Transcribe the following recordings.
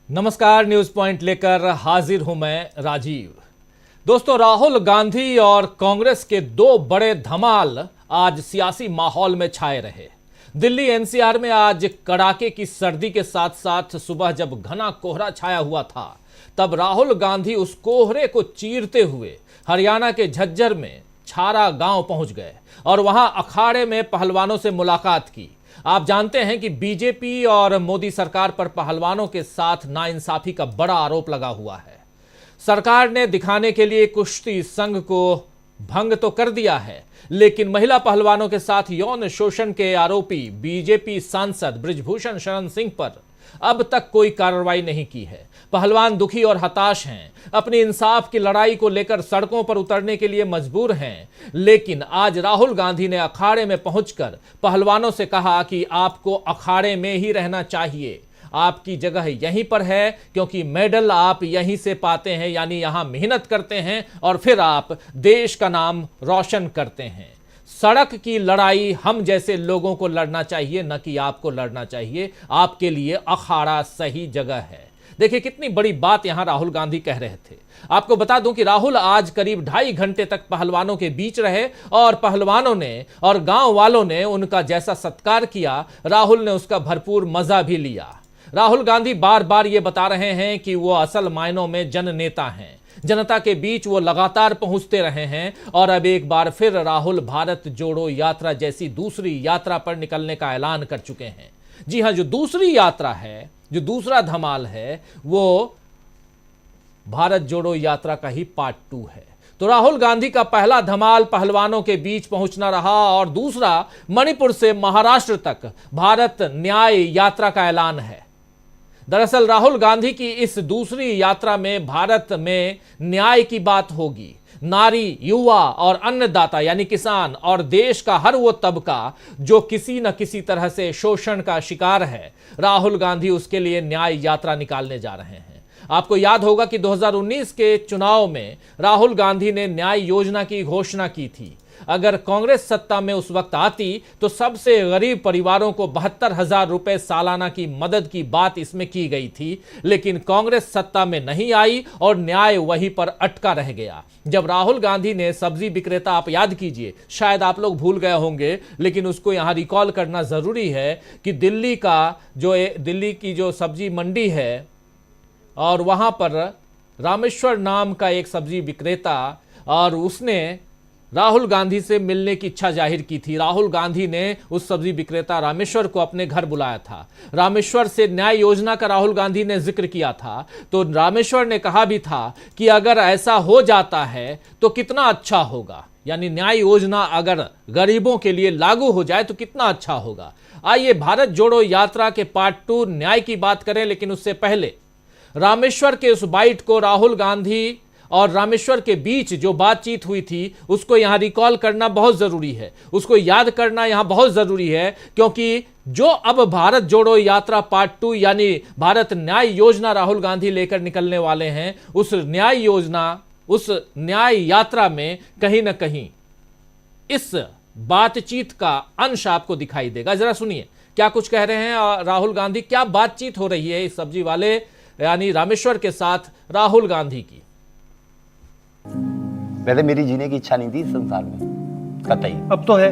नमस्कार, news point लेकर हाजिर हूं मैं राजीव। दोस्तों, राहुल गांधी और कांग्रेस के दो बड़े धमाल आज सियासी माहौल में छाए रहे। दिल्ली एनसीआर में आज कड़ाके की सर्दी के साथ साथ सुबह जब घना कोहरा छाया हुआ था, तब राहुल गांधी उस कोहरे को चीरते हुए हरियाणा के झज्जर में छारा गांव पहुंच गए और वहां अखाड़े में पहलवानों से मुलाकात की। आप जानते हैं कि बीजेपी और मोदी सरकार पर पहलवानों के साथ नाइंसाफी का बड़ा आरोप लगा हुआ है। सरकार ने दिखाने के लिए कुश्ती संघ को भंग तो कर दिया है, लेकिन महिला पहलवानों के साथ यौन शोषण के आरोपी बीजेपी सांसद बृजभूषण शरण सिंह पर अब तक कोई कार्रवाई नहीं की है। पहलवान दुखी और हताश हैं, अपनी इंसाफ की लड़ाई को लेकर सड़कों पर उतरने के लिए मजबूर हैं। लेकिन आज राहुल गांधी ने अखाड़े में पहुंचकर पहलवानों से कहा कि आपको अखाड़े में ही रहना चाहिए, आपकी जगह यहीं पर है, क्योंकि मेडल आप यहीं से पाते हैं, यानी यहां मेहनत करते हैं और फिर आप देश का नाम रोशन करते हैं। सड़क की लड़ाई हम जैसे लोगों को लड़ना चाहिए, न कि आपको लड़ना चाहिए। आपके लिए अखाड़ा सही जगह है। देखिए कितनी बड़ी बात यहां राहुल गांधी कह रहे थे। आपको बता दूं कि राहुल आज करीब 2.5 घंटे तक पहलवानों के बीच रहे और पहलवानों ने और गांव वालों ने उनका जैसा सत्कार किया, राहुल ने उसका भरपूर मजा भी लिया। राहुल गांधी बार बार ये बता रहे हैं कि वो असल मायनों में जननेता हैं। जनता के बीच वो लगातार पहुंचते रहे हैं और अब एक बार फिर राहुल भारत जोड़ो यात्रा जैसी दूसरी यात्रा पर निकलने का ऐलान कर चुके हैं। जी हां, जो दूसरी यात्रा है, जो दूसरा धमाल है, वो भारत जोड़ो यात्रा का ही पार्ट 2 है। तो राहुल गांधी का पहला धमाल पहलवानों के बीच पहुंचना रहा और दूसरा मणिपुर से महाराष्ट्र तक भारत न्याय यात्रा का ऐलान है। दरअसल राहुल गांधी की इस दूसरी यात्रा में भारत में न्याय की बात होगी। नारी, युवा और अन्नदाता यानी किसान और देश का हर वो तबका जो किसी न किसी तरह से शोषण का शिकार है, राहुल गांधी उसके लिए न्याय यात्रा निकालने जा रहे हैं। आपको याद होगा कि 2019 के चुनाव में राहुल गांधी ने न्याय योजना की घोषणा की थी। अगर कांग्रेस सत्ता में उस वक्त आती तो सबसे गरीब परिवारों को 72,000 रुपए सालाना की मदद की बात इसमें की गई थी, लेकिन कांग्रेस सत्ता में नहीं आई और न्याय वहीं पर अटका रह गया। जब राहुल गांधी ने सब्जी विक्रेता, आप याद कीजिए, शायद आप लोग भूल गए होंगे, लेकिन उसको यहां रिकॉल करना जरूरी है कि दिल्ली की जो सब्जी मंडी है और वहां पर रामेश्वर नाम का एक सब्जी विक्रेता, और उसने राहुल गांधी से मिलने की इच्छा जाहिर की थी। राहुल गांधी ने उस सब्जी विक्रेता रामेश्वर को अपने घर बुलाया था। रामेश्वर से न्याय योजना का राहुल गांधी ने जिक्र किया था। तो रामेश्वर ने कहा भी था कि अगर ऐसा हो जाता है तो कितना अच्छा होगा, यानी न्याय योजना अगर गरीबों के लिए लागू हो जाए तो कितना अच्छा होगा। आइए भारत जोड़ो यात्रा के पार्ट 2 न्याय की बात करें, लेकिन उससे पहले रामेश्वर के उस बाइट को, राहुल गांधी और रामेश्वर के बीच जो बातचीत हुई थी, उसको यहां रिकॉल करना बहुत जरूरी है, उसको याद करना यहां बहुत जरूरी है, क्योंकि जो अब भारत जोड़ो यात्रा पार्ट 2 यानी भारत न्याय योजना राहुल गांधी लेकर निकलने वाले हैं, उस न्याय यात्रा में कहीं ना कहीं इस बातचीत का अंश आपको दिखाई देगा। जरा सुनिए क्या कुछ कह रहे हैं राहुल गांधी, क्या बातचीत हो रही है इस सब्जी वाले यानी रामेश्वर के साथ राहुल गांधी की। वैसे मेरी जीने की इच्छा नहीं थी इस संसार में कतई। अब तो है।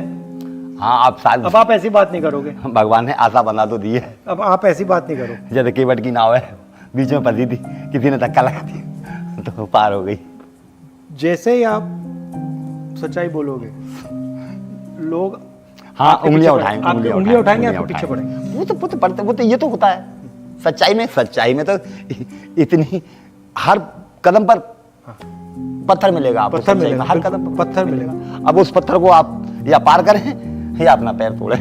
हाँ, अब आप ऐसी बात नहीं करोगे। भगवान ने आशा बना तो दी है। अब आप ऐसी बात नहीं करोगे। जैसे केवट की नाव है, बीच में फंसी थी, किसी ने धक्का लगा दिया तो पार हो गई। जैसे ही आप सच्चाई बोलोगे, लोग हाँ उंगलियां उठाएंगे, आपके पीछे पड़ेंगे। वो तो ये तो होता है सच्चाई में तो इतनी हर कदम पर पत्थर मिलेगा आपको, हर कदम पर पत्थर मिलेगा। अब उस पत्थर को आप या पार करें या अपना पैर तोड़े।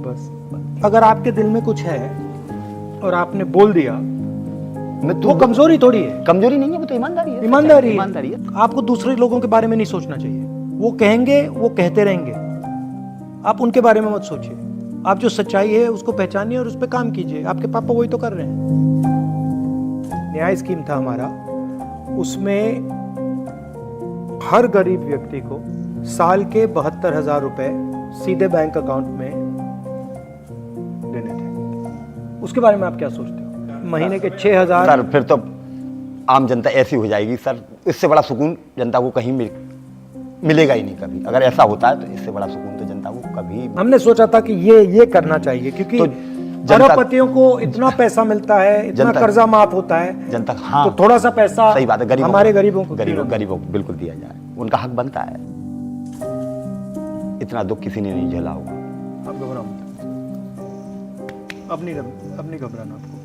बस अगर आपके दिल में कुछ है और आपने बोल दिया, वो कमजोरी थोड़ी है। कमजोरी नहीं है, वो तो ईमानदारी है। आपको दूसरे लोगों के बारे में नहीं सोचना चाहिए। वो कहेंगे, वो कहते रहेंगे, आप उनके बारे में मत सोचिए। आप जो सच्चाई है उसको पहचानिए और उस पर काम कीजिए। आपके पापा वही तो कर रहे हैं। न्याय स्कीम था हमारा, उसमें हर गरीब व्यक्ति को साल के 72,000 रुपए सीधे बैंक अकाउंट में देने थे। उसके बारे में आप क्या सोचते हो? महीने के 6,000। सर फिर तो आम जनता ऐसी हो जाएगी सर, इससे बड़ा सुकून जनता को कहीं मिलेगा ही नहीं कभी। अगर ऐसा होता है तो इससे बड़ा सुकून तो जनता को कभी। हमने सोचा था कि ये करना चाहिए, क्योंकि तो अरबपतियों को इतना पैसा मिलता है, इतना कर्जा माफ होता है जनता। हाँ, तो थोड़ा सा पैसा सही बात है, हमारे गरीबों को गरीबों को बिल्कुल दिया जाए, उनका हक बनता है। इतना दुख किसी ने नहीं झेला होगा। अब घबराओ मत, अब नहीं घबराना आपको।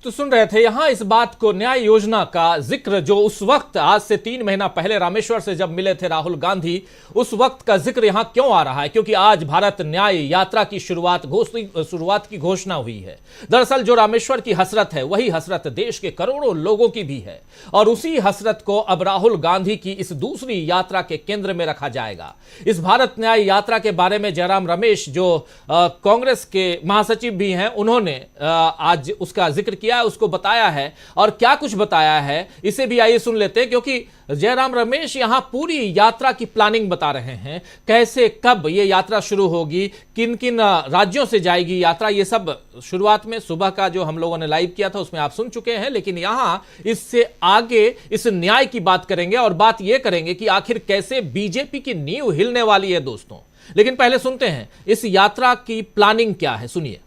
तो सुन रहे थे यहां इस बात को, न्याय योजना का जिक्र जो उस वक्त आज से 3 महीना पहले रामेश्वर से जब मिले थे राहुल गांधी, उस वक्त का जिक्र यहां क्यों आ रहा है? क्योंकि आज भारत न्याय यात्रा की शुरुआत की घोषणा हुई है। दरअसल जो रामेश्वर की हसरत है वही हसरत देश के करोड़ों लोगों की भी है, और उसी हसरत को अब राहुल गांधी की इस दूसरी यात्रा के केंद्र में रखा जाएगा। इस भारत न्याय यात्रा के बारे में जयराम रमेश जो कांग्रेस के महासचिव भी हैं, उन्होंने आज उसका जिक्र किया, उसको बताया है, और क्या कुछ बताया है इसे भी आइए सुन लेते हैं। क्योंकि जयराम रमेश यहां पूरी यात्रा की प्लानिंग बता रहे हैं, कैसे कब ये यात्रा शुरू होगी, किन किन राज्यों से जाएगी यात्रा, ये सब शुरुआत में सुबह का जो हम लोगों ने लाइव किया था उसमें आप सुन चुके हैं। लेकिन यहां इससे आगे इस न्याय की बात करेंगे, और बात यह करेंगे कि आखिर कैसे बीजेपी की नींव हिलने वाली है दोस्तों। लेकिन पहले सुनते हैं इस यात्रा की प्लानिंग क्या है, सुनिए।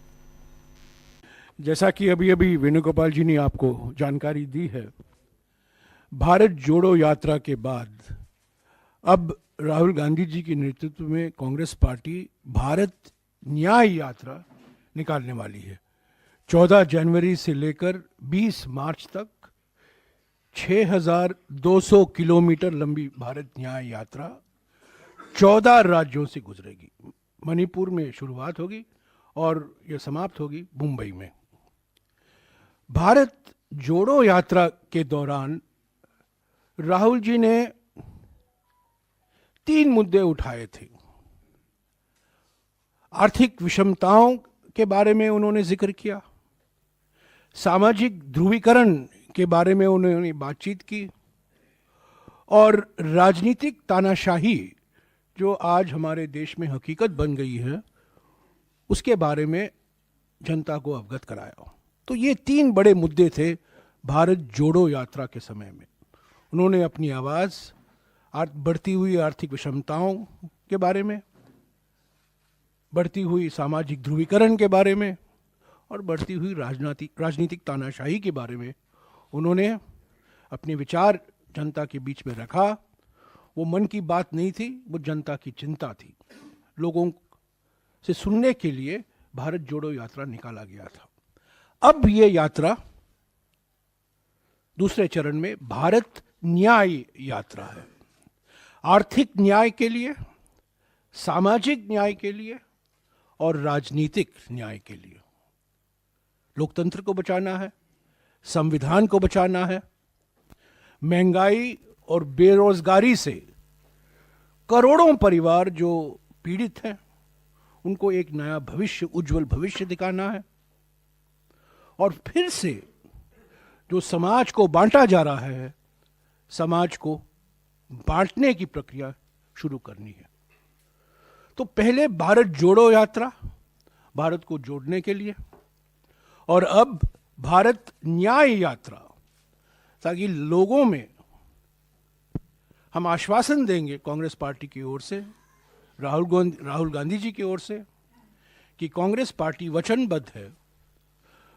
जैसा कि अभी अभी वेणुगोपाल जी ने आपको जानकारी दी है, भारत जोड़ो यात्रा के बाद अब राहुल गांधी जी के नेतृत्व में कांग्रेस पार्टी भारत न्याय यात्रा निकालने वाली है। 14 जनवरी से लेकर 20 मार्च तक 6,200 किलोमीटर लंबी भारत न्याय यात्रा 14 राज्यों से गुजरेगी। मणिपुर में शुरुआत होगी और यह समाप्त होगी मुंबई में। भारत जोड़ो यात्रा के दौरान राहुल जी ने 3 मुद्दे उठाए थे। आर्थिक विषमताओं के बारे में उन्होंने जिक्र किया, सामाजिक ध्रुवीकरण के बारे में उन्होंने बातचीत की, और राजनीतिक तानाशाही जो आज हमारे देश में हकीकत बन गई है उसके बारे में जनता को अवगत कराया। तो ये 3 बड़े मुद्दे थे भारत जोड़ो यात्रा के समय में। उन्होंने अपनी आवाज़ बढ़ती हुई आर्थिक विषमताओं के बारे में, बढ़ती हुई सामाजिक ध्रुवीकरण के बारे में, और बढ़ती हुई राजनीतिक तानाशाही के बारे में उन्होंने अपने विचार जनता के बीच में रखा। वो मन की बात नहीं थी, वो जनता की चिंता थी। लोगों से सुनने के लिए भारत जोड़ो यात्रा निकाला गया था। अब ये यात्रा दूसरे चरण में भारत न्याय यात्रा है। आर्थिक न्याय के लिए, सामाजिक न्याय के लिए और राजनीतिक न्याय के लिए। लोकतंत्र को बचाना है, संविधान को बचाना है। महंगाई और बेरोजगारी से करोड़ों परिवार जो पीड़ित हैं उनको एक नया भविष्य, उज्जवल भविष्य दिखाना है। और फिर से जो समाज को बांटा जा रहा है, समाज को बांटने की प्रक्रिया शुरू करनी है। तो पहले भारत जोड़ो यात्रा, भारत को जोड़ने के लिए, और अब भारत न्याय यात्रा, ताकि लोगों में हम आश्वासन देंगे कांग्रेस पार्टी की ओर से, राहुल गांधी जी की ओर से, कि कांग्रेस पार्टी वचनबद्ध है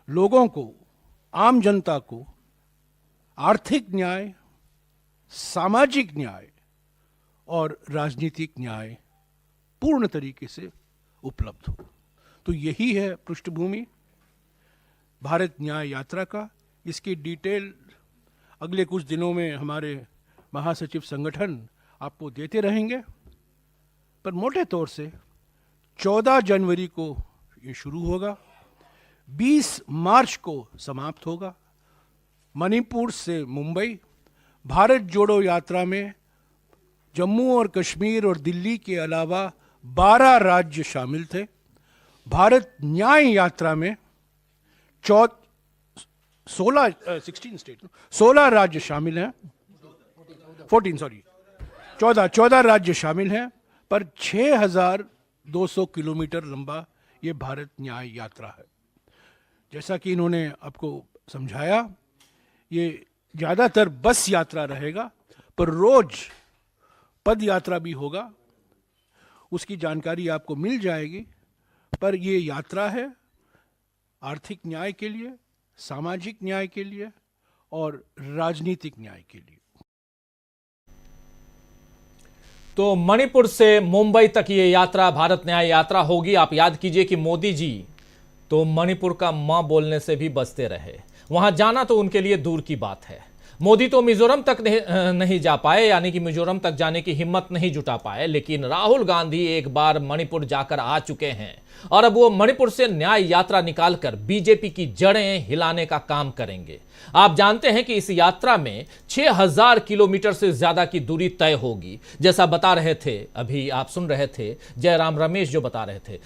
लोगों को, आम जनता को आर्थिक न्याय, सामाजिक न्याय और राजनीतिक न्याय पूर्ण तरीके से उपलब्ध हो। तो यही है पृष्ठभूमि भारत न्याय यात्रा का। इसकी डिटेल अगले कुछ दिनों में हमारे महासचिव संगठन आपको देते रहेंगे, पर मोटे तौर से 14 जनवरी को ये शुरू होगा, 20 मार्च को समाप्त होगा। मणिपुर से मुंबई। भारत जोड़ो यात्रा में जम्मू और कश्मीर और दिल्ली के अलावा 12 राज्य शामिल थे। भारत न्याय यात्रा में 16 राज्य शामिल हैं, 14 राज्य शामिल हैं, पर 6,200 किलोमीटर लंबा ये भारत न्याय यात्रा है, जैसा कि इन्होंने आपको समझाया, ये ज़्यादातर बस यात्रा रहेगा, पर रोज पद यात्रा भी होगा, उसकी जानकारी आपको मिल जाएगी। पर ये यात्रा है आर्थिक न्याय के लिए, सामाजिक न्याय के लिए और राजनीतिक न्याय के लिए। तो मणिपुर से मुंबई तक ये यात्रा भारत न्याय यात्रा होगी। आप याद कीजिए कि मोदी जी तो मणिपुर का मां बोलने से भी बचते रहे, वहां जाना तो उनके लिए दूर की बात है। मोदी तो मिजोरम तक नहीं जा पाए, यानी कि मिजोरम तक जाने की हिम्मत नहीं जुटा पाए, लेकिन राहुल गांधी एक बार मणिपुर जाकर आ चुके हैं और अब वो मणिपुर से न्याय यात्रा निकालकर बीजेपी की जड़ें हिलाने का काम करेंगे। आप जानते हैं कि इस यात्रा में 6000 किलोमीटर से ज्यादा की दूरी तय होगी, जैसा बता रहे थे, अभी आप सुन रहे थे जयराम रमेश जो बता रहे थे।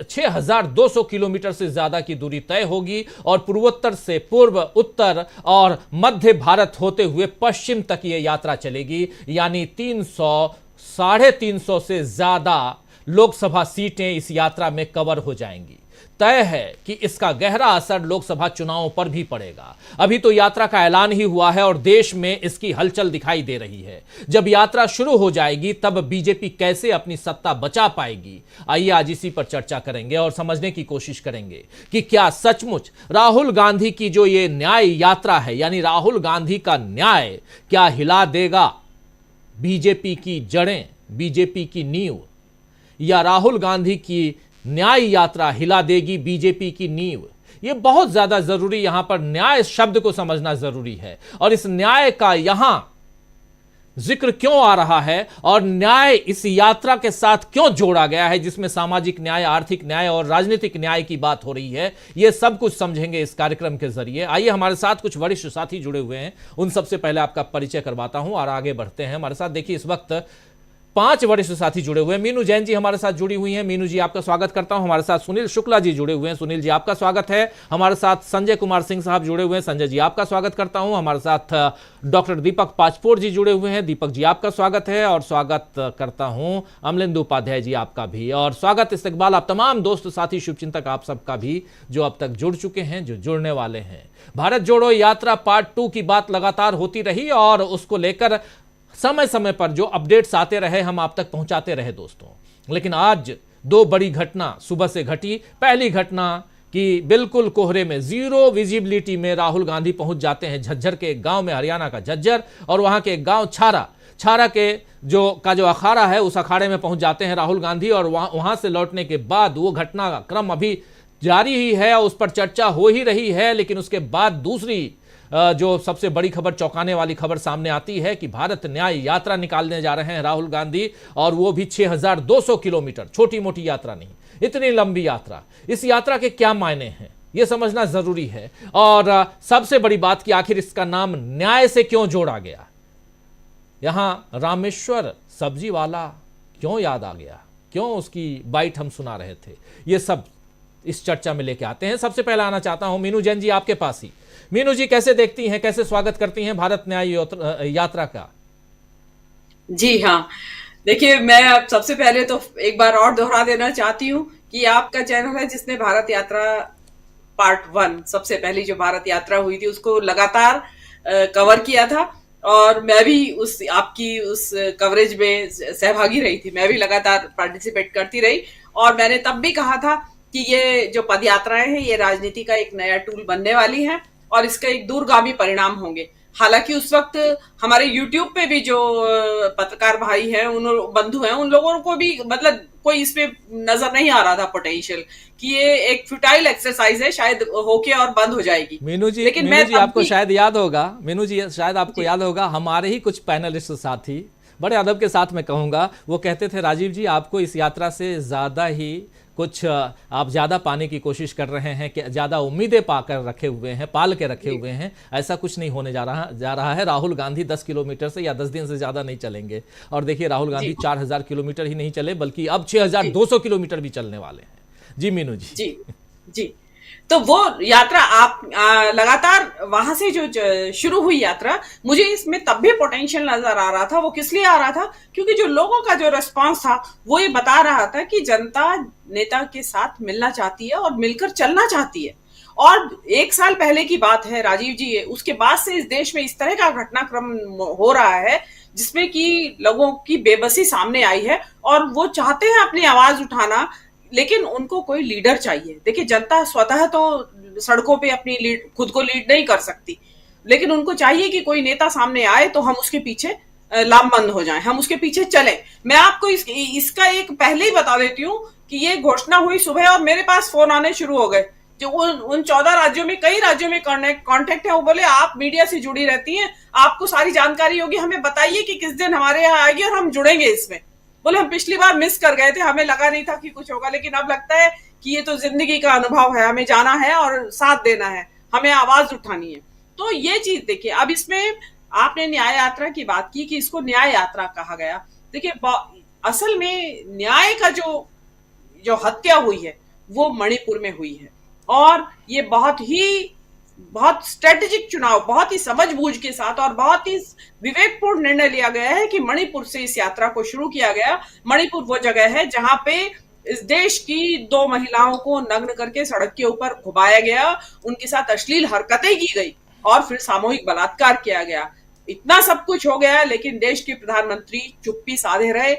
6200 किलोमीटर से ज्यादा की दूरी तय होगी और पूर्वोत्तर से पूर्व, उत्तर और मध्य भारत होते हुए पश्चिम तक यह यात्रा चलेगी, यानी 300-350 से ज्यादा लोकसभा सीटें इस यात्रा में कवर हो जाएंगी। तय है कि इसका गहरा असर लोकसभा चुनावों पर भी पड़ेगा। अभी तो यात्रा का ऐलान ही हुआ है और देश में इसकी हलचल दिखाई दे रही है। जब यात्रा शुरू हो जाएगी तब बीजेपी कैसे अपनी सत्ता बचा पाएगी, आइए आज इसी पर चर्चा करेंगे और समझने की कोशिश करेंगे कि क्या सचमुच राहुल गांधी की जो ये न्याय यात्रा है, यानी राहुल गांधी का न्याय, क्या हिला देगा बीजेपी की जड़ें, बीजेपी की नींव, या राहुल गांधी की न्याय यात्रा हिला देगी बीजेपी की नींव। यह बहुत ज्यादा जरूरी, यहां पर न्याय शब्द को समझना जरूरी है और इस न्याय का यहां जिक्र क्यों आ रहा है और न्याय इस यात्रा के साथ क्यों जोड़ा गया है, जिसमें सामाजिक न्याय, आर्थिक न्याय और राजनीतिक न्याय की बात हो रही है। यह सब कुछ समझेंगे इस कार्यक्रम के जरिए। आइए हमारे साथ कुछ वरिष्ठ साथी जुड़े हुए हैं, उन सबसे पहले आपका परिचय करवाता हूं और आगे बढ़ते हैं। हमारे साथ देखिए इस वक्त 5 वरिष्ठ साथी जुड़े हुए हैं। मीनू जैन जी हमारे साथ जुड़ी हुई हैं। मीनू जी आपका स्वागत करता हूं। हमारे साथ सुनील शुक्ला जी जुड़े हुए हैं। सुनील जी आपका स्वागत है। हमारे साथ संजय कुमार सिंह साहब जुड़े हुए हैं। संजय जी आपका स्वागत करता हूं। हमारे साथ डॉक्टर दीपक पाचपोर जी जुड़े हुए हैं। दीपक जी आपका स्वागत है और स्वागत करता हूं अमलेंदु उपाध्याय जी आपका भी, और स्वागत इस्तकबाल आप तमाम दोस्त साथी शुभचिंतक आप सबका भी जो अब तक जुड़ चुके हैं, जो जुड़ने वाले हैं। भारत जोड़ो यात्रा पार्ट 2 की बात लगातार होती रही और उसको लेकर समय समय पर जो अपडेट्स आते रहे हम आप तक पहुंचाते रहे दोस्तों। लेकिन आज 2 बड़ी घटना सुबह से घटी। पहली घटना कि बिल्कुल कोहरे में, जीरो विजिबिलिटी में राहुल गांधी पहुंच जाते हैं झज्जर के एक गांव में, हरियाणा का झज्जर, और वहां के एक गांव छारा के जो अखाड़ा है उस अखाड़े में पहुंच जाते हैं राहुल गांधी, और वहां से लौटने के बाद वो घटना का क्रम अभी जारी ही है, उस पर चर्चा हो ही रही है। लेकिन उसके बाद दूसरी जो सबसे बड़ी खबर, चौंकाने वाली खबर सामने आती है कि भारत न्याय यात्रा निकालने जा रहे हैं राहुल गांधी, और वो भी 6200 किलोमीटर। छोटी मोटी यात्रा नहीं, इतनी लंबी यात्रा। इस यात्रा के क्या मायने हैं यह समझना जरूरी है, और सबसे बड़ी बात कि आखिर इसका नाम न्याय से क्यों जोड़ा गया। यहां रामेश्वर सब्जी वाला क्यों याद आ गया, क्यों उसकी बाइट हम सुना रहे थे, ये सब इस चर्चा में लेके आते हैं। सबसे पहले आना चाहता हूं मीनू जैन जी आपके पास ही। मीनू जी कैसे देखती हैं, कैसे स्वागत करती हैं भारत न्याय यात्रा का? जी हाँ, देखिए मैं अब सबसे पहले तो एक बार और दोहरा देना चाहती हूँ कि आपका चैनल है जिसने भारत यात्रा पार्ट 1, सबसे पहली जो भारत यात्रा हुई थी उसको लगातार कवर किया था, और मैं भी आपकी उस कवरेज में सहभागी रही थी। मैं भी लगातार पार्टिसिपेट करती रही और मैंने तब भी कहा था कि ये जो पद यात्राएं हैं ये राजनीति का एक नया टूल बनने वाली है और इसका एक दूरगामी परिणाम होंगे। हालांकि उस वक्त हमारे YouTube पे भी जो पत्रकार भाई हैं, उन बंधु हैं, उन लोगों को भी मतलब कोई इस पे नजर नहीं आ रहा था पोटेंशियल कि ये एक फ्यूटाइल एक्सरसाइज है, शायद होके और बंद हो जाएगी। मीनू जी आपको शायद याद होगा, मीनू जी शायद आपको याद होगा, हमारे ही कुछ पैनलिस्ट साथी, बड़े अदब के साथ मैं कहूंगा, वो कहते थे राजीव जी आपको इस यात्रा से ज्यादा ही कुछ आप ज़्यादा पाने की कोशिश कर रहे हैं, कि ज़्यादा उम्मीदें पाकर रखे हुए हैं, पाल के रखे हुए हैं। ऐसा कुछ नहीं होने जा रहा है। राहुल गांधी 10 किलोमीटर से या 10 दिन से ज़्यादा नहीं चलेंगे, और देखिए राहुल गांधी 4000 किलोमीटर ही नहीं चले बल्कि अब 6200 किलोमीटर भी चलने वाले हैं। जी मीनू जी। जी तो वो यात्रा आप लगातार वहां से जो शुरू हुई यात्रा, मुझे इसमें तब भी पोटेंशियल नजर आ रहा था। वो किस लिए आ रहा था? क्योंकि जो लोगों का जो रिस्पांस था वो ये बता रहा था कि जनता नेता के साथ मिलना चाहती है और मिलकर चलना चाहती है, और 1 साल पहले की बात है राजीव जी, उसके बाद से इस देश में इस तरह का घटनाक्रम हो रहा है जिसमें कि लोगों की बेबसी सामने आई है और वो चाहते हैं अपनी आवाज उठाना, लेकिन उनको कोई लीडर चाहिए। देखिए, जनता स्वतः तो सड़कों पे अपनी खुद को लीड नहीं कर सकती, लेकिन उनको चाहिए कि कोई नेता सामने आए तो हम उसके पीछे लामबंद हो जाएं, हम उसके पीछे चलें। मैं आपको इसका एक पहले ही बता देती हूँ कि ये घोषणा हुई सुबह और मेरे पास फोन आने शुरू हो गए। जो उन 14 राज्यों में, कई राज्यों में कांटेक्ट है, वो बोले आप मीडिया से जुड़ी रहती हैं, आपको सारी जानकारी होगी, हमें बताइए कि किस दिन हमारे यहाँ आएगी और हम जुड़ेंगे इसमें। बोले हम पिछली बार मिस कर गए थे, हमें लगा नहीं था कि कुछ होगा, लेकिन अब लगता है कि ये तो जिंदगी का अनुभव है, हमें जाना है और साथ देना है, हमें आवाज उठानी है। तो ये चीज देखिए, अब इसमें आपने न्याय यात्रा की बात की कि इसको न्याय यात्रा कहा गया। देखिए, असल में न्याय का जो हत्या हुई है वो मणिपुर में हुई है और ये बहुत स्ट्रेटेजिक चुनाव, बहुत ही समझबूझ के साथ और बहुत ही विवेकपूर्ण निर्णय लिया गया है कि मणिपुर से इस यात्रा को शुरू किया गया। मणिपुर वो जगह है जहां पे इस देश की 2 महिलाओं को नग्न करके सड़क के ऊपर घुमाया गया, उनके साथ अश्लील हरकतें की गई और फिर सामूहिक बलात्कार किया गया। इतना सब कुछ हो गया, लेकिन देश के प्रधानमंत्री चुप्पी साधे रहे।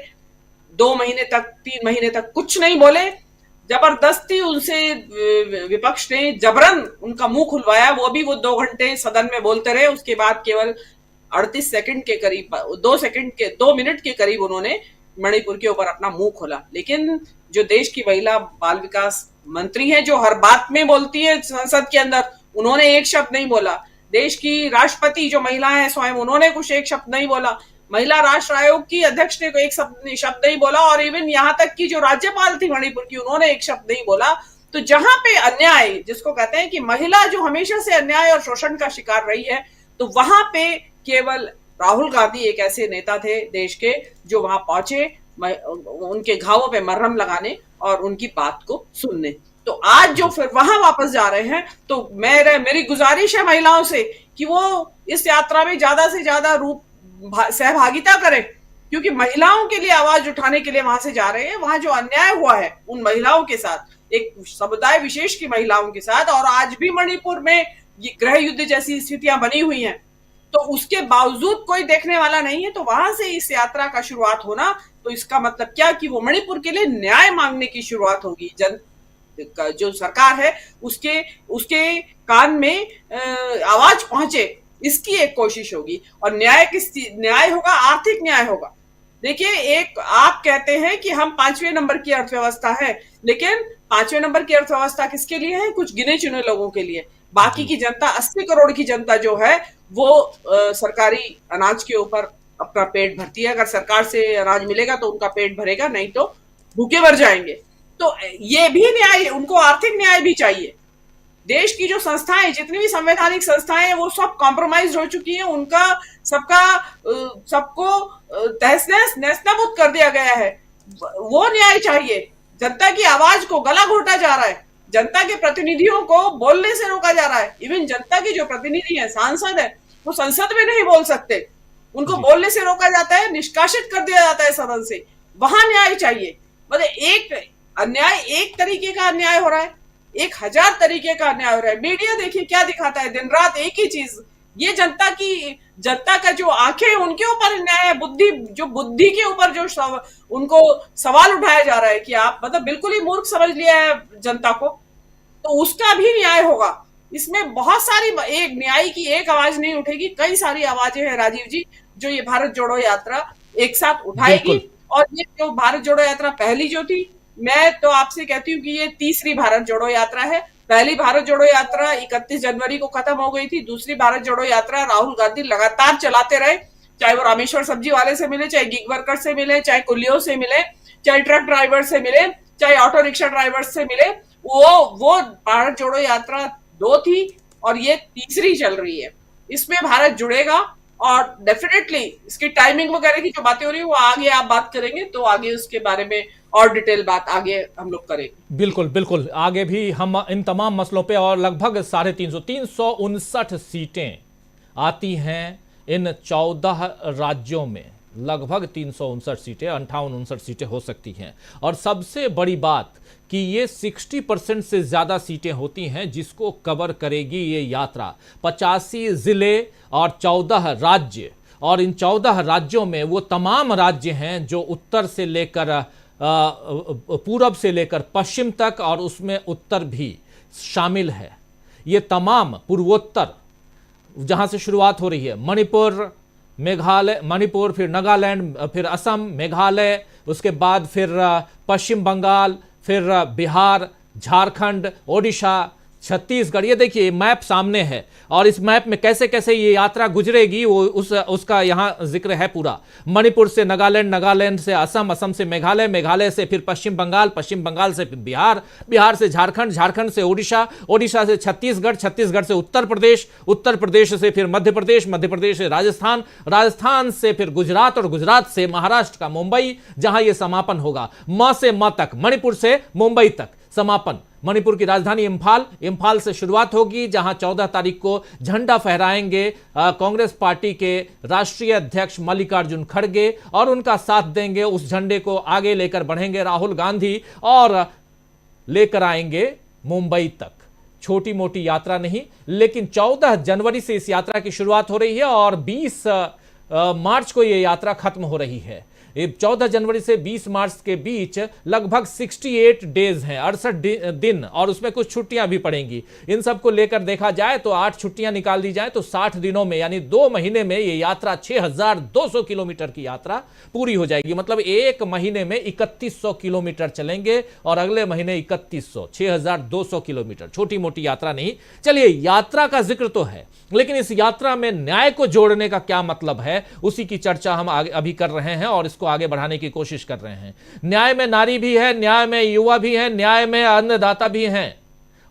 2 महीने तक, 3 महीने तक कुछ नहीं बोले। जबरदस्ती उनसे विपक्ष ने जबरन उनका मुंह खुलवाया, वो भी वो 2 घंटे सदन में बोलते रहे। उसके बाद केवल 38 सेकंड के करीब, 2 मिनट के करीब उन्होंने मणिपुर के ऊपर अपना मुंह खोला। लेकिन जो देश की महिला बाल विकास मंत्री है, जो हर बात में बोलती है संसद के अंदर, उन्होंने एक शब्द नहीं बोला। देश की राष्ट्रपति जो महिला है स्वयं, उन्होंने कुछ एक शब्द नहीं बोला। महिला राष्ट्र आयोग की अध्यक्ष ने एक शब्द नहीं बोला और इवन यहाँ तक कि जो राज्यपाल थी मणिपुर की, उन्होंने एक शब्द नहीं बोला। तो जहां पे अन्याय, जिसको कहते हैं कि महिला जो हमेशा से अन्याय और शोषण का शिकार रही है, तो वहां पे केवल राहुल गांधी एक ऐसे नेता थे देश के जो वहां पहुंचे उनके घावों पे मरहम लगाने और उनकी बात को सुनने। तो आज जो फिर वहां वापस जा रहे हैं, तो मेरी गुजारिश है महिलाओं से कि वो इस यात्रा में ज्यादा से ज्यादा सहभागिता करें, क्योंकि महिलाओं के लिए आवाज उठाने के लिए वहां से जा रहे हैं। वहां जो अन्याय हुआ है उन महिलाओं के साथ, एक समुदाय विशेष की महिलाओं के साथ, और आज भी मणिपुर में ये गृह युद्ध जैसी स्थितियां बनी हुई हैं, तो उसके बावजूद कोई देखने वाला नहीं है। तो वहां से इस यात्रा का शुरुआत होना, तो इसका मतलब क्या कि वो मणिपुर के लिए न्याय मांगने की शुरुआत होगी। जो सरकार है उसके कान में आवाज पहुंचे, इसकी एक कोशिश होगी। और न्याय होगा, आर्थिक न्याय होगा। देखिए, एक आप कहते हैं कि हम 5वें नंबर की अर्थव्यवस्था है, लेकिन 5वें नंबर की अर्थव्यवस्था किसके लिए है? कुछ गिने चुने लोगों के लिए। बाकी की जनता, 80 करोड़ की जनता जो है वो सरकारी अनाज के ऊपर अपना पेट भरती है। अगर सरकार से अनाज मिलेगा तो उनका पेट भरेगा, नहीं तो भूखे मर जाएंगे। तो ये भी न्याय, उनको आर्थिक न्याय भी चाहिए। देश की जो संस्थाएं, जितनी भी संवैधानिक संस्थाएं हैं, वो सब कॉम्प्रोमाइज हो चुकी हैं। उनका सबको तहस नहस कर दिया गया है। वो न्याय चाहिए। जनता की आवाज को गला घोटा जा रहा है, जनता के प्रतिनिधियों को बोलने से रोका जा रहा है। इवन जनता के जो प्रतिनिधि हैं, सांसद है, वो संसद में नहीं बोल सकते, उनको बोलने से रोका जाता है, निष्कासित कर दिया जाता है सदन से। वहां न्याय चाहिए। मतलब एक अन्याय, एक तरीके का अन्याय हो रहा है, 1000 तरीके का अन्याय हो रहा है। मीडिया देखिए क्या दिखाता है, दिन रात एक ही चीज। ये जनता का जो आंखें, उनके ऊपर अन्याय है। बुद्धि के ऊपर जो उनको सवाल उठाया जा रहा है कि आप मतलब बिल्कुल ही मूर्ख समझ लिया है जनता को, तो उसका भी न्याय होगा। इसमें बहुत सारी, एक न्याय की एक आवाज नहीं उठेगी, कई सारी आवाजें हैं राजीव जी, जो ये भारत जोड़ो यात्रा एक साथ उठाएगी। और ये जो भारत जोड़ो यात्रा पहली जो थी, मैं तो आपसे कहती हूँ कि ये तीसरी भारत जोड़ो यात्रा है। पहली भारत जोड़ो यात्रा 31 जनवरी को खत्म हो गई थी। दूसरी भारत जोड़ो यात्रा राहुल गांधी लगातार चलाते रहे, चाहे वो रामेश्वर सब्जी वाले से मिले, चाहे गिग वर्कर से मिले, चाहे कुलियों से मिले, चाहे ट्रक ड्राइवर से मिले, चाहे ऑटो रिक्शा ड्राइवर से मिले। वो भारत जोड़ो यात्रा 2 थी और ये तीसरी चल रही है। इसमें भारत जुड़ेगा और डेफिनेटली इसकी टाइमिंग वगैरह की जो बातें हो रही है वो आगे आप बात करेंगे, तो आगे उसके बारे में और डिटेल बात आगे हम लोग करेंगे। बिल्कुल बिल्कुल, आगे भी हम इन तमाम मसलों पे, और लगभग 359 सीटें आती हैं इन 14 राज्यों में। लगभग 359 सीटें, 58-59 सीटें हो सकती हैं। और सबसे बड़ी बात कि ये 60% से ज़्यादा सीटें होती हैं जिसको कवर करेगी ये यात्रा। 85 ज़िले और 14 राज्य, और इन 14 राज्यों में वो तमाम राज्य हैं जो उत्तर से लेकर पूरब से लेकर पश्चिम तक, और उसमें उत्तर भी शामिल है। ये तमाम पूर्वोत्तर, जहां से शुरुआत हो रही है मणिपुर, मेघालय, मणिपुर, फिर नागालैंड, फिर असम, मेघालय, उसके बाद फिर पश्चिम बंगाल, फिर बिहार, झारखंड, ओडिशा, छत्तीसगढ़। ये देखिए मैप सामने है, और इस मैप में कैसे कैसे ये यात्रा गुजरेगी वो उसका यहाँ जिक्र है पूरा। मणिपुर से नागालैंड, नागालैंड से असम, असम से मेघालय, मेघालय से फिर पश्चिम बंगाल, पश्चिम बंगाल से फिर बिहार, बिहार से झारखंड, झारखंड से ओडिशा, ओडिशा से छत्तीसगढ़, छत्तीसगढ़ से उत्तर प्रदेश, उत्तर प्रदेश से फिर मध्य प्रदेश, मध्य प्रदेश से राजस्थान, राजस्थान से फिर गुजरात, और गुजरात से महाराष्ट्र का मुंबई, जहां ये समापन होगा। म से म तक, मणिपुर से मुंबई तक समापन। मणिपुर की राजधानी इम्फाल, इम्फाल से शुरुआत होगी, जहां 14 तारीख को झंडा फहराएंगे कांग्रेस पार्टी के राष्ट्रीय अध्यक्ष मल्लिकार्जुन खड़गे, और उनका साथ देंगे, उस झंडे को आगे लेकर बढ़ेंगे राहुल गांधी और लेकर आएंगे मुंबई तक। छोटी मोटी यात्रा नहीं, लेकिन 14 जनवरी से इस यात्रा की शुरुआत हो रही है और 20 मार्च को यह यात्रा खत्म हो रही है। 14 जनवरी से 20 मार्च के बीच लगभग 68 डेज हैं, 68 दिन, और उसमें कुछ छुट्टियां भी पड़ेंगी। इन सबको लेकर देखा जाए तो 8 छुट्टियां निकाल दी जाए तो 60 दिनों में, यानी 2 महीने में ये यात्रा 6200 किलोमीटर की यात्रा पूरी हो जाएगी। मतलब एक महीने में 3100 किलोमीटर चलेंगे और अगले महीने 3100, 6200 किलोमीटर। छोटी मोटी यात्रा नहीं। चलिए, यात्रा का जिक्र तो है, लेकिन इस यात्रा में न्याय को जोड़ने का क्या मतलब है, उसी की चर्चा हम अभी कर रहे हैं और इसको आगे बढ़ाने की कोशिश कर रहे हैं। न्याय में नारी भी है, न्याय में युवा भी है, न्याय में अन्नदाता भी हैं,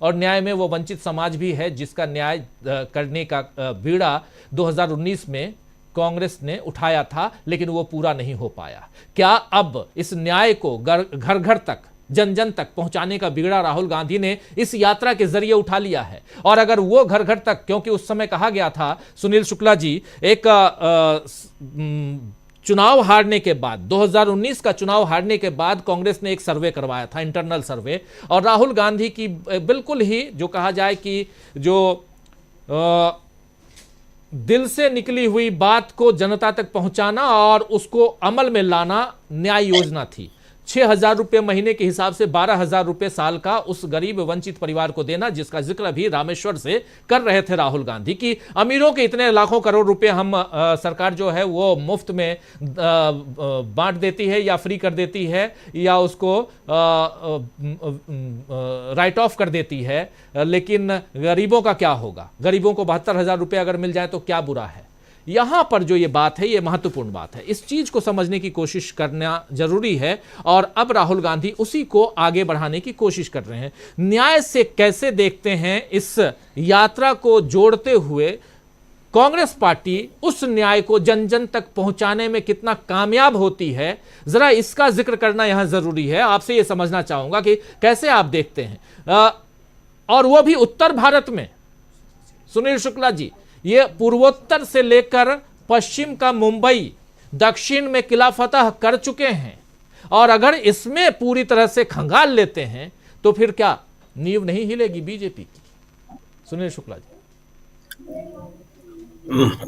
और न्याय में वो वंचित समाज भी है जिसका न्याय करने का बीड़ा 2019 में कांग्रेस ने उठाया था, लेकिन वो पूरा नहीं हो पाया। क्या अब इस न्याय को घर घर तक, जन जन तक पहुंचाने का बीड़ा राहुल गांधी ने इस यात्रा के जरिए उठा लिया है? और अगर वो घर घर तक, क्योंकि उस समय कहा गया था, सुनील शुक्ला जी, एक चुनाव हारने के बाद, 2019 का चुनाव हारने के बाद कांग्रेस ने एक सर्वे करवाया था, इंटरनल सर्वे, और राहुल गांधी की बिल्कुल ही जो कहा जाए कि जो दिल से निकली हुई बात को जनता तक पहुंचाना और उसको अमल में लाना न्याय योजना थी। 6,000 रुपये महीने के हिसाब से 12,000 रुपये साल का उस गरीब वंचित परिवार को देना, जिसका जिक्र अभी रामेश्वर से कर रहे थे राहुल गांधी की अमीरों के इतने लाखों करोड़ रुपए हम सरकार जो है वो मुफ्त में बांट देती है या फ्री कर देती है या उसको राइट ऑफ कर देती है, लेकिन गरीबों का क्या होगा? गरीबों को 72,000 रुपये अगर मिल जाए तो क्या बुरा है? यहां पर जो ये बात है, ये महत्वपूर्ण बात है। इस चीज को समझने की कोशिश करना जरूरी है, और अब राहुल गांधी उसी को आगे बढ़ाने की कोशिश कर रहे हैं। न्याय से कैसे देखते हैं इस यात्रा को जोड़ते हुए कांग्रेस पार्टी उस न्याय को जन जन तक पहुंचाने में कितना कामयाब होती है, जरा इसका जिक्र करना यहां जरूरी है। आपसे यह समझना चाहूंगा कि कैसे आप देखते हैं, और वो भी उत्तर भारत में। सुनील शुक्ला जी, ये पूर्वोत्तर से लेकर पश्चिम का मुंबई, दक्षिण में किला फतह कर चुके हैं, और अगर इसमें पूरी तरह से खंगाल लेते हैं तो फिर क्या नींव नहीं हिलेगी बीजेपी की? सुनील शुक्ला जी।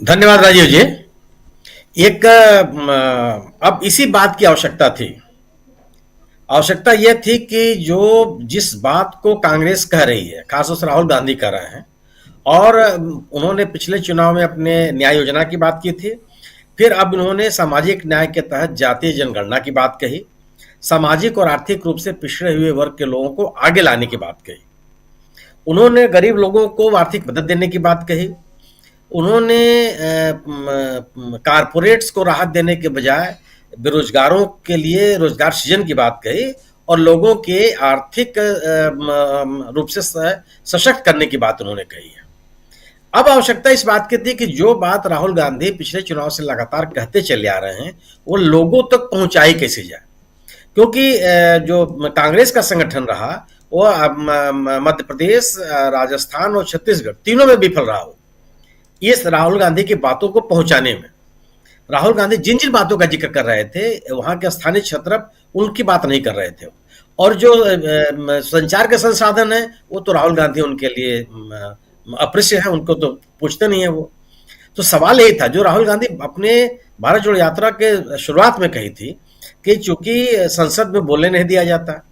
धन्यवाद राजीव जी। एक अब इसी बात की आवश्यकता थी। आवश्यकता यह थी कि जो जिस बात को कांग्रेस कह रही है, खासतौर से राहुल गांधी कह रहे हैं, और उन्होंने पिछले चुनाव में अपने न्याय योजना की बात की थी, फिर अब उन्होंने सामाजिक न्याय के तहत जातीय जनगणना की बात कही, सामाजिक और आर्थिक रूप से पिछड़े हुए वर्ग के लोगों को आगे लाने की बात कही, उन्होंने गरीब लोगों को आर्थिक मदद देने की बात कही, उन्होंने कारपोरेट्स को राहत देने के बजाय बेरोजगारों के लिए रोजगार सृजन की बात कही, और लोगों के आर्थिक रूप से सशक्त करने की बात उन्होंने कही है। अब आवश्यकता इस बात की थी कि जो बात राहुल गांधी पिछले चुनाव से लगातार कहते चले आ रहे हैं वो लोगों तक पहुंचाई कैसे जाए, क्योंकि जो कांग्रेस का संगठन रहा वो मध्य प्रदेश, राजस्थान और छत्तीसगढ़ तीनों में विफल रहा हो इस राहुल गांधी की बातों को पहुंचाने में। राहुल गांधी जिन जिन बातों का जिक्र कर रहे थे वहां के स्थानीय क्षत्रप उनकी बात नहीं कर रहे थे, और जो संचार के संसाधन है वो तो राहुल गांधी उनके लिए अप्रिय है, उनको तो पूछते नहीं है वो। तो सवाल यही था जो राहुल गांधी अपने भारत जोड़ो यात्रा के शुरुआत में कही थी कि चूंकि संसद में बोलने नहीं दिया जाता,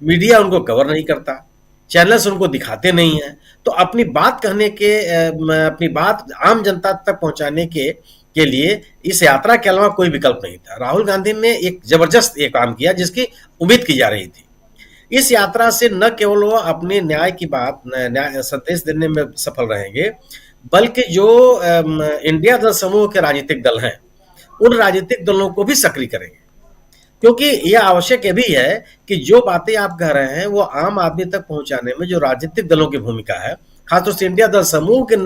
मीडिया उनको कवर नहीं करता, चैनल्स उनको दिखाते नहीं है, तो अपनी बात कहने के अपनी बात आम जनता तक पहुंचाने के लिए इस यात्रा के अलावा कोई विकल्प नहीं था। राहुल गांधी ने एक जबरदस्त एक काम किया जिसकी उम्मीद की जा रही थी। इस यात्रा से न केवल वो अपने न्याय की बात न्याय संदेश देने में सफल रहेंगे, बल्कि जो इंडिया दल समूह के राजनीतिक दल हैं उन राजनीतिक दलों को भी सक्रिय करेंगे, क्योंकि यह आवश्यक भी है कि जो बातें आप कह रहे हैं वो आम आदमी तक पहुंचाने में जो राजनीतिक दलों की भूमिका है, खासतौर से इंडिया दल समूह के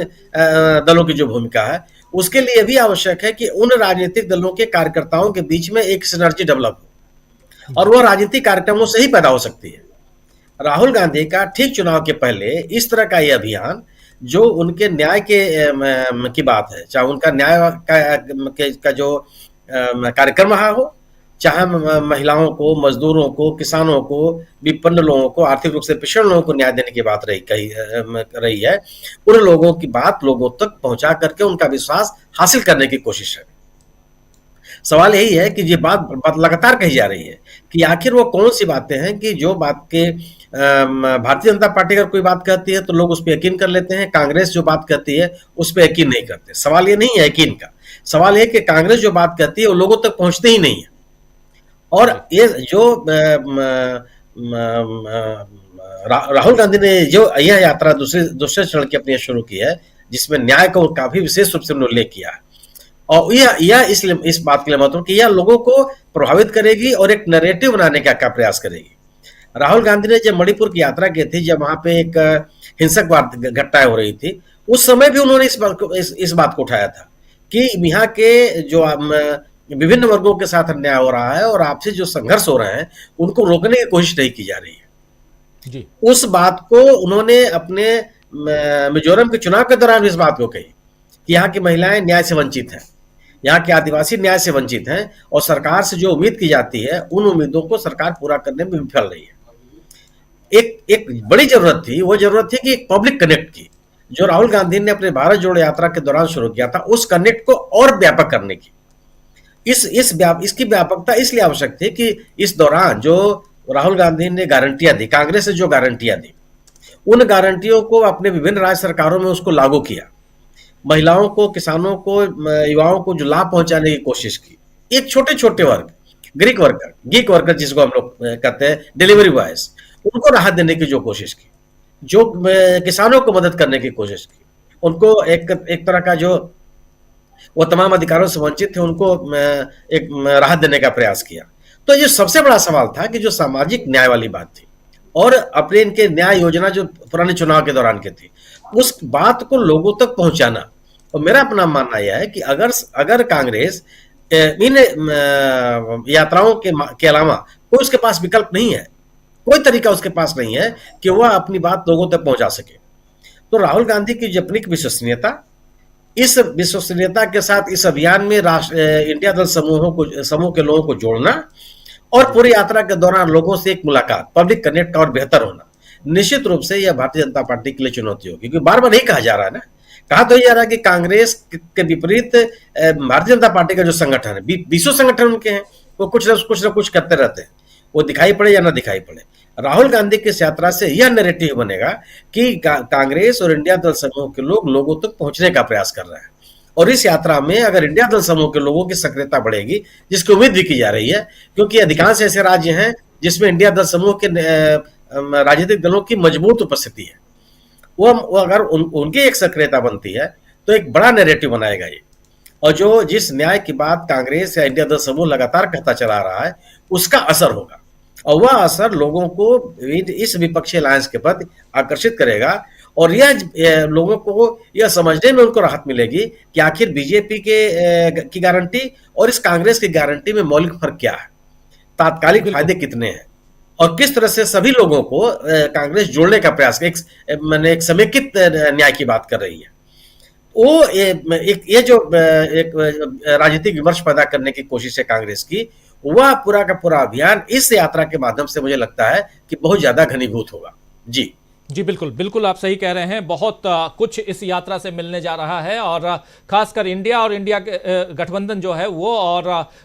दलों की जो भूमिका है, उसके लिए भी आवश्यक है कि उन राजनीतिक दलों के कार्यकर्ताओं के बीच में एक सिनर्जी डेवलप हो, और वो राजनीतिक कार्यक्रमों से ही पैदा हो सकती है। राहुल गांधी का ठीक चुनाव के पहले इस तरह का यह अभियान जो उनके न्याय के की बात है, चाहे उनका न्याय का जो कार्यक्रम रहा हो, चाहे महिलाओं को, मजदूरों को, किसानों को, विपन्न लोगों को, आर्थिक रूप से पिछड़े लोगों को न्याय देने की बात रही है, उन लोगों की बात लोगों तक पहुंचा करके उनका विश्वास हासिल करने की कोशिश है। सवाल यही है कि ये बात लगातार कही जा रही है कि आखिर वो कौन सी बातें हैं कि जो बात के भारतीय जनता पार्टी अगर कोई बात कहती है तो लोग उस पर यकीन कर लेते हैं, कांग्रेस जो बात कहती है उस पर यकीन नहीं करते। सवाल ये नहीं है यकीन का, सवाल ये कि कांग्रेस जो बात कहती है वो लोगों तक पहुंचती ही नहीं है। और ये जो राहुल गांधी ने जो यह यात्रा दूसरे चरण की अपनी शुरू की है, जिसमें न्याय को काफी विशेष रूप से उल्लेख किया है, और यह इस बात के लिए महत्वपूर्ण कि यह लोगों को प्रभावित करेगी और एक नैरेटिव बनाने का प्रयास करेगी। राहुल गांधी ने जब मणिपुर की यात्रा की थी, जब वहां पे एक हिंसक घटनाएं हो रही थी, उस समय भी उन्होंने इस बात को उठाया था कि यहाँ के जो विभिन्न वर्गों के साथ अन्याय हो रहा है और आपसी जो संघर्ष हो रहे हैं उनको रोकने की कोशिश नहीं की जा रही है जी। उस बात को उन्होंने अपने मिजोरम के चुनाव के दौरान इस बात को कही कि यहाँ की महिलाएं न्याय से वंचित हैं, यहाँ के आदिवासी न्याय से वंचित हैं, और सरकार से जो उम्मीद की जाती है उन उम्मीदों को सरकार पूरा करने में विफल रही है। एक बड़ी जरूरत थी, वो जरूरत थी कि एक पब्लिक कनेक्ट की, जो राहुल गांधी ने अपने भारत जोड़ो यात्रा के दौरान शुरू किया था, उस कनेक्ट को और व्यापक करने की इसकी व्यापकता इसलिए आवश्यक थी कि इस दौरान जो राहुल गांधी ने गारंटियां दी, कांग्रेस ने जो गारंटियां दी, उन गारंटियों को अपने विभिन्न राज्य सरकारों में उसको लागू किया, महिलाओं को, किसानों को, युवाओं को जो लाभ पहुंचाने की कोशिश की। एक छोटे छोटे वर्ग, गीक वर्कर जिसको हम लोग कहते हैं, डिलीवरी बॉयज, उनको राहत देने की जो कोशिश की, जो किसानों को मदद करने की कोशिश की, उनको एक तरह का जो वो तमाम अधिकारों से वंचित थे उनको एक राहत देने का प्रयास किया। तो ये सबसे बड़ा सवाल था कि जो सामाजिक न्याय वाली बात थी, और अपने इनके न्याय योजना जो पुराने चुनाव के दौरान की थी, उस बात को लोगों तक पहुंचाना। और मेरा अपना मानना यह है कि अगर कांग्रेस इन यात्राओं के अलावा कोई उसके पास विकल्प नहीं है, कोई तरीका उसके पास नहीं है कि वह अपनी बात लोगों तक पहुंचा सके, तो राहुल गांधी की जो अपनी विश्वसनीयता, इस विश्वसनीयता के साथ इस अभियान में इंडिया दल समूह के लोगों को जोड़ना और पूरी यात्रा के दौरान लोगों से एक मुलाकात, पब्लिक कनेक्ट और बेहतर होना, निश्चित रूप से यह भारतीय जनता पार्टी के लिए चुनौती होगी। क्योंकि बार बार नहीं कहा जा रहा है ना, कहा तो जा रहा है कि कांग्रेस के विपरीत भारतीय जनता पार्टी का जो संगठन है, 20 संगठन उनके हैं, वो कुछ न कुछ करते रहते हैं, वो दिखाई पड़े या ना दिखाई पड़े। राहुल गांधी की इस यात्रा से यह नैरेटिव बनेगा कि कांग्रेस और इंडिया दल समूह के लोग लोगों तक पहुंचने का प्रयास कर रहे हैं, और इस यात्रा में अगर इंडिया दल समूह के लोगों की सक्रियता बढ़ेगी, जिसकी उम्मीद भी की जा रही है, क्योंकि अधिकांश ऐसे राज्य हैं जिसमें इंडिया दल समूह के राजनीतिक दलों की मजबूत उपस्थिति है, वो अगर उनकी एक सक्रियता बनती है तो एक बड़ा नैरेटिव बनाएगा ये, और जो जिस न्याय की बात कांग्रेस या इंडिया दल समूह लगातार कहता चला रहा है उसका असर होगा, और वह असर लोगों को इस विपक्षी अलायंस के प्रति आकर्षित करेगा, और यह लोगों को यह समझने में उनको राहत मिलेगी कि आखिर बीजेपी की गारंटी और इस कांग्रेस की गारंटी में मौलिक फर्क क्या है, तात्कालिक फायदे कितने हैं, और किस तरह से सभी लोगों को कांग्रेस जोड़ने का प्रयास, एक समेकित न्याय की बात कर रही है। वो ये जो एक राजनीतिक विमर्श पैदा करने की कोशिश है कांग्रेस की, वह पूरा का पूरा अभियान इस यात्रा के माध्यम से मुझे लगता है कि बहुत ज्यादा घनीभूत होगा। जी जी बिल्कुल बिल्कुल, आप सही कह रहे हैं। बहुत कुछ इस यात्रा से मिलने जा रहा है, और खासकर इंडिया और इंडिया के गठबंधन जो है वो, और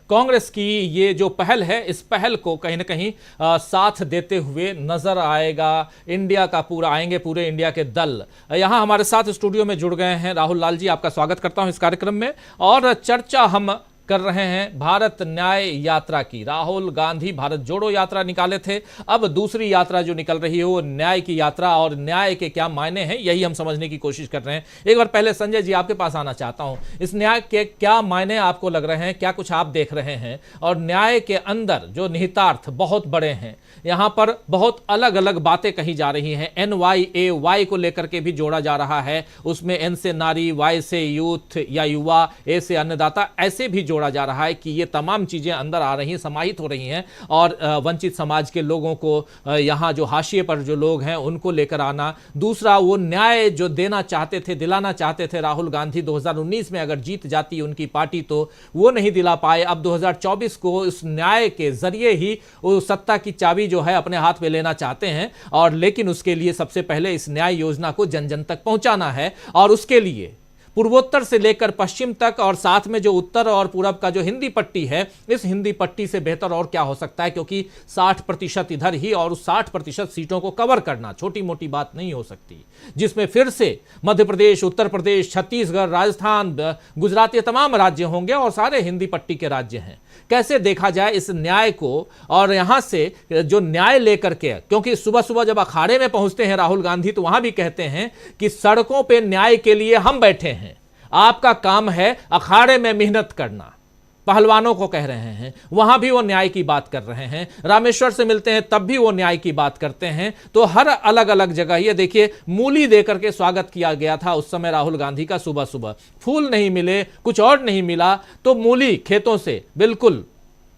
कांग्रेस की ये जो पहल है, इस पहल को कहीं ना कहीं साथ देते हुए नजर आएगा इंडिया का आएंगे पूरे इंडिया के दल। यहाँ हमारे साथ स्टूडियो में जुड़ गए हैं राहुल लाल जी, आपका स्वागत करता हूँ इस कार्यक्रम में। और चर्चा हम कर रहे हैं भारत न्याय यात्रा की। राहुल गांधी भारत जोड़ो यात्रा निकाले थे, अब दूसरी यात्रा जो निकल रही है वो न्याय की यात्रा, और न्याय के क्या मायने हैं यही हम समझने की कोशिश कर रहे हैं। एक बार पहले संजय जी आपके पास आना चाहता हूं, इस न्याय के क्या मायने आपको लग रहे हैं, क्या कुछ आप देख रहे हैं? और न्याय के अंदर जो निहितार्थ बहुत बड़े हैं, यहां पर बहुत अलग अलग बातें कही जा रही हैं। NYAY को लेकर के भी जोड़ा जा रहा है, उसमें N से नारी, Y से यूथ या युवा, A से अन्नदाता, ऐसे भी जोड़ा जा रहा है कि ये तमाम चीजें अंदर आ रही हैं, समाहित हो रही हैं। और वंचित समाज के लोगों को, यहाँ जो हाशिए पर जो लोग हैं उनको लेकर आना। दूसरा, वो न्याय जो देना चाहते थे, दिलाना चाहते थे राहुल गांधी 2019 में, अगर जीत जाती उनकी पार्टी तो वो नहीं दिला पाए। अब 2024 को उस न्याय के जरिए ही वो सत्ता की चाबी जो है अपने हाथ में लेना चाहते हैं, और लेकिन उसके लिए सबसे पहले इस न्याय योजना को जन जन तक पहुंचाना है। और उसके लिए पूर्वोत्तर से लेकर पश्चिम तक, और साथ में जो उत्तर और पूरब का जो हिंदी पट्टी है, इस हिंदी पट्टी से बेहतर और क्या हो सकता है, क्योंकि 60% इधर ही, और उस 60% सीटों को कवर करना छोटी मोटी बात नहीं हो सकती, जिसमें फिर से मध्य प्रदेश, उत्तर प्रदेश, छत्तीसगढ़, राजस्थान, गुजरात, ये तमाम राज्य होंगे और सारे हिंदी पट्टी के राज्य हैं। कैसे देखा जाए इस न्याय को, और यहां से जो न्याय लेकर के, क्योंकि सुबह सुबह जब अखाड़े में पहुंचते हैं राहुल गांधी तो वहां भी कहते हैं कि सड़कों पे न्याय के लिए हम बैठे हैं, आपका काम है अखाड़े में मेहनत करना, पहलवानों को कह रहे हैं। वहां भी वो न्याय की बात कर रहे हैं। रामेश्वर से मिलते हैं तब भी वो न्याय की बात करते हैं। तो हर अलग अलग जगह, ये देखिए, मूली देकर के स्वागत किया गया था उस समय राहुल गांधी का। सुबह सुबह फूल नहीं मिले, कुछ और नहीं मिला, तो मूली खेतों से बिल्कुल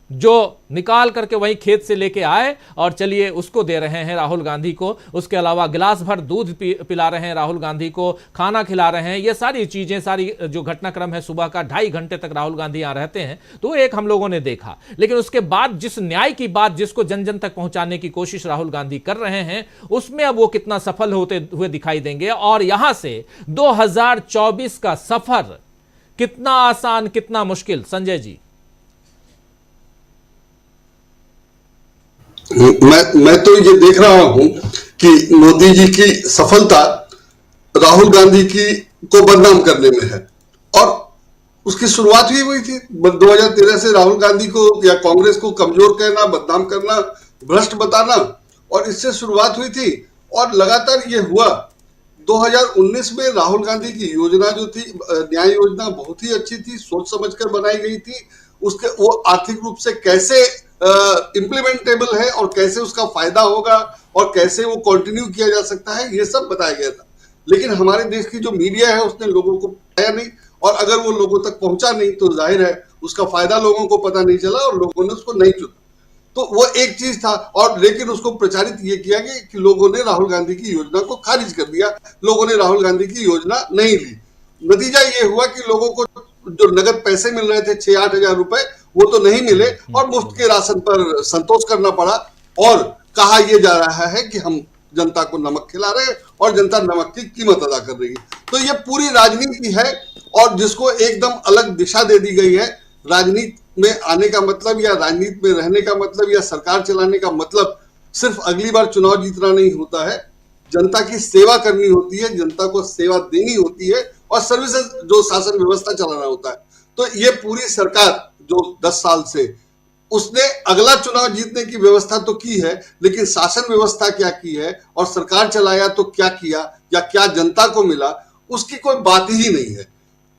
जो निकाल करके वहीं खेत से लेके आए, और चलिए उसको दे रहे हैं राहुल गांधी को। उसके अलावा गिलास भर दूध पिला रहे हैं राहुल गांधी को, खाना खिला रहे हैं। ये सारी चीजें, सारी जो घटनाक्रम है सुबह का, 2.5 घंटे तक राहुल गांधी यहाँ रहते हैं, तो एक हम लोगों ने देखा। लेकिन उसके बाद जिस न्याय की बात, जिसको जन जन तक पहुंचाने की कोशिश राहुल गांधी कर रहे हैं, उसमें अब वो कितना सफल होते हुए दिखाई देंगे। और यहां से 2024 का सफर कितना आसान, कितना मुश्किल, संजय जी? मैं तो ये देख रहा हूं कि मोदी जी की सफलता राहुल गांधी की को बदनाम करने में है, और उसकी शुरुआत ही हुई थी 2013 से। राहुल गांधी को या कांग्रेस को कमजोर कहना, बदनाम करना, भ्रष्ट बताना, और इससे शुरुआत हुई थी। और लगातार ये हुआ। 2019 में राहुल गांधी की योजना जो थी, न्याय योजना, बहुत ही अच्छी थी, सोच समझकर बनाई गई थी। उसके वो आर्थिक रूप से कैसे इम्प्लीमेंटेबल है और कैसे उसका फायदा होगा और कैसे वो कंटिन्यू किया जा सकता है, ये सब बताया गया था। लेकिन हमारे देश की जो मीडिया है उसने लोगों को बताया नहीं, और अगर वो लोगों तक पहुंचा नहीं तो जाहिर है उसका फायदा लोगों को पता नहीं चला और लोगों ने उसको नहीं चुना। तो वो एक चीज था। और लेकिन उसको प्रचारित ये किया गया कि लोगों ने राहुल गांधी की योजना को खारिज कर दिया, लोगों ने राहुल गांधी की योजना नहीं ली। नतीजा ये हुआ कि लोगों को जो नगद पैसे मिल रहे थे 6-8 हजार रुपए, वो तो नहीं मिले, और मुफ्त के राशन पर संतोष करना पड़ा। और कहा यह जा रहा है कि हम जनता को नमक खिला रहे हैं और जनता नमक की कीमत अदा कर रही है। तो ये पूरी राजनीति है, और जिसको एकदम अलग दिशा दे दी गई है। राजनीति में आने का मतलब, या राजनीति में रहने का मतलब, या सरकार चलाने का मतलब सिर्फ अगली बार चुनाव जीतना नहीं होता है। जनता की सेवा करनी होती है, जनता को सेवा देनी होती है, और सर्विसेज जो शासन व्यवस्था चलाना होता है। तो ये पूरी सरकार जो 10 साल से, उसने अगला चुनाव जीतने की व्यवस्था तो की है, लेकिन शासन व्यवस्था क्या की है और सरकार चलाया तो क्या किया या क्या जनता को मिला, उसकी कोई बात ही नहीं है।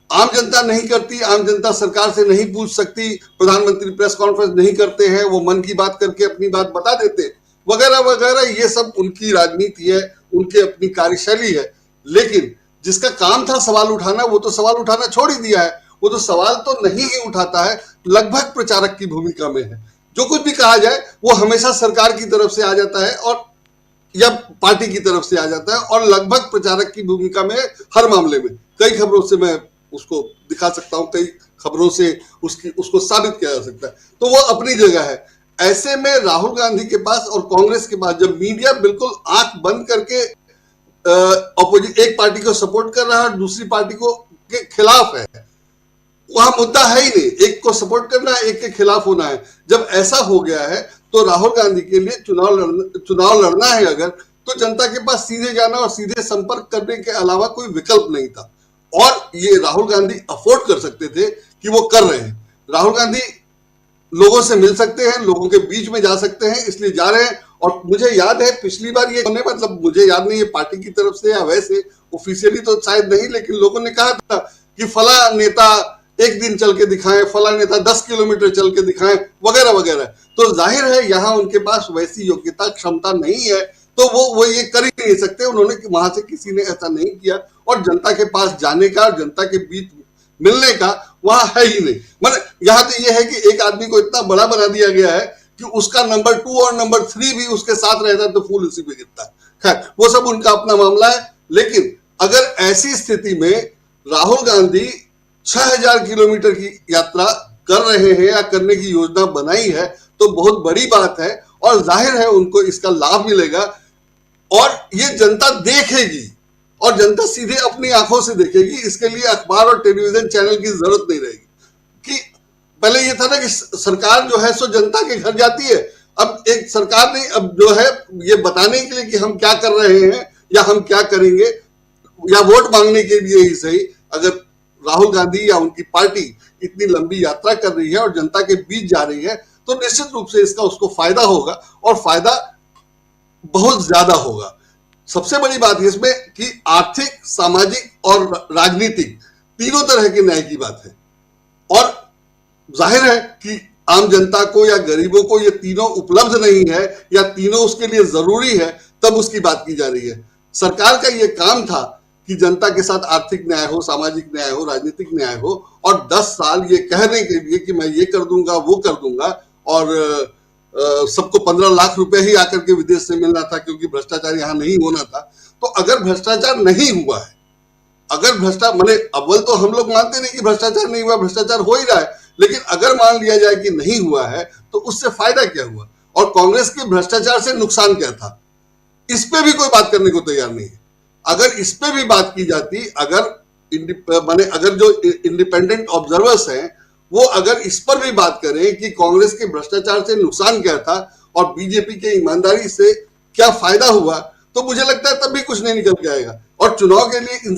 आम जनता नहीं करती, आम जनता सरकार से नहीं पूछ सकती, प्रधानमंत्री प्रेस कॉन्फ्रेंस नहीं करते हैं, वो मन की बात करके अपनी बात बता देते, वगैरह वगैरह। ये सब उनकी राजनीति है, उनकी अपनी कार्यशैली है। लेकिन जिसका काम था सवाल उठाना, वो तो सवाल उठाना छोड़ ही दिया है। वो तो सवाल तो नहीं ही उठाता है, लगभग प्रचारक की भूमिका में है। जो कुछ भी कहा जाए वो हमेशा सरकार की तरफ से आ जाता है, और या पार्टी की तरफ से आ जाता है, और लगभग प्रचारक की भूमिका में हर मामले में। कई खबरों से मैं उसको दिखा सकता हूं, कई खबरों से उसको साबित किया जा सकता है, तो वो अपनी जगह है। ऐसे में राहुल गांधी के पास और कांग्रेस के पास जब मीडिया बिल्कुल आंख बंद करके अपोजिट एक पार्टी को सपोर्ट कर रहा है और दूसरी पार्टी को के खिलाफ है, वहां मुद्दा है ही नहीं, एक को सपोर्ट करना है, एक के खिलाफ होना है। जब ऐसा हो गया है तो राहुल गांधी के लिए चुनाव लड़ना है अगर, तो जनता के पास सीधे जाना और सीधे संपर्क करने के अलावा कोई विकल्प नहीं था। और ये राहुल गांधी अफोर्ड कर सकते थे कि वो कर रहे हैं। राहुल गांधी लोगों से मिल सकते हैं, लोगों के बीच में जा सकते हैं, इसलिए जा रहे हैं। और मुझे याद है पिछली बार ये मतलब मुझे याद नहीं है पार्टी की तरफ से या वैसे ऑफिशियली तो शायद नहीं, लेकिन लोगों ने कहा था कि फला नेता एक दिन चल के दिखाएं, फला नेता 10 किलोमीटर चल के दिखाएं, वगैरह वगैरह। तो जाहिर है यहाँ उनके पास वैसी योग्यता क्षमता नहीं है, तो वो ये कर ही नहीं सकते। उन्होंने वहां से किसी ने ऐसा नहीं किया, और जनता के पास जाने का और जनता के बीच मिलने का वहां है ही नहीं। मतलब यहाँ तो ये है कि एक आदमी को इतना बड़ा बना दिया गया है कि उसका नंबर 2 और नंबर 3 भी उसके साथ रहता है तो फूल उसी पे गिरता है। खैर वो सब उनका अपना मामला है। लेकिन अगर ऐसी स्थिति में राहुल गांधी 6000 किलोमीटर की यात्रा कर रहे हैं या करने की योजना बनाई है तो बहुत बड़ी बात है, और जाहिर है उनको इसका लाभ मिलेगा और ये जनता देखेगी, और जनता सीधे अपनी आंखों से देखेगी। इसके लिए अखबार और टेलीविजन चैनल की जरूरत नहीं रहेगी। कि पहले ये था ना कि सरकार जो है सो जनता के घर जाती है, अब एक सरकार नहीं, अब जो है ये बताने के लिए कि हम क्या कर रहे हैं या हम क्या करेंगे या वोट मांगने के लिए ही सही, अगर राहुल गांधी या उनकी पार्टी इतनी लंबी यात्रा कर रही है और जनता के बीच जा रही है तो निश्चित रूप से इसका उसको फायदा होगा, और फायदा बहुत ज्यादा होगा। सबसे बड़ी बात है इसमें कि आर्थिक, सामाजिक और राजनीतिक तीनों तरह के न्याय की बात है। और जाहिर है कि आम जनता को या गरीबों को ये तीनों उपलब्ध नहीं है या तीनों उसके लिए जरूरी है, तब उसकी बात की जा रही है। सरकार का ये काम था कि जनता के साथ आर्थिक न्याय हो, सामाजिक न्याय हो, राजनीतिक न्याय हो, और 10 साल ये कहने के लिए कि मैं ये कर दूंगा वो कर दूंगा, और सबको 15 लाख रुपए ही आकर के विदेश से मिलना था क्योंकि भ्रष्टाचार यहाँ नहीं होना था। तो अगर भ्रष्टाचार नहीं हुआ है, अगर माने अव्वल तो हम लोग मानते नहीं कि भ्रष्टाचार नहीं हुआ, भ्रष्टाचार हो ही रहा है, लेकिन अगर मान लिया जाए कि नहीं हुआ है तो उससे फायदा क्या हुआ, और कांग्रेस के भ्रष्टाचार से नुकसान क्या था, इस पे भी कोई बात करने को तैयार नहीं है। अगर इस पे भी बात की जाती, अगर जो इंडिपेंडेंट ऑब्जर्वर्स हैं वो अगर इस पर भी बात करें कि कांग्रेस के भ्रष्टाचार से नुकसान क्या था और बीजेपी के ईमानदारी से क्या फायदा हुआ, तो मुझे लगता है तब भी कुछ नहीं निकल के आएगा। और चुनाव के लिए इन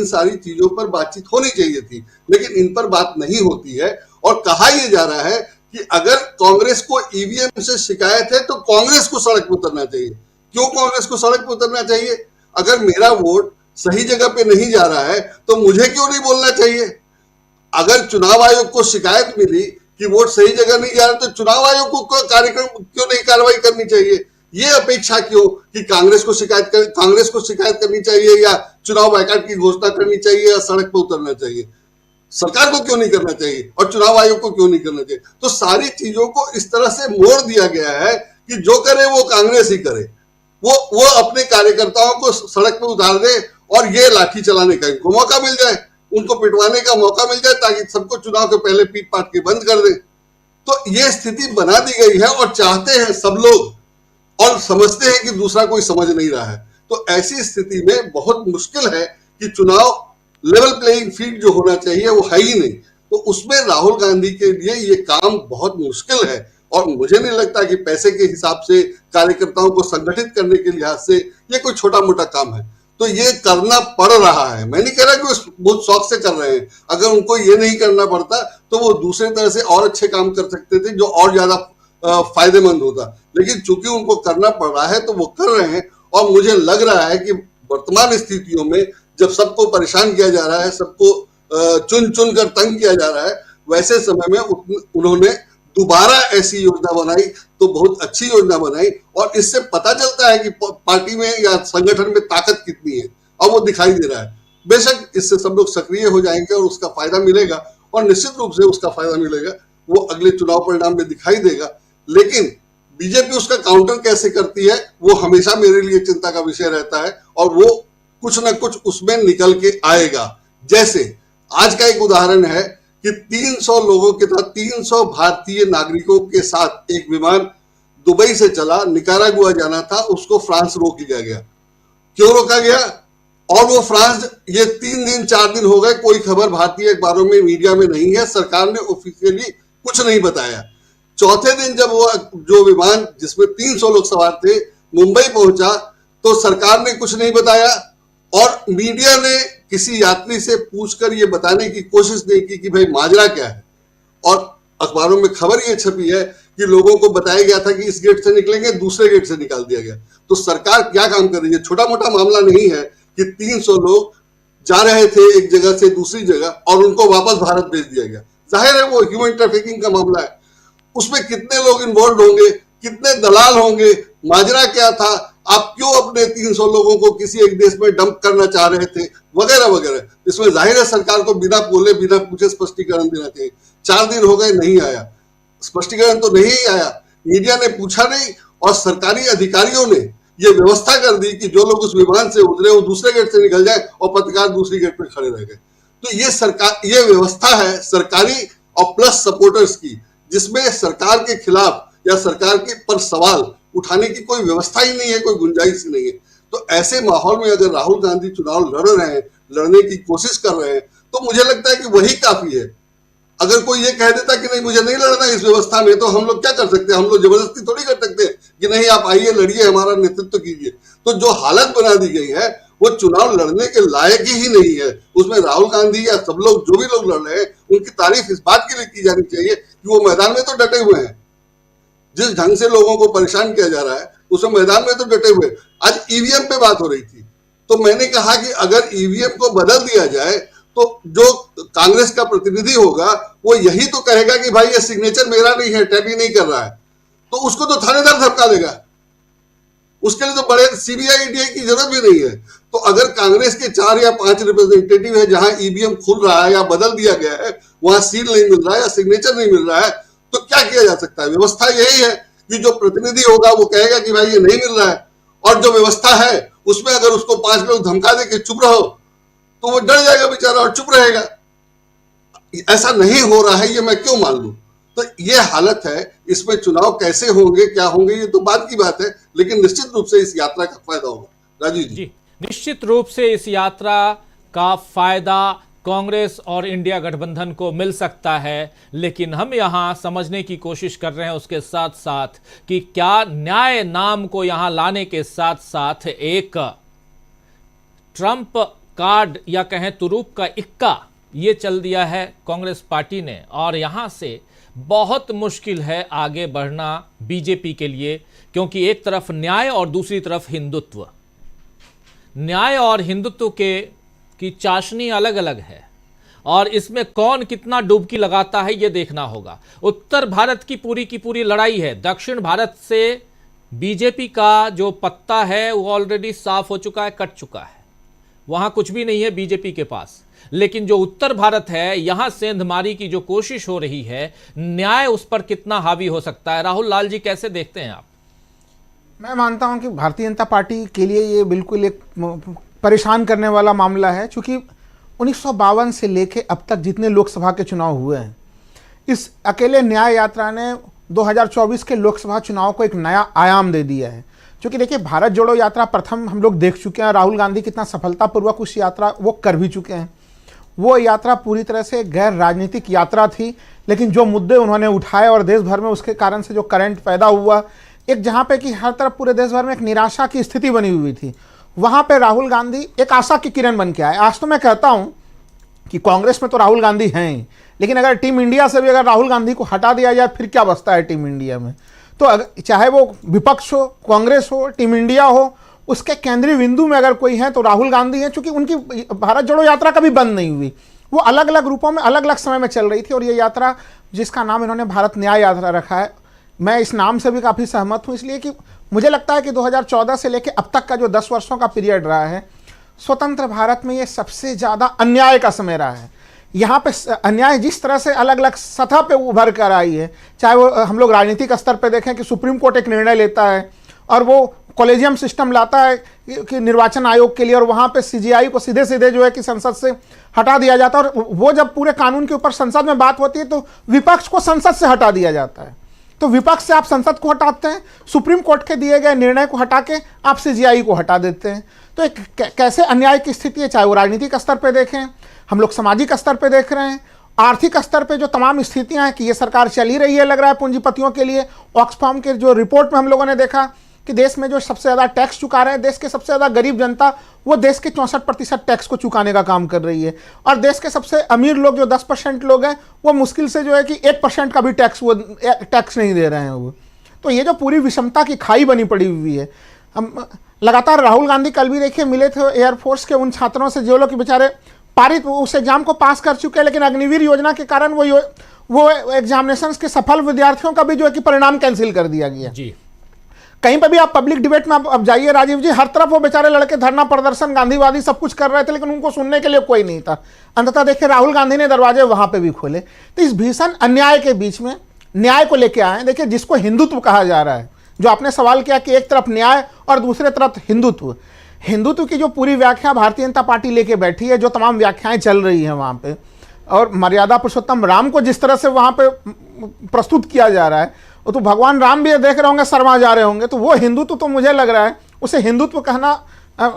सारी चीजों पर बातचीत होनी चाहिए थी, लेकिन इन पर बात नहीं होती है। और कहा यह जा रहा है कि अगर कांग्रेस को ईवीएम से शिकायत है तो कांग्रेस को सड़क पर उतरना चाहिए। क्यों कांग्रेस को सड़क पर उतरना चाहिए? अगर मेरा वोट सही जगह पे नहीं जा रहा है तो मुझे क्यों नहीं बोलना चाहिए? अगर चुनाव आयोग को शिकायत मिली कि वोट सही जगह नहीं जा रहा तो चुनाव आयोग को कार्यक्रम क्यों नहीं कार्रवाई करनी चाहिए? ये अपेक्षा क्यों कि कांग्रेस को शिकायत करनी चाहिए या चुनाव बायकॉट की घोषणा करनी चाहिए या सड़क पर उतरना चाहिए? सरकार को क्यों नहीं करना चाहिए और चुनाव आयोग को क्यों नहीं करना चाहिए? तो सारी चीजों को इस तरह से मोड़ दिया गया है कि जो करे वो कांग्रेस ही करे, वो अपने कार्यकर्ताओं को सड़क पर उतार दे और ये लाठी चलाने का इनको मौका मिल जाए, उनको पिटवाने का मौका मिल जाए ताकि सबको चुनाव के पहले पीट पाट के बंद कर दे। तो ये स्थिति बना दी गई है और चाहते हैं सब लोग और समझते हैं कि दूसरा कोई समझ नहीं रहा है। तो ऐसी स्थिति में बहुत मुश्किल है कि चुनाव लेवल प्लेइंग फील्ड जो होना चाहिए वो है ही नहीं। तो उसमें राहुल गांधी के लिए ये काम बहुत मुश्किल है और मुझे नहीं लगता कि पैसे के हिसाब से कार्यकर्ताओं को संगठित करने के लिहाज से ये कोई छोटा मोटा काम है। तो ये करना पड़ रहा है। मैं नहीं कह रहा कि वो बहुत शौक से कर रहे हैं, अगर उनको ये नहीं करना पड़ता तो वो दूसरे तरह से और अच्छे काम कर सकते थे जो और ज्यादा फायदेमंद होता, लेकिन चूंकि उनको करना पड़ रहा है तो वो कर रहे हैं। और मुझे लग रहा है कि वर्तमान स्थितियों में जब सबको परेशान किया जा रहा है, सबको चुन चुन कर तंग किया जा रहा है, वैसे समय में उन्होंने दोबारा ऐसी योजना बनाई तो बहुत अच्छी योजना बनाई और इससे पता चलता है कि पार्टी में या संगठन में ताकत कितनी है और वो दिखाई दे रहा है। बेशक इससे सब लोग सक्रिय हो जाएंगे और उसका फायदा मिलेगा और निश्चित रूप से उसका फायदा मिलेगा, वो अगले चुनाव परिणाम में दिखाई देगा। लेकिन बीजेपी उसका काउंटर कैसे करती है वो हमेशा मेरे लिए चिंता का विषय रहता है और वो कुछ ना कुछ उसमें निकल के आएगा। जैसे आज का एक उदाहरण है कि 300 लोगों के साथ 300 भारतीय नागरिकों के साथ एक विमान दुबई से चला, निकारागुआ जाना था, उसको फ्रांस रोक दिया गया। क्यों रोका गया? और वो फ्रांस, ये 3 दिन 4 दिन हो गए, कोई खबर भारतीय अखबारों में, मीडिया में नहीं है, सरकार ने ऑफिशियली कुछ नहीं बताया। चौथे दिन जब वो जो विमान जिसमें 300 लोग सवार थे मुंबई पहुंचा तो सरकार ने कुछ नहीं बताया और मीडिया ने किसी यात्री से पूछकर ये बताने की कोशिश नहीं की कि भाई माजरा क्या है। और अखबारों में खबर ये छपी है कि लोगों को बताया गया था कि इस गेट से निकलेंगे, दूसरे गेट से निकाल दिया गया। तो सरकार क्या काम कर रही है? छोटा मोटा मामला नहीं है कि 300 लोग जा रहे थे एक जगह से दूसरी जगह और उनको वापस भारत भेज दिया गया। जाहिर है वो ह्यूमन ट्रैफिकिंग का मामला है, उसमें कितने लोग इन्वॉल्व होंगे, कितने दलाल होंगे, माजरा क्या था, आप क्यों अपने 300 लोगों को किसी एक देश में डंप करना चाह रहे थे, वगैरह वगैरह। इसमें जाहिर है सरकार को बिना बोले बिना पूछे स्पष्टीकरण देना चाहिए। 4 दिन हो गए, नहीं आया स्पष्टीकरण, तो नहीं आया, मीडिया ने पूछा नहीं और सरकारी अधिकारियों ने ये व्यवस्था कर दी कि जो लोग उस विमान से उतरे वो दूसरे गेट से निकल जाए और पत्रकार दूसरी गेट पे खड़े रह गए। तो ये सरकार, ये व्यवस्था है सरकारी और प्लस सपोर्टर्स की, जिसमें सरकार के खिलाफ या सरकार के पर सवाल उठाने की कोई व्यवस्था ही नहीं है, कोई गुंजाइश ही नहीं है। तो ऐसे माहौल में अगर राहुल गांधी चुनाव लड़ रहे हैं, लड़ने की कोशिश कर रहे हैं, तो मुझे लगता है कि वही काफी है। अगर कोई ये कह देता कि नहीं मुझे नहीं लड़ना इस व्यवस्था में, तो हम लोग क्या कर सकते हैं? हम लोग जबरदस्ती थोड़ी कर सकते हैं कि नहीं आप आइए लड़िए, हमारा नेतृत्व कीजिए। तो जो हालत बना दी गई है वो चुनाव लड़ने के लायक ही नहीं है। उसमें राहुल गांधी या सब लोग जो भी लोग लड़ रहे हैं उनकी तारीफ इस बात के लिए की जानी चाहिए कि वो मैदान में तो डटे हुए हैं। जिस ढंग से लोगों को परेशान किया जा रहा है उसमें मैदान में तो डटे हुए। आज ईवीएम पे बात हो रही थी तो मैंने कहा कि अगर ईवीएम को बदल दिया जाए तो जो कांग्रेस का प्रतिनिधि होगा वो यही तो कहेगा कि भाई ये सिग्नेचर मेरा नहीं है, टैली नहीं कर रहा है, तो उसको तो थानेदार धमका देगा। उसके लिए तो बड़े सीबीआई ईडी की जरूरत भी नहीं है। तो अगर कांग्रेस के 4 या 5 रिप्रेजेंटेटिव है जहां ईवीएम खुल रहा है या बदल दिया गया है, वहां सील नहीं मिल रहा है या सिग्नेचर नहीं मिल रहा है, तो क्या किया जा सकता है? व्यवस्था यही है कि जो प्रतिनिधि होगा वो कहेगा कि भाई ये नहीं मिल रहा है, और जो व्यवस्था है उसमें अगर उसको 5 लोग धमका दे के चुप रहो तो वो डर जाएगा बेचारा और चुप रहेगा। ऐसा नहीं हो रहा है, ये मैं क्यों मान लूं? तो ये हालत है। इसमें चुनाव कैसे होंगे, क्या होंगे, ये तो बाद की बात है, लेकिन निश्चित रूप से इस यात्रा का फायदा होगा। राजीव जी, निश्चित रूप से इस यात्रा का फायदा कांग्रेस और इंडिया गठबंधन को मिल सकता है, लेकिन हम यहां समझने की कोशिश कर रहे हैं उसके साथ साथ कि क्या न्याय नाम को यहां लाने के साथ साथ एक ट्रंप कार्ड या कहें तुरूप का इक्का ये चल दिया है कांग्रेस पार्टी ने, और यहां से बहुत मुश्किल है आगे बढ़ना बीजेपी के लिए, क्योंकि एक तरफ न्याय और दूसरी तरफ हिंदुत्व। न्याय और हिंदुत्व की चाशनी अलग अलग है और इसमें कौन कितना डुबकी लगाता है ये देखना होगा। उत्तर भारत की पूरी लड़ाई है, दक्षिण भारत से बीजेपी का जो पत्ता है वो ऑलरेडी साफ हो चुका है, कट चुका है, वहां कुछ भी नहीं है बीजेपी के पास। लेकिन जो उत्तर भारत है, यहां सेंधमारी की जो कोशिश हो रही है, न्याय उस पर कितना हावी हो सकता है? राहुल लाल जी कैसे देखते हैं आप? मैं मानता हूं कि भारतीय जनता पार्टी के लिए ये बिल्कुल एक परेशान करने वाला मामला है, क्योंकि 1952 से लेके अब तक जितने लोकसभा के चुनाव हुए हैं, इस अकेले न्याय यात्रा ने 2024 के लोकसभा चुनाव को एक नया आयाम दे दिया है। क्योंकि देखिए, भारत जोड़ो यात्रा प्रथम हम लोग देख चुके हैं, राहुल गांधी कितना सफलतापूर्वक उस यात्रा वो कर भी चुके हैं। वो यात्रा पूरी तरह से गैर राजनीतिक यात्रा थी, लेकिन जो मुद्दे उन्होंने उठाए और देश भर में उसके कारण से जो करंट पैदा हुआ, एक जहाँ पे कि हर तरफ पूरे देश भर में एक निराशा की स्थिति बनी हुई थी, वहाँ पे राहुल गांधी एक आशा की किरण बन के आए। आज तो मैं कहता हूँ कि कांग्रेस में तो राहुल गांधी हैं ही, लेकिन अगर टीम इंडिया से भी अगर राहुल गांधी को हटा दिया जाए फिर क्या बचता है टीम इंडिया में? तो अगर चाहे वो विपक्ष हो, कांग्रेस हो, टीम इंडिया हो, उसके केंद्रीय बिंदु में अगर कोई है तो राहुल गांधी हैं, क्योंकि उनकी भारत जोड़ो यात्रा कभी बंद नहीं हुई। वो अलग अलग रूपों में अलग अलग समय में चल रही थी, और ये यात्रा जिसका नाम इन्होंने भारत न्याय यात्रा रखा है, मैं इस नाम से भी काफ़ी सहमत हूँ, इसलिए कि मुझे लगता है कि 2014 से लेकर अब तक का जो 10 वर्षों का पीरियड रहा है, स्वतंत्र भारत में ये सबसे ज़्यादा अन्याय का समय रहा है। यहाँ पे अन्याय जिस तरह से अलग अलग सतह पे उभर कर आई है, चाहे वो हम लोग राजनीतिक स्तर पे देखें कि सुप्रीम कोर्ट एक निर्णय लेता है और वो कॉलेजियम सिस्टम लाता है कि निर्वाचन आयोग के लिए, और वहाँ पे सीजीआई को सीधे सीधे जो है कि संसद से हटा दिया जाता है, और वो जब पूरे कानून के ऊपर संसद में बात होती है तो विपक्ष को संसद से हटा दिया जाता है। तो विपक्ष से आप संसद को हटाते हैं, सुप्रीम कोर्ट के दिए गए निर्णय को हटा के आप सीजीआई को हटा देते हैं। तो एक कैसे अन्याय की स्थिति है, चाहे वो राजनीतिक स्तर पर देखें, हम लोग सामाजिक स्तर पर देख रहे हैं, आर्थिक स्तर पे जो तमाम स्थितियां हैं कि ये सरकार चल ही रही है, लग रहा है पूंजीपतियों के लिए। ऑक्सफाम के जो रिपोर्ट में हम लोगों ने देखा कि देश में जो सबसे ज़्यादा टैक्स चुका रहे हैं, देश के सबसे ज़्यादा गरीब जनता, वो देश के 64% टैक्स को चुकाने का काम कर रही है, और देश के सबसे अमीर लोग जो 10% लोग हैं वो मुश्किल से जो है कि 1% का भी टैक्स नहीं दे रहे हैं वो। तो ये जो पूरी विषमता की खाई बनी पड़ी हुई है। हम लगातार राहुल गांधी कल भी देखिए मिले थे एयरफोर्स के उन छात्रों से जो लोग बेचारे पारित उस एग्जाम को पास कर चुके हैं, लेकिन अग्निवीर योजना के कारण वो एग्जामिनेशंस के सफल विद्यार्थियों का भी जो है कि परिणाम कैंसिल कर दिया गया जी। कहीं पर भी आप पब्लिक डिबेट में अब जाइए राजीव जी, हर तरफ वो बेचारे लड़के धरना प्रदर्शन गांधीवादी सब कुछ कर रहे थे, लेकिन उनको सुनने के लिए कोई नहीं था। अंततः देखिए राहुल गांधी ने दरवाजे वहां पे भी खोले। तो इस भीषण अन्याय के बीच में न्याय को लेके आए। देखिए जिसको हिंदुत्व कहा जा रहा है, जो आपने सवाल किया कि एक तरफ न्याय और दूसरे तरफ हिंदुत्व, हिंदुत्व की जो पूरी व्याख्या भारतीय जनता पार्टी लेके बैठी है, जो तमाम व्याख्याएं चल रही हैं वहाँ पे, और मर्यादा पुरुषोत्तम राम को जिस तरह से वहाँ पे प्रस्तुत किया जा रहा है, वो तो भगवान राम भी देख रहे होंगे, शर्मा जा रहे होंगे। तो वो हिंदुत्व तो मुझे लग रहा है उसे हिंदुत्व कहना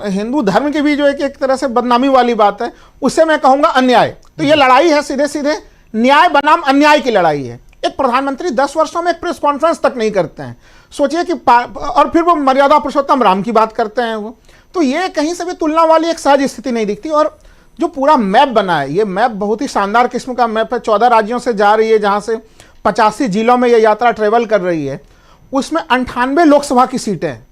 हिंदू धर्म की भी जो है कि एक तरह से बदनामी वाली बात है, उससे मैं कहूँगा अन्याय। तो ये लड़ाई है सीधे सीधे न्याय बनाम अन्याय की लड़ाई है। एक प्रधानमंत्री 10 वर्षों में एक प्रेस कॉन्फ्रेंस तक नहीं करते हैं, सोचिए कि और फिर वो मर्यादा पुरुषोत्तम राम की बात करते हैं वो। तो ये कहीं से भी तुलना वाली एक सहज स्थिति नहीं दिखती। और जो पूरा मैप बना है, ये मैप बहुत ही शानदार किस्म का मैप है। 14 राज्यों से जा रही है, जहाँ से 85 जिलों में ये यात्रा ट्रेवल कर रही है। उसमें 98 लोकसभा की सीटें हैं,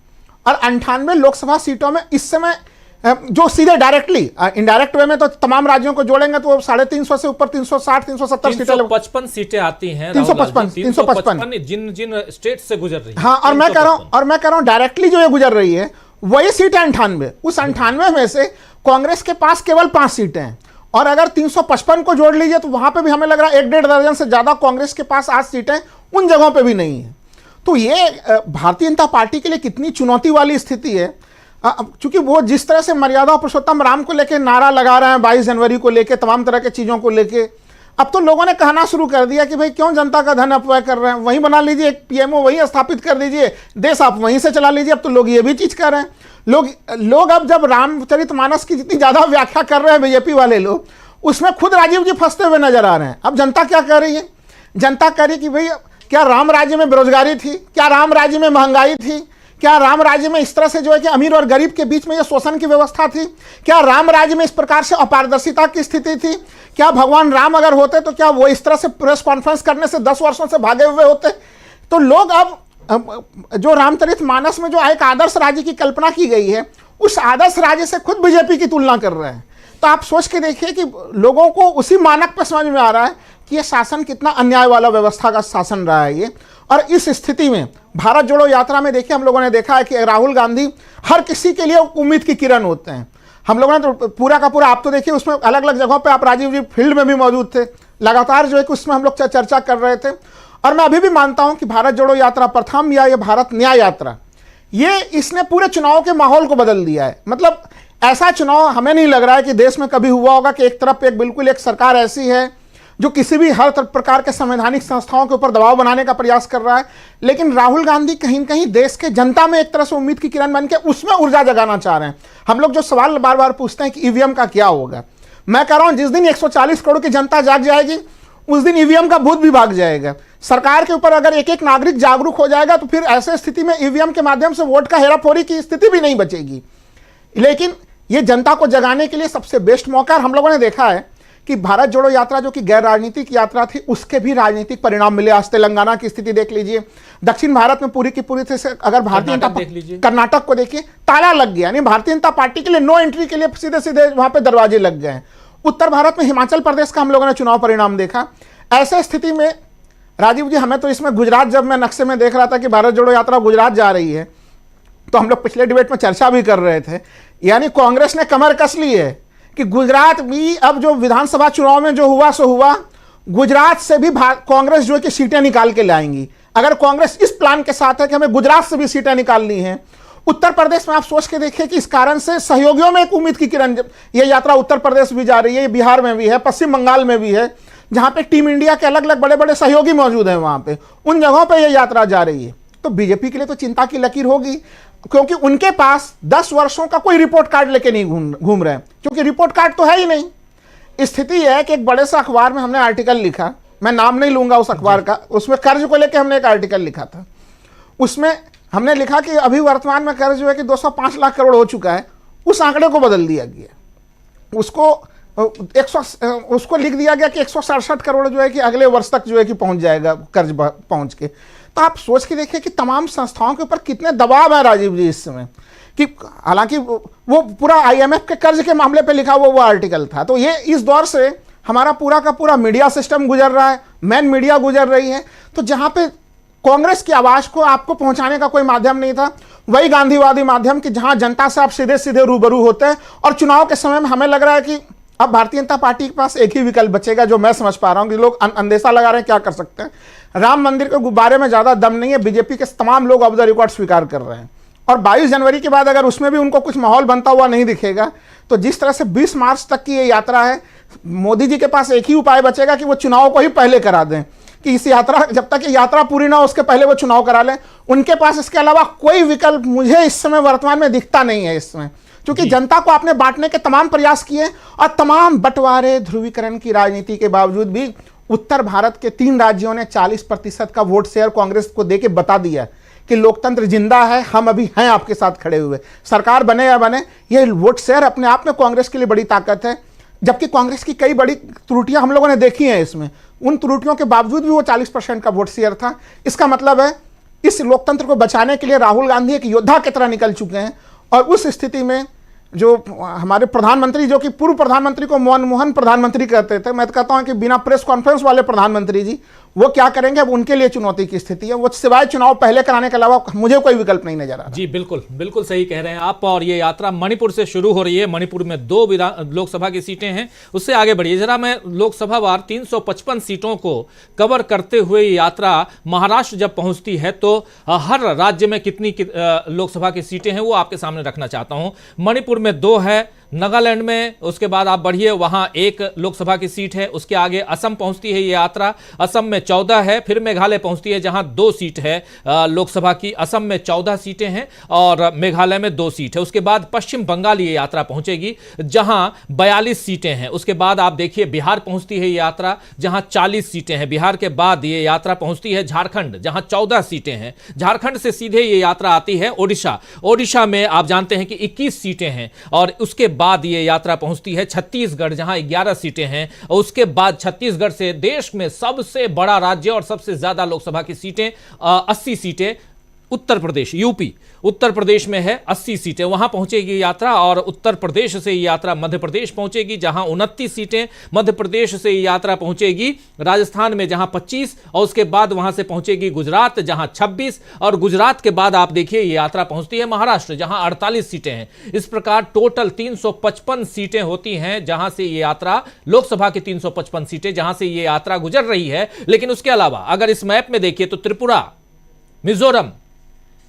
और 98 लोकसभा सीटों में इस समय जो सीधे डायरेक्टली, इनडायरेक्ट वे में तो तमाम राज्यों को जोड़ेंगे तो 350 से ऊपर 360 370 सीटें, 355 सीटें आती हैं। 355 जिन स्टेट से गुजर रही है। हाँ, और मैं कह रहा हूँ डायरेक्टली जो ये गुजर रही है वही सीटें 98। उस 98 में से कांग्रेस के पास केवल 5 सीटें हैं, और अगर 355 को जोड़ लीजिए तो वहां पे भी हमें लग रहा है 1-1.5 दर्जन से ज्यादा कांग्रेस के पास आज सीटें उन जगहों पे भी नहीं है। तो ये भारतीय जनता पार्टी के लिए कितनी चुनौती वाली स्थिति है, क्योंकि वो जिस तरह से मर्यादा पुरुषोत्तम राम को लेके नारा लगा रहे हैं, 22 जनवरी को लेके, तमाम तरह के चीजों को लेके, अब तो लोगों ने कहना शुरू कर दिया कि भाई क्यों जनता का धन अपव्यय कर रहे हैं, वहीं बना लीजिए एक पीएमओ, वहीं स्थापित कर दीजिए, देश आप वहीं से चला लीजिए। अब तो लोग ये भी चीज कर रहे हैं। लोग अब जब रामचरितमानस की जितनी ज्यादा व्याख्या कर रहे हैं बीजेपी वाले लोग, उसमें खुद राजीव जी फंसते हुए नजर आ रहे हैं। अब जनता क्या कह रही है? जनता कह रही कि भाई क्या राम राज्य में बेरोजगारी थी, क्या राम राज्य में महंगाई थी, क्या राम राज्य में इस तरह से जो है कि अमीर और गरीब के बीच में ये शोषण की व्यवस्था थी, क्या राम राज्य में इस प्रकार से अपारदर्शिता की स्थिति थी, क्या भगवान राम अगर होते तो क्या वो इस तरह से प्रेस कॉन्फ्रेंस करने से 10 वर्षों से भागे हुए होते? तो लोग अब जो रामचरितमानस में जो एक आदर्श राज्य की कल्पना की गई है, उस आदर्श राज्य से खुद बीजेपी की तुलना कर रहे हैं। तो आप सोच के देखिए कि लोगों को उसी मानक पर समझ में आ रहा है कि ये शासन कितना अन्याय वाला व्यवस्था का शासन रहा है ये। और इस स्थिति में भारत जोड़ो यात्रा में देखिए हम लोगों ने देखा है कि राहुल गांधी हर किसी के लिए उम्मीद की किरण होते हैं। हम लोगों ने तो पूरा का पूरा, आप तो देखिए उसमें अलग अलग जगहों पे आप राजीव जी फील्ड में भी मौजूद थे, लगातार जो है कि उसमें हम लोग चर्चा कर रहे थे। और मैं अभी भी मानता हूं कि भारत जोड़ो यात्रा प्रथम या ये भारत न्याय यात्रा, ये इसने पूरे चुनाव के माहौल को बदल दिया है। मतलब ऐसा चुनाव हमें नहीं लग रहा है कि देश में कभी हुआ होगा कि एक तरफ बिल्कुल एक सरकार ऐसी है जो किसी भी हर प्रकार के संवैधानिक संस्थाओं के ऊपर दबाव बनाने का प्रयास कर रहा है, लेकिन राहुल गांधी कहीं कहीं देश के जनता में एक तरह से उम्मीद की किरण बन के उसमें ऊर्जा जगाना चाह रहे हैं। हम लोग जो सवाल बार बार पूछते हैं कि ईवीएम का क्या होगा, मैं कह रहा हूं जिस दिन 140 करोड़ की जनता जाग जाएगी उस दिन ईवीएम का भूत भी भाग जाएगा। सरकार के ऊपर अगर एक एक नागरिक जागरूक हो जाएगा तो फिर ऐसे स्थिति में ईवीएम के माध्यम से वोट का हेराफेरी की स्थिति भी नहीं बचेगी। लेकिन ये जनता को जगाने के लिए सबसे बेस्ट मौका, हम लोगों ने देखा है कि भारत जोड़ो यात्रा जो कि गैर राजनीतिक यात्रा थी उसके भी राजनीतिक परिणाम मिले। आज तेलंगाना की स्थिति देख लीजिए, दक्षिण भारत में पूरी की पूरी तरह से अगर भारतीय जनता कर्नाटक को देखिए ताला लग गया, यानी भारतीय जनता पार्टी के लिए नो एंट्री के लिए सीधे सीधे वहां पे दरवाजे लग गए। उत्तर भारत में हिमाचल प्रदेश का हम लोगों ने चुनाव परिणाम देखा। ऐसे स्थिति में राजीव जी हमें तो इसमें गुजरात, जब मैं नक्शे में देख रहा था कि भारत जोड़ो यात्रा गुजरात जा रही है, तो हम लोग पिछले डिबेट में चर्चा भी कर रहे थे, यानी कांग्रेस ने कमर कस ली है कि गुजरात भी अब जो विधानसभा चुनाव में जो हुआ सो हुआ, गुजरात से भी कांग्रेस जो है कि सीटें निकाल के लाएंगी। अगर कांग्रेस इस प्लान के साथ है कि हमें गुजरात से भी सीटें निकालनी है उत्तर प्रदेश में आप सोच के देखिए कि इस कारण से सहयोगियों में एक उम्मीद की किरण, ये यात्रा उत्तर प्रदेश भी जा रही है, बिहार में भी है, पश्चिम बंगाल में भी है, जहां पे टीम इंडिया के अलग अलग बड़े बड़े सहयोगी मौजूद हैं, वहां पे उन जगहों पे ये यात्रा जा रही है। तो बीजेपी के लिए तो चिंता की लकीर होगी, क्योंकि उनके पास 10 वर्षों का कोई रिपोर्ट कार्ड लेके नहीं घूम रहे हैं, क्योंकि रिपोर्ट कार्ड तो है ही नहीं। स्थिति है कि एक बड़े से अखबार में हमने आर्टिकल लिखा, मैं नाम नहीं लूंगा उस अखबार का, उसमें कर्ज को लेकर हमने एक आर्टिकल लिखा था। उसमें हमने लिखा कि अभी वर्तमान में कर्ज जो है कि 205 लाख करोड़ हो चुका है, उस आंकड़े को बदल दिया गया, उसको लिख दिया गया कि 167 करोड़ जो है कि अगले वर्ष तक जो है कि पहुंच जाएगा कर्ज पहुंच के। तो आप सोच के देखिए कि तमाम संस्थाओं के ऊपर कितने दबाव है राजीव जी इस समय, कि हालांकि वो पूरा IMF के कर्ज के मामले पे लिखा हुआ वो आर्टिकल था। तो ये इस दौर से हमारा पूरा का पूरा मीडिया सिस्टम गुजर रहा है, मेन मीडिया गुजर रही है। तो जहां पे कांग्रेस की आवाज को आपको पहुंचाने का कोई माध्यम नहीं था, वही गांधीवादी माध्यम कि जहां जनता से आप सीधे सीधे रूबरू होते हैं। और चुनाव के समय में हमें लग रहा है कि अब भारतीय जनता पार्टी के पास एक ही विकल्प बचेगा, जो मैं समझ पा रहा हूं कि लोग अंदेशा लगा रहे हैं क्या कर सकते हैं। राम मंदिर के गुब्बारे में ज्यादा दम नहीं है, बीजेपी के तमाम लोग ऑफ द रिकॉर्ड स्वीकार कर रहे हैं। और 22 जनवरी के बाद अगर उसमें भी उनको कुछ माहौल बनता हुआ नहीं दिखेगा, तो जिस तरह से 20 मार्च तक की ये यात्रा है, मोदी जी के पास एक ही उपाय बचेगा कि वो चुनाव को ही पहले करा दें, कि इस यात्रा, जब तक ये यात्रा पूरी ना हो उसके पहले वो चुनाव करा लें। उनके पास इसके अलावा कोई विकल्प मुझे इस समय वर्तमान में दिखता नहीं है इस समय, क्योंकि जनता को आपने बांटने के तमाम प्रयास किए और तमाम बंटवारे ध्रुवीकरण की राजनीति के बावजूद भी उत्तर भारत के 3 राज्यों ने 40% का वोट शेयर कांग्रेस को देके बता दिया कि लोकतंत्र जिंदा है, हम अभी हैं आपके साथ खड़े हुए, सरकार बने या बने। ये वोट शेयर अपने आप में कांग्रेस के लिए बड़ी ताकत है, जबकि कांग्रेस की कई बड़ी त्रुटियां हम लोगों ने देखी हैं इसमें। उन त्रुटियों के बावजूद भी वो 40% का वोट शेयर था। इसका मतलब है इस लोकतंत्र को बचाने के लिए राहुल गांधी एक योद्धा की तरह निकल चुके हैं। और उस स्थिति में जो हमारे प्रधानमंत्री, जो कि पूर्व प्रधानमंत्री को मनमोहन प्रधानमंत्री कहते थे, मैं तो कहता हूं कि बिना प्रेस कॉन्फ्रेंस वाले प्रधानमंत्री जी, वो क्या करेंगे, अब उनके लिए चुनौती की स्थिति है। वो सिवाय चुनाव पहले कराने के अलावा मुझे कोई विकल्प नहीं नजर आ रहा। जी बिल्कुल बिल्कुल सही कह रहे हैं आप। और ये यात्रा मणिपुर से शुरू हो रही है। मणिपुर में 2 लोकसभा की सीटें हैं, उससे आगे बढ़िए जरा। मैं लोकसभा वार 355 सीटों को कवर करते हुए ये यात्रा महाराष्ट्र जब पहुंचती है तो हर राज्य में कितनी लोकसभा की सीटें हैं वो आपके सामने रखना चाहता हूं। मणिपुर में 2 है, नागालैंड में, उसके बाद आप बढ़िए वहां 1 लोकसभा की सीट है। उसके आगे असम पहुंचती है ये यात्रा, असम में 14 है। फिर मेघालय पहुंचती है जहां 2 सीट है लोकसभा की, असम में 14 सीटें हैं और मेघालय में 2 सीट है। उसके बाद पश्चिम बंगाल ये यात्रा पहुंचेगी जहां 42 सीटें हैं। उसके बाद आप देखिए बिहार पहुंचती है ये यात्रा जहां 40 सीटें हैं। बिहार के बाद ये यात्रा पहुंचती है झारखंड जहां 14 सीटें हैं। झारखंड से सीधे ये यात्रा आती है ओडिशा। ओडिशा में आप जानते हैं कि 21 सीटें हैं। और उसके बाद ये यात्रा पहुंचती है छत्तीसगढ़ जहां 11 सीटें हैं। और उसके बाद छत्तीसगढ़ से देश में सबसे बड़ा राज्य और सबसे ज्यादा लोकसभा की सीटें 80 सीटें उत्तर प्रदेश, यूपी उत्तर प्रदेश में है 80 सीटें, वहां पहुंचेगी यात्रा। और उत्तर प्रदेश से ये यात्रा मध्य प्रदेश पहुंचेगी जहां 29 सीटें, मध्य प्रदेश से ये यात्रा पहुंचेगी राजस्थान में जहां 25, और उसके बाद वहां से पहुंचेगी गुजरात जहां 26, और गुजरात के बाद आप देखिए ये यात्रा पहुंचती है महाराष्ट्र जहां 48 सीटें हैं। इस प्रकार टोटल 355 सीटें होती हैं जहां से ये यात्रा, लोकसभा की 355 सीटें जहां से ये यात्रा गुजर रही है। लेकिन उसके अलावा अगर इस मैप में देखिए तो त्रिपुरा, मिजोरम,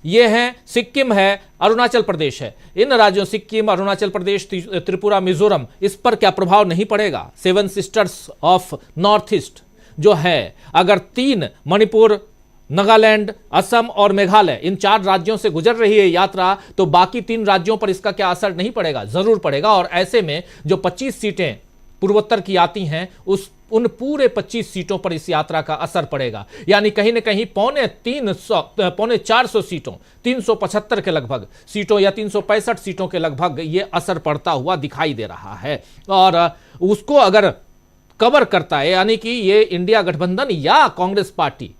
ये है, सिक्किम है, अरुणाचल प्रदेश है। इन राज्यों सिक्किम, अरुणाचल प्रदेश, त्रिपुरा, मिजोरम, इस पर क्या प्रभाव नहीं पड़ेगा? 7 सिस्टर्स ऑफ नॉर्थ ईस्ट जो है, अगर 3 मणिपुर, नागालैंड, असम और मेघालय, इन 4 राज्यों से गुजर रही है यात्रा, तो बाकी 3 राज्यों पर इसका क्या असर नहीं पड़ेगा? जरूर पड़ेगा। और ऐसे में जो 25 सीटें पूर्वोत्तर की आती हैं उन पूरे 25 सीटों पर इस यात्रा का असर पड़ेगा। यानी कहीं ना कहीं 450 सीटों, 375 के लगभग सीटों या 365 सीटों के लगभग ये असर पड़ता हुआ दिखाई दे रहा है। और उसको अगर कवर करता है, यानी कि ये इंडिया गठबंधन या कांग्रेस पार्टी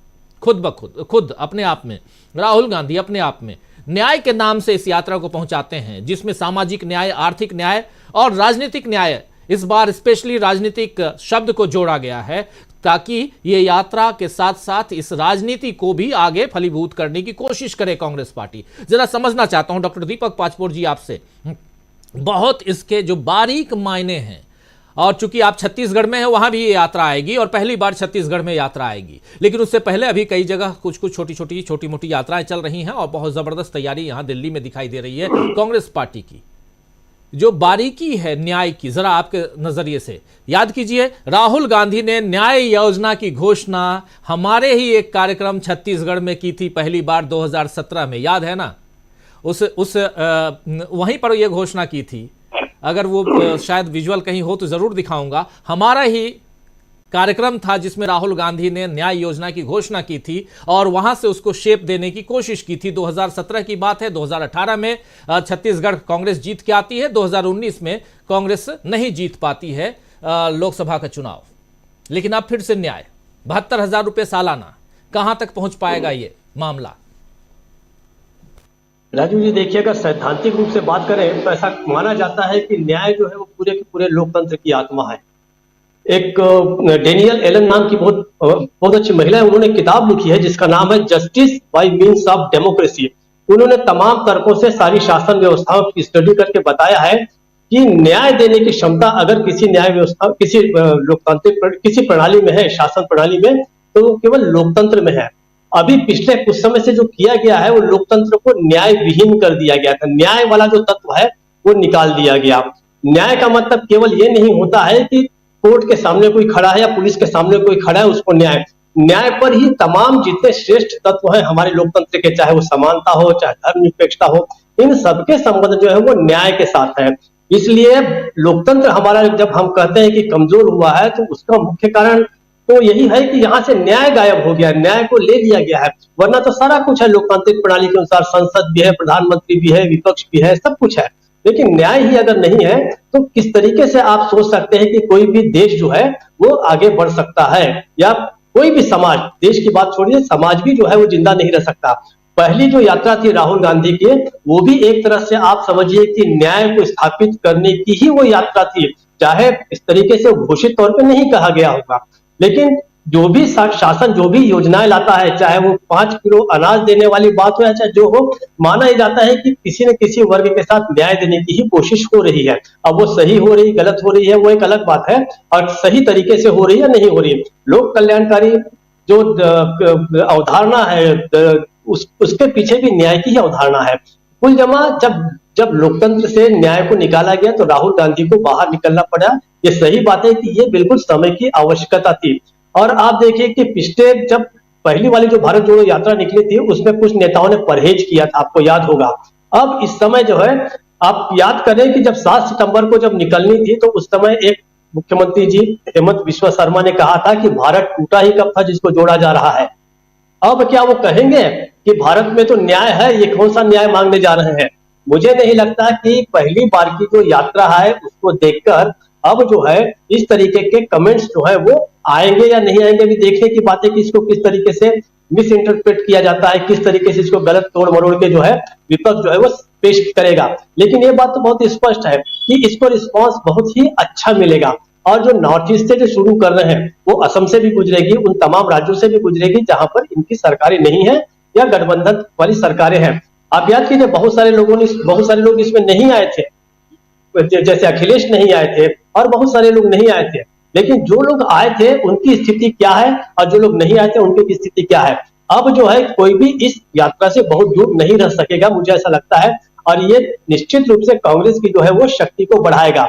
खुद अपने आप में, राहुल गांधी अपने आप में न्याय के नाम से इस यात्रा को पहुंचाते हैं, जिसमें सामाजिक न्याय, आर्थिक न्याय और राजनीतिक न्याय, इस बार स्पेशली राजनीतिक शब्द को जोड़ा गया है ताकि ये यात्रा के साथ साथ इस राजनीति को भी आगे फलीभूत करने की कोशिश करे कांग्रेस पार्टी। जरा समझना चाहता हूं डॉक्टर दीपक पाचपोर जी आपसे, बहुत इसके जो बारीक मायने हैं और चूंकि आप छत्तीसगढ़ में हैं, वहां भी ये यात्रा आएगी और पहली बार छत्तीसगढ़ में यात्रा आएगी। लेकिन उससे पहले अभी कई जगह कुछ कुछ छोटी मोटी यात्राएं चल रही हैं और बहुत जबरदस्त तैयारी यहां दिल्ली में दिखाई दे रही है कांग्रेस पार्टी की। जो बारीकी है न्याय की, जरा आपके नजरिए से याद कीजिए, राहुल गांधी ने न्याय योजना की घोषणा हमारे ही एक कार्यक्रम छत्तीसगढ़ में की थी पहली बार 2017 में, याद है ना? वहीं पर यह घोषणा की थी। अगर वो शायद विजुअल कहीं हो तो जरूर दिखाऊंगा। हमारा ही कार्यक्रम था जिसमें राहुल गांधी ने न्याय योजना की घोषणा की थी और वहां से उसको शेप देने की कोशिश की थी। 2017 की बात है। 2018 में छत्तीसगढ़ कांग्रेस जीत के आती है, 2019 में कांग्रेस नहीं जीत पाती है लोकसभा का चुनाव। लेकिन अब फिर से न्याय, 72,000 रुपये सालाना, कहां तक पहुंच पाएगा ये मामला? राजू जी देखिए, अगर सैद्धांतिक रूप से बात करें तो ऐसा माना जाता है कि न्याय जो है वो पूरे के पूरे लोकतंत्र की आत्मा है। एक डेनियल एलन नाम की बहुत अच्छी महिला है, उन्होंने किताब लिखी है जिसका नाम है justice bye means of democracy. उन्होंने तमाम तर्कों से सारी शासन व्यवस्थाओं की स्टडी करके बताया है कि न्याय देने की क्षमता अगर किसी न्याय व्यवस्था, किसी लोकतांत्रिक किसी प्रणाली में है, शासन प्रणाली में, तो वो केवल लोकतंत्र में है। अभी पिछले कुछ समय से जो किया गया है वो लोकतंत्र को न्याय विहीन कर दिया गया था। न्याय वाला जो तत्व है वो निकाल दिया गया। न्याय का मतलब केवल ये नहीं होता है कि कोर्ट के सामने कोई खड़ा है या पुलिस के सामने कोई खड़ा है उसको न्याय पर ही तमाम जितने श्रेष्ठ तत्व हैं हमारे लोकतंत्र के, चाहे वो समानता हो, चाहे धर्मनिरपेक्षता हो, इन सबके संबंध जो है वो न्याय के साथ है। इसलिए लोकतंत्र हमारा जब हम कहते हैं कि कमजोर हुआ है तो उसका मुख्य कारण तो यही है कि यहाँ से न्याय गायब हो गया, न्याय को ले लिया गया है। वरना तो सारा कुछ है लोकतांत्रिक प्रणाली के अनुसार, संसद भी है, प्रधानमंत्री भी है, विपक्ष भी है, सब कुछ है। लेकिन न्याय ही अगर नहीं है तो किस तरीके से आप सोच सकते हैं कि कोई भी देश जो है वो आगे बढ़ सकता है, या कोई भी समाज, देश की बात छोड़िए, समाज भी जो है वो जिंदा नहीं रह सकता। पहली जो यात्रा थी राहुल गांधी की, वो भी एक तरह से आप समझिए कि न्याय को स्थापित करने की ही वो यात्रा थी। चाहे इस तरीके से घोषित तौर पे नहीं कहा गया होगा, लेकिन जो भी शासन जो भी योजनाएं लाता है, चाहे वो 5 किलो अनाज देने वाली बात हो या चाहे जो हो, माना ही जाता है कि किसी न किसी वर्ग के साथ न्याय देने की ही कोशिश हो रही है। अब वो सही हो रही, गलत हो रही है, वो एक अलग बात है, और सही तरीके से हो रही है नहीं हो रही है। लोक कल्याणकारी जो अवधारणा है उसके पीछे भी न्याय की ही अवधारणा है। कुल जमा जब लोकतंत्र से न्याय को निकाला गया तो राहुल गांधी को बाहर निकलना पड़ा। ये सही बात है कि ये बिल्कुल समय की आवश्यकता थी। और आप देखिए कि पिछले जब पहली वाली जो भारत जोड़ो यात्रा निकली थी उसमें कुछ नेताओं ने परहेज किया था, आपको याद होगा। अब इस समय जो है आप याद करें कि जब 7 सितंबर को जब निकलनी थी तो उस समय एक मुख्यमंत्री जी हेमंत बिस्वा शर्मा ने कहा था कि भारत टूटा ही कब था जिसको जोड़ा जा रहा है। अब क्या वो कहेंगे कि भारत में तो न्याय है, ये कौन सा न्याय मांगने जा रहे हैं? मुझे नहीं लगता कि पहली बार की जो यात्रा है उसको देखकर अब जो है इस तरीके के कमेंट्स जो है वो आएंगे या नहीं आएंगे। अभी देखने की बात है कि इसको किस तरीके से मिस इंटरप्रेट किया जाता है, किस तरीके से इसको गलत तोड़ मरोड़ के जो है विपक्ष जो है वो पेश करेगा। लेकिन ये बात तो बहुत स्पष्ट है कि इसको रिस्पॉन्स बहुत ही अच्छा मिलेगा। और जो नॉर्थ ईस्ट से जो शुरू कर रहे हैं वो असम से भी गुजरेगी, उन तमाम राज्यों से भी गुजरेगी जहां पर इनकी सरकारें नहीं है या गठबंधन वाली सरकारें हैं। आप याद कीजिए बहुत सारे लोग इसमें नहीं आए थे, जैसे अखिलेश नहीं आए थे और बहुत सारे लोग नहीं आए थे। लेकिन जो लोग आए थे उनकी स्थिति क्या है और जो लोग नहीं आए थे उनकी स्थिति क्या है? अब जो है कोई भी इस यात्रा से बहुत दूर नहीं रह सकेगा, मुझे ऐसा लगता है। और ये निश्चित रूप से कांग्रेस की जो है वो शक्ति को बढ़ाएगा।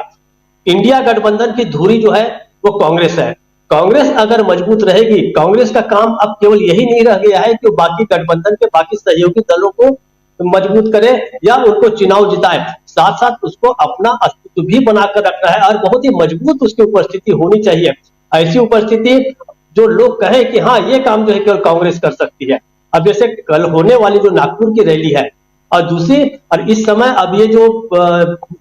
इंडिया गठबंधन की धुरी जो है वो कांग्रेस है। कांग्रेस अगर मजबूत रहेगी, कांग्रेस का काम अब केवल यही नहीं रह गया है कि बाकी गठबंधन के बाकी सहयोगी दलों को मजबूत करे या उनको चुनाव जिताए, साथ साथ उसको अपना अस्तित्व भी बनाकर रखना है और बहुत ही मजबूत उसकी उपस्थिति होनी चाहिए। ऐसी उपस्थिति जो लोग कहें कि हाँ ये काम जो है केवल कांग्रेस कर सकती है। अब जैसे कल होने वाली जो नागपुर की रैली है और दूसरी, और इस समय अब ये जो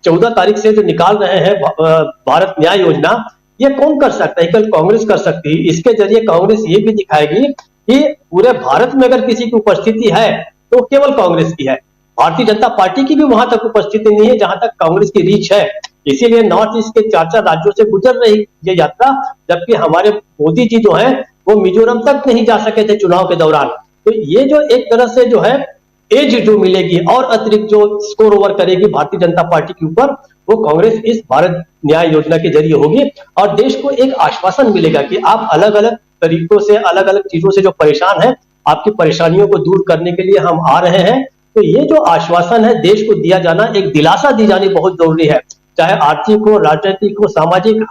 14 तारीख से जो निकाल रहे हैं भारत न्याय योजना, ये कौन कर सकता है? केवल कांग्रेस कर सकती है। इसके जरिए कांग्रेस ये भी दिखाएगी कि पूरे भारत में अगर किसी की उपस्थिति है तो केवल कांग्रेस की है। भारतीय जनता पार्टी की भी वहां तक उपस्थिति नहीं है जहां तक कांग्रेस की रीच है। इसीलिए नॉर्थ ईस्ट के 4 राज्यों से गुजर रही ये यात्रा, जबकि हमारे मोदी जी जो है वो मिजोरम तक नहीं जा सके थे चुनाव के दौरान। तो ये जो एक तरह से जो है एज जो मिलेगी और अतिरिक्त जो स्कोर ओवर करेगी भारतीय जनता पार्टी के ऊपर, वो कांग्रेस इस भारत न्याय योजना के जरिए होगी। और देश को एक आश्वासन मिलेगा कि आप अलग अलग तरीकों से, अलग अलग चीजों से जो परेशान है, आपकी परेशानियों को दूर करने के लिए हम आ रहे हैं। तो ये जो आश्वासन है देश को दिया जाना, एक दिलासा दी जानी बहुत जरूरी है। चाहे आर्थिक हो, राजनीतिक हो, सामाजिक,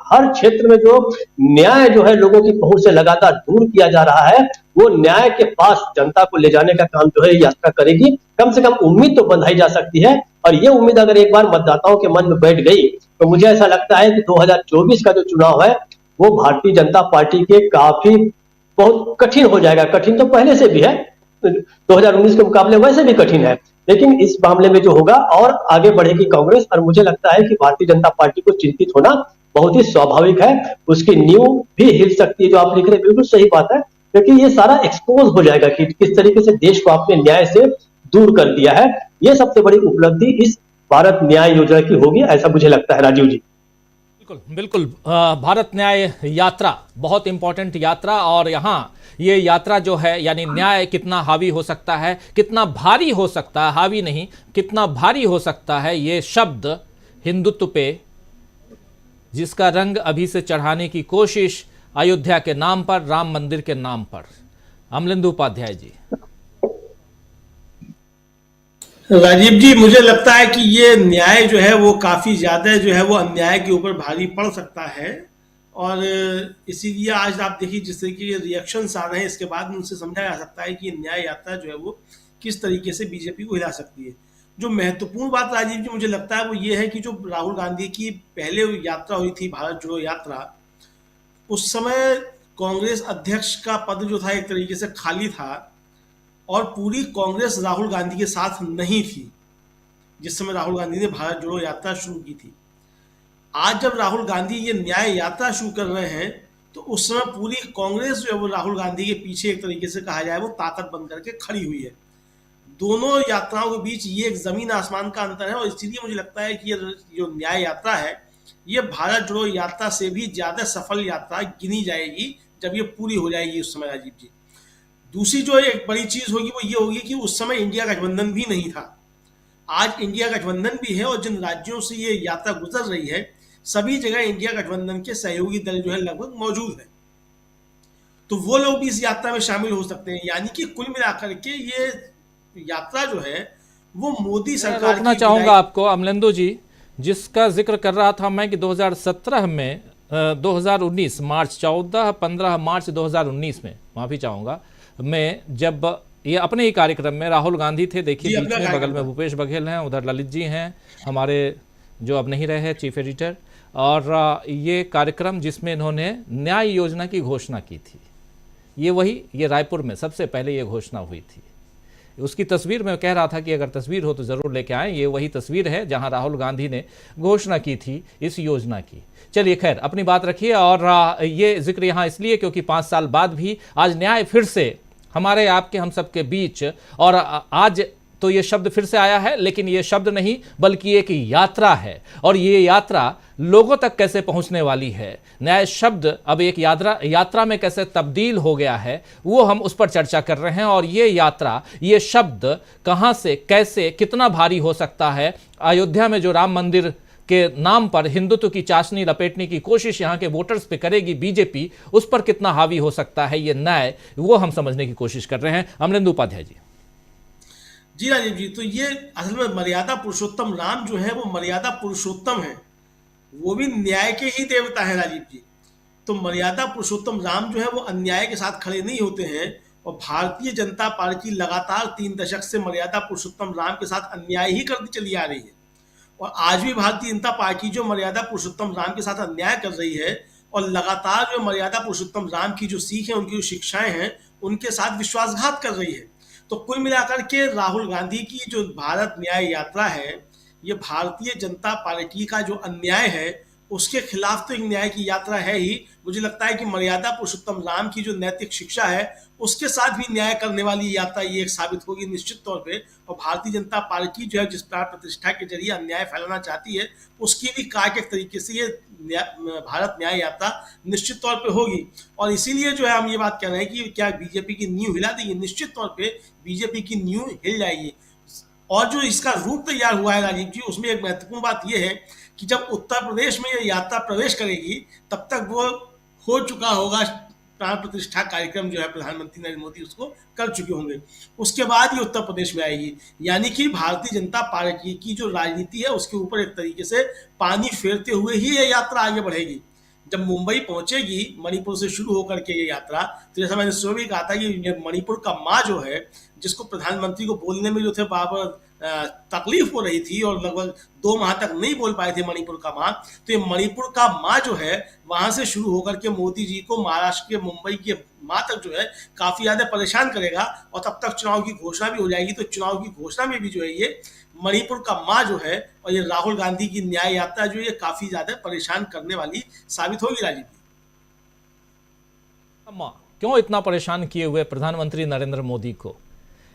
हर क्षेत्र में जो न्याय जो है लोगों की पहुंच से लगातार दूर किया जा रहा है, वो न्याय के पास जनता को ले जाने का काम जो है यात्रा करेगी। कम से कम उम्मीद तो बंधाई जा सकती है, और ये उम्मीद अगर एक बार मतदाताओं के मन में बैठ गई तो मुझे ऐसा लगता है कि 2024 का जो चुनाव है वो भारतीय जनता पार्टी के काफी बहुत कठिन हो जाएगा। कठिन तो पहले से भी है, 2019 के मुकाबले वैसे भी कठिन है, लेकिन इस मामले में जो होगा और आगे बढ़ेगी कांग्रेस। और मुझे लगता है कि भारतीय जनता पार्टी को चिंतित होना बहुत ही स्वाभाविक है। उसकी नींव भी हिल सकती है, जो आप लिख रहे हैं बिल्कुल सही बात है, क्योंकि ये सारा एक्सपोज हो जाएगा कि किस तरीके से देश को आपने न्याय से दूर कर दिया है। ये सबसे बड़ी उपलब्धि इस भारत न्याय योजना की होगी, ऐसा मुझे लगता है। राजीव जी बिल्कुल बिल्कुल, भारत न्याय यात्रा बहुत इंपॉर्टेंट यात्रा, और यहाँ ये यात्रा जो है यानी न्याय कितना हावी हो सकता है, कितना भारी हो सकता है, हावी नहीं कितना भारी हो सकता है, ये शब्द हिंदुत्व पे जिसका रंग अभी से चढ़ाने की कोशिश अयोध्या के नाम पर, राम मंदिर के नाम पर। अमलेंदु उपाध्याय जी। राजीव जी, मुझे लगता है कि ये न्याय जो है वो काफी ज्यादा जो है वो अन्याय के ऊपर भारी पड़ सकता है, और इसीलिए आज आप देखिए जिस तरीके के रिएक्शंस आ रहे हैं, इसके बाद उनसे समझा जा सकता है कि न्याय यात्रा जो है वो किस तरीके से बीजेपी को हिला सकती है। जो महत्वपूर्ण बात राजीव जी मुझे लगता है वो ये है कि जो राहुल गांधी की पहले यात्रा हुई थी, भारत जोड़ो यात्रा, उस समय कांग्रेस अध्यक्ष का पद जो था एक तरीके से खाली था, और पूरी कांग्रेस राहुल गांधी के साथ नहीं थी जिस समय राहुल गांधी ने भारत जोड़ो यात्रा शुरू की थी। आज जब राहुल गांधी ये न्याय यात्रा शुरू कर रहे हैं तो उस समय पूरी कांग्रेस जो है वो राहुल गांधी के पीछे एक तरीके से कहा जाए वो ताकत बन करके खड़ी हुई है। दोनों यात्राओं के बीच ये एक जमीन आसमान का अंतर है, और इसीलिए मुझे लगता है कि ये जो न्याय यात्रा है ये भारत जोड़ो यात्रा से भी ज्यादा सफल यात्रा गिनी जाएगी जब ये पूरी हो जाएगी उस समय। राजीव जी, दूसरी जो एक बड़ी चीज होगी वो ये होगी कि उस समय इंडिया गठबंधन भी नहीं था। आज इंडिया गठबंधन भी है, और जिन राज्यों से ये यात्रा गुजर रही है सभी जगह इंडिया गठबंधन के सहयोगी दल जो है लगभग मौजूद है, तो वो लोग भी इस यात्रा में शामिल हो सकते हैं। यानी कि कुल मिलाकर के ये यात्रा जो है वो मोदी सरकार रोकना चाहूंगा आपको अमलेंदु जी, जिसका जिक्र कर रहा था मैं कि 2017 में 2019 मार्च 14-15 मार्च 2019 में, माफी चाहूंगा, मैं जब ये अपने ही कार्यक्रम में राहुल गांधी थे, देखिए बीच में बगल में भूपेश बघेल हैं, उधर ललित जी हैं हमारे जो अब नहीं रहे हैं चीफ एडिटर, और ये कार्यक्रम जिसमें इन्होंने न्याय योजना की घोषणा की थी, ये रायपुर में सबसे पहले ये घोषणा हुई थी। उसकी तस्वीर मैं कह रहा था कि अगर तस्वीर हो तो ज़रूर लेके आएँ, ये वही तस्वीर है जहां राहुल गांधी ने घोषणा की थी इस योजना की। चलिए खैर अपनी बात रखिए, और ये जिक्र यहाँ इसलिए क्योंकि 5 साल बाद भी आज न्याय फिर से हमारे आपके हम सबके बीच, और आज तो ये शब्द फिर से आया है, लेकिन ये शब्द नहीं बल्कि एक यात्रा है, और ये यात्रा लोगों तक कैसे पहुंचने वाली है, न्याय शब्द अब एक यात्रा में कैसे तब्दील हो गया है, वो हम उस पर चर्चा कर रहे हैं। और ये यात्रा, ये शब्द कहां से कैसे कितना भारी हो सकता है। अयोध्या में जो राम मंदिर के नाम पर हिंदुत्व की चाशनी लपेटने की कोशिश यहाँ के वोटर्स पे करेगी बीजेपी, उस पर कितना हावी हो सकता है ये न्याय, वो हम समझने की कोशिश कर रहे हैं। अमरेंद्र उपाध्याय जी। जी राजीव जी, तो ये असल में मर्यादा पुरुषोत्तम राम जो है वो मर्यादा पुरुषोत्तम है, वो भी न्याय के ही देवता है राजीव जी। तो मर्यादा पुरुषोत्तम राम जो है वो अन्याय के साथ खड़े नहीं होते हैं, और भारतीय जनता पार्टी लगातार 3 दशक से मर्यादा पुरुषोत्तम राम के साथ अन्याय ही करती चली आ रही है, और आज भी भारतीय जनता पार्टी जो मर्यादा पुरुषोत्तम राम के साथ अन्याय कर रही है, और लगातार जो मर्यादा पुरुषोत्तम राम की जो सीख है, उनकी जो शिक्षाएं हैं, उनके साथ विश्वासघात कर रही है। तो कुल मिलाकर के राहुल गांधी की जो भारत न्याय यात्रा है, ये भारतीय जनता पार्टी का जो अन्याय है उसके खिलाफ तो एक न्याय की यात्रा है ही। मुझे लगता है कि मर्यादा पुरुषोत्तम राम की जो नैतिक शिक्षा है उसके साथ भी न्याय करने वाली यात्रा ये एक साबित होगी निश्चित तौर पे। और भारतीय जनता पार्टी जो है जिस प्राण प्रतिष्ठा के जरिए अन्याय फैलाना चाहती है, उसकी भी कार्य एक तरीके से ये भारत न्याय यात्रा निश्चित तौर पे होगी। और इसीलिए जो है हम ये बात कह रहे हैं कि क्या बीजेपी की नींव हिला देगी, निश्चित तौर पे बीजेपी की नींव हिल जाएगी। और जो इसका रूप तैयार हुआ है राजीव जी, उसमें एक महत्वपूर्ण बात यह है कि जब उत्तर प्रदेश में ये यात्रा प्रवेश करेगी तब तक वो हो चुका होगा, प्राण प्रतिष्ठा कार्यक्रम जो है प्रधानमंत्री नरेंद्र मोदी उसको कर चुके होंगे, उसके बाद ये उत्तर प्रदेश में आएगी। यानी कि भारतीय जनता पार्टी की जो राजनीति है उसके ऊपर एक तरीके से पानी फेरते हुए ही ये यात्रा आगे बढ़ेगी। जब मुंबई पहुंचेगी मणिपुर से शुरू होकर के ये यात्रा, तो जैसा मैंने सुबह भी कहा था कि मणिपुर का माँ जो है, जिसको प्रधानमंत्री को बोलने में जो थे बार तकलीफ हो रही थी और लगभग 2 माह तक नहीं बोल पाए थे मणिपुर का माँ, तो ये मणिपुर का माँ जो है वहां से शुरू होकर के मोदी जी को महाराष्ट्र के मुंबई के माँ तक जो है काफी ज्यादा परेशान करेगा और तब तक चुनाव की घोषणा भी हो जाएगी। तो चुनाव की घोषणा में भी जो है ये मणिपुर का माँ जो है और ये राहुल गांधी की न्याय यात्रा जो ये काफी ज्यादा परेशान करने वाली साबित होगी। राजीव जी, क्यों इतना परेशान किए हुए प्रधानमंत्री नरेंद्र मोदी को?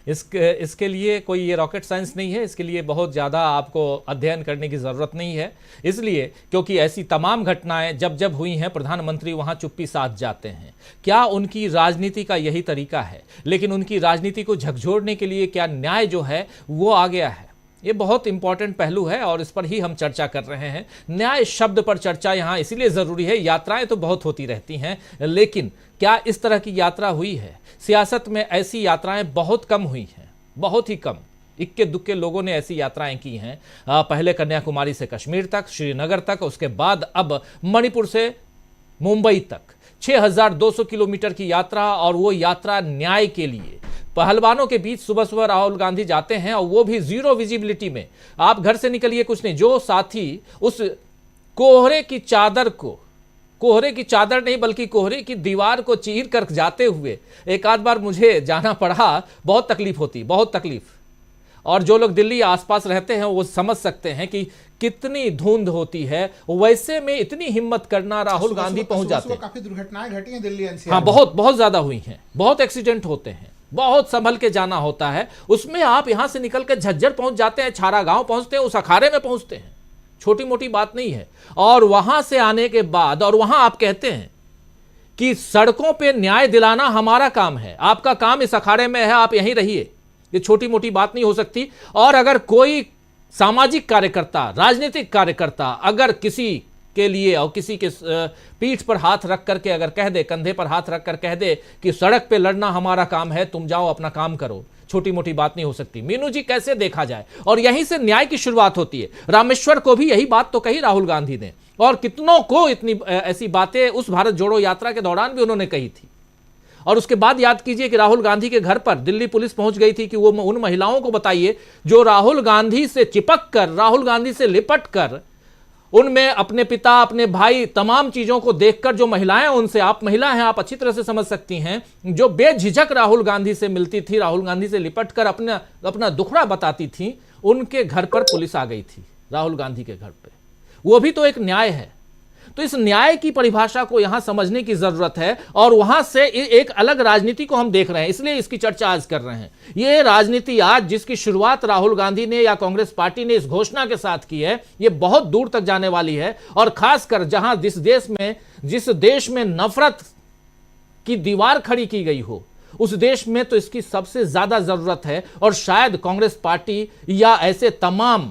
इसके लिए कोई ये रॉकेट साइंस नहीं है, इसके लिए बहुत ज़्यादा आपको अध्ययन करने की ज़रूरत नहीं है। इसलिए क्योंकि ऐसी तमाम घटनाएं जब जब हुई हैं प्रधानमंत्री वहां चुप्पी साध जाते हैं। क्या उनकी राजनीति का यही तरीका है? लेकिन उनकी राजनीति को झकझोरने के लिए क्या न्याय जो है वो आ गया है? ये बहुत इंपॉर्टेंट पहलू है और इस पर ही हम चर्चा कर रहे हैं। न्याय शब्द पर चर्चा यहाँ इसीलिए ज़रूरी है। यात्राएं तो बहुत होती रहती हैं, लेकिन क्या इस तरह की यात्रा हुई है? सियासत में ऐसी यात्राएं बहुत कम हुई हैं, बहुत ही कम। इक्के दुक्के लोगों ने ऐसी यात्राएं की हैं। पहले कन्याकुमारी से कश्मीर तक, श्रीनगर तक, उसके बाद अब मणिपुर से मुंबई तक 6200 किलोमीटर की यात्रा, और वो यात्रा न्याय के लिए। पहलवानों के बीच सुबह सुबह राहुल गांधी जाते हैं और वो भी जीरो विजिबिलिटी में। आप घर से निकलिए कुछ नहीं, जो साथी उस कोहरे की चादर को, कोहरे की चादर नहीं बल्कि कोहरे की दीवार को चीर कर जाते हुए, एक आध बार मुझे जाना पड़ा, बहुत तकलीफ होती, बहुत तकलीफ। और जो लोग दिल्ली आसपास रहते हैं वो समझ सकते हैं कि कितनी धुंध होती है। वैसे में इतनी हिम्मत करना राहुल गांधी पहुंच जाते हैं। काफी दुर्घटनाएं घटी हैं दिल्ली एनसीआर हाँ, बहुत बहुत ज्यादा हुई हैं, बहुत एक्सीडेंट होते हैं, बहुत संभल के जाना होता है। उसमें आप यहां से निकल कर झज्जर पहुंच जाते हैं, छारा गांव पहुंचते हैं, उस अखाड़े में पहुंचते हैं, छोटी मोटी बात नहीं है। और वहां से आने के बाद, और वहां आप कहते हैं कि सड़कों पे न्याय दिलाना हमारा काम है, आपका काम इस अखाड़े में है, आप यहीं रहिए। ये छोटी मोटी बात नहीं हो सकती। और अगर कोई सामाजिक कार्यकर्ता, राजनीतिक कार्यकर्ता अगर किसी के लिए और किसी के पीठ पर हाथ रख करके अगर कह दे, कंधे पर हाथ रख कर कह दे कि सड़क पे लड़ना हमारा काम है, तुम जाओ अपना काम करो, छोटी मोटी बात नहीं हो सकती। मीनू जी, कैसे देखा जाए? और यहीं से न्याय की शुरुआत होती है। रामेश्वर को भी यही बात तो कही राहुल गांधी ने, और कितनों को इतनी ऐसी बातें उस भारत जोड़ो यात्रा के दौरान भी उन्होंने कही थी। और उसके बाद याद कीजिए कि राहुल गांधी के घर पर दिल्ली पुलिस पहुंच गई थी कि वो उन महिलाओं को बताइए जो राहुल गांधी से चिपक कर, राहुल गांधी से लिपट कर, उनमें अपने पिता, अपने भाई, तमाम चीजों को देखकर जो महिलाएं, उनसे, आप महिला हैं, आप अच्छी तरह से समझ सकती हैं, जो बेझिझक राहुल गांधी से मिलती थी, राहुल गांधी से लिपट कर अपना दुखड़ा बताती थी, उनके घर पर पुलिस आ गई थी, राहुल गांधी के घर पे। वो भी तो एक न्याय है। तो इस न्याय की परिभाषा को यहां समझने की जरूरत है, और वहां से एक अलग राजनीति को हम देख रहे हैं, इसलिए इसकी चर्चा आज कर रहे हैं। ये राजनीति आज, जिसकी शुरुआत राहुल गांधी ने या कांग्रेस पार्टी ने इस घोषणा के साथ की है, ये बहुत दूर तक जाने वाली है। और खासकर जहां जिस देश में नफरत की दीवार खड़ी की गई हो, उस देश में तो इसकी सबसे ज्यादा जरूरत है। और शायद कांग्रेस पार्टी या ऐसे तमाम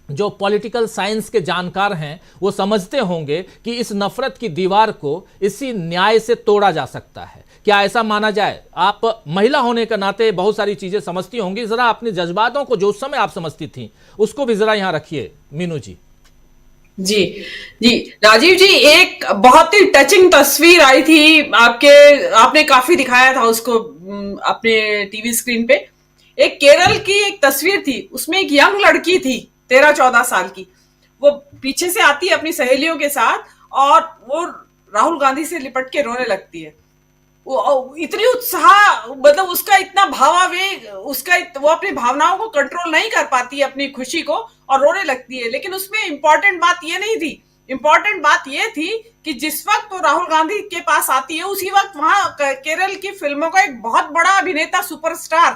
जो पॉलिटिकल साइंस के जानकार हैं वो समझते होंगे कि इस नफरत की दीवार को इसी न्याय से तोड़ा जा सकता है। क्या ऐसा माना जाए? आप महिला होने के नाते बहुत सारी चीजें समझती होंगी, जरा अपने जज्बातों को जो उस समय आप समझती थी उसको भी जरा यहां रखिए मीनू जी। जी जी राजीव जी, एक बहुत ही टचिंग तस्वीर आई थी आपने काफी दिखाया था उसको अपने टीवी स्क्रीन पे। एक केरल की एक तस्वीर थी, उसमें एक यंग लड़की थी 13-14 साल की। वो पीछे से आती है अपनी सहेलियों के साथ और वो राहुल गांधी से लिपट के रोने लगती है। वो इतनी उत्साह, मतलब उसका इतना भावावेग, वो अपनी भावनाओं को कंट्रोल नहीं कर पाती है, अपनी खुशी को, और रोने लगती है। लेकिन उसमें इंपॉर्टेंट बात ये नहीं थी। इंपॉर्टेंट बात ये थी कि जिस वक्त वो राहुल गांधी के पास आती है, उसी वक्त वहां केरल की फिल्मों का एक बहुत बड़ा अभिनेता, सुपरस्टार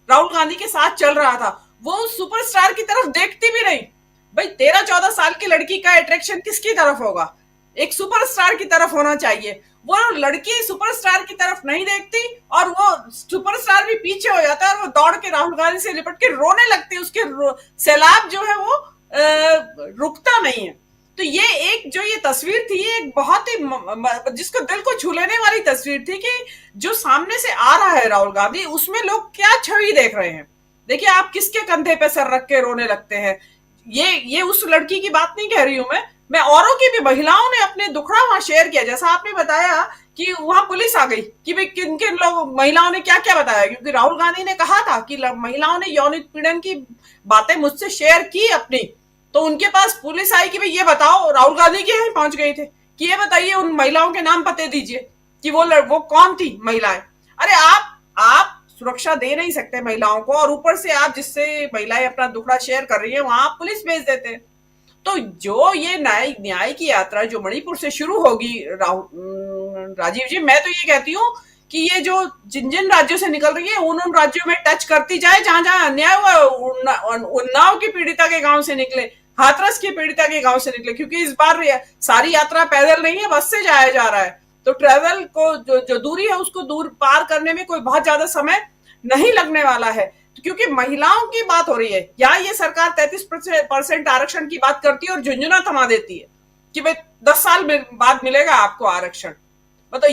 राहुल गांधी के साथ चल रहा था। वो उस सुपरस्टार की तरफ देखती भी नहीं। भाई 13-14 साल की लड़की का अट्रैक्शन किसकी तरफ होगा? एक सुपरस्टार की तरफ होना चाहिए। वो लड़की सुपरस्टार की तरफ नहीं देखती, और वो सुपरस्टार भी पीछे हो जाता है और वो दौड़ के राहुल गांधी से लिपट के रोने लगते हैं, उसके सैलाब जो है वो रुकता नहीं है। तो ये एक जो ये तस्वीर थी, ये एक बहुत ही जिसको दिल को छू लेने वाली तस्वीर थी कि जो सामने से आ रहा है राहुल गांधी, उसमें लोग क्या छवि देख रहे हैं। देखिए, आप किसके कंधे पे सर रख के रोने लगते हैं। ये उस लड़की की बात नहीं कह रही हूं मैं औरों की भी, महिलाओं ने अपने दुखड़ा वहां शेयर किया। जैसा आपने बताया कि वहां पुलिस आ गई कि भाई किन किन लोग, महिलाओं ने क्या क्या बताया, क्योंकि राहुल गांधी ने कहा था कि महिलाओं ने यौन उत्पीड़न की बातें मुझसे शेयर की अपनी, तो उनके पास पुलिस आई कि भाई ये बताओ, राहुल गांधी के यहाँ पहुंच गए थे कि ये बताइए उन महिलाओं के नाम पते दीजिए कि वो कौन थी महिलाएं। अरे आप सुरक्षा दे नहीं सकते महिलाओं को, और ऊपर से आप जिससे महिलाएं अपना दुखड़ा शेयर कर रही है वहां आप पुलिस भेज देते हैं। तो जो ये न्याय की यात्रा जो मणिपुर से शुरू होगी, राजीव जी, मैं तो ये कहती हूँ कि ये जो जिन राज्यों से निकल रही है उन राज्यों में टच करती जाए जहां जहां अन्याय हुआ। उन्नाव की पीड़िता के गांव से निकले, हाथरस की पीड़िता के गांव से निकले, क्योंकि इस बार सारी यात्रा पैदल नहीं है, बस से जाया जा रहा है। तो ट्रेवल को जो दूरी है उसको दूर पार करने में कोई बहुत ज्यादा समय नहीं लगने वाला है, क्योंकि महिलाओं की बात हो रही है। यहाँ ये सरकार 33% आरक्षण की बात करती है और झुंझुना थमा देती है कि भाई 10 साल बाद मिलेगा आपको आरक्षण। मतलब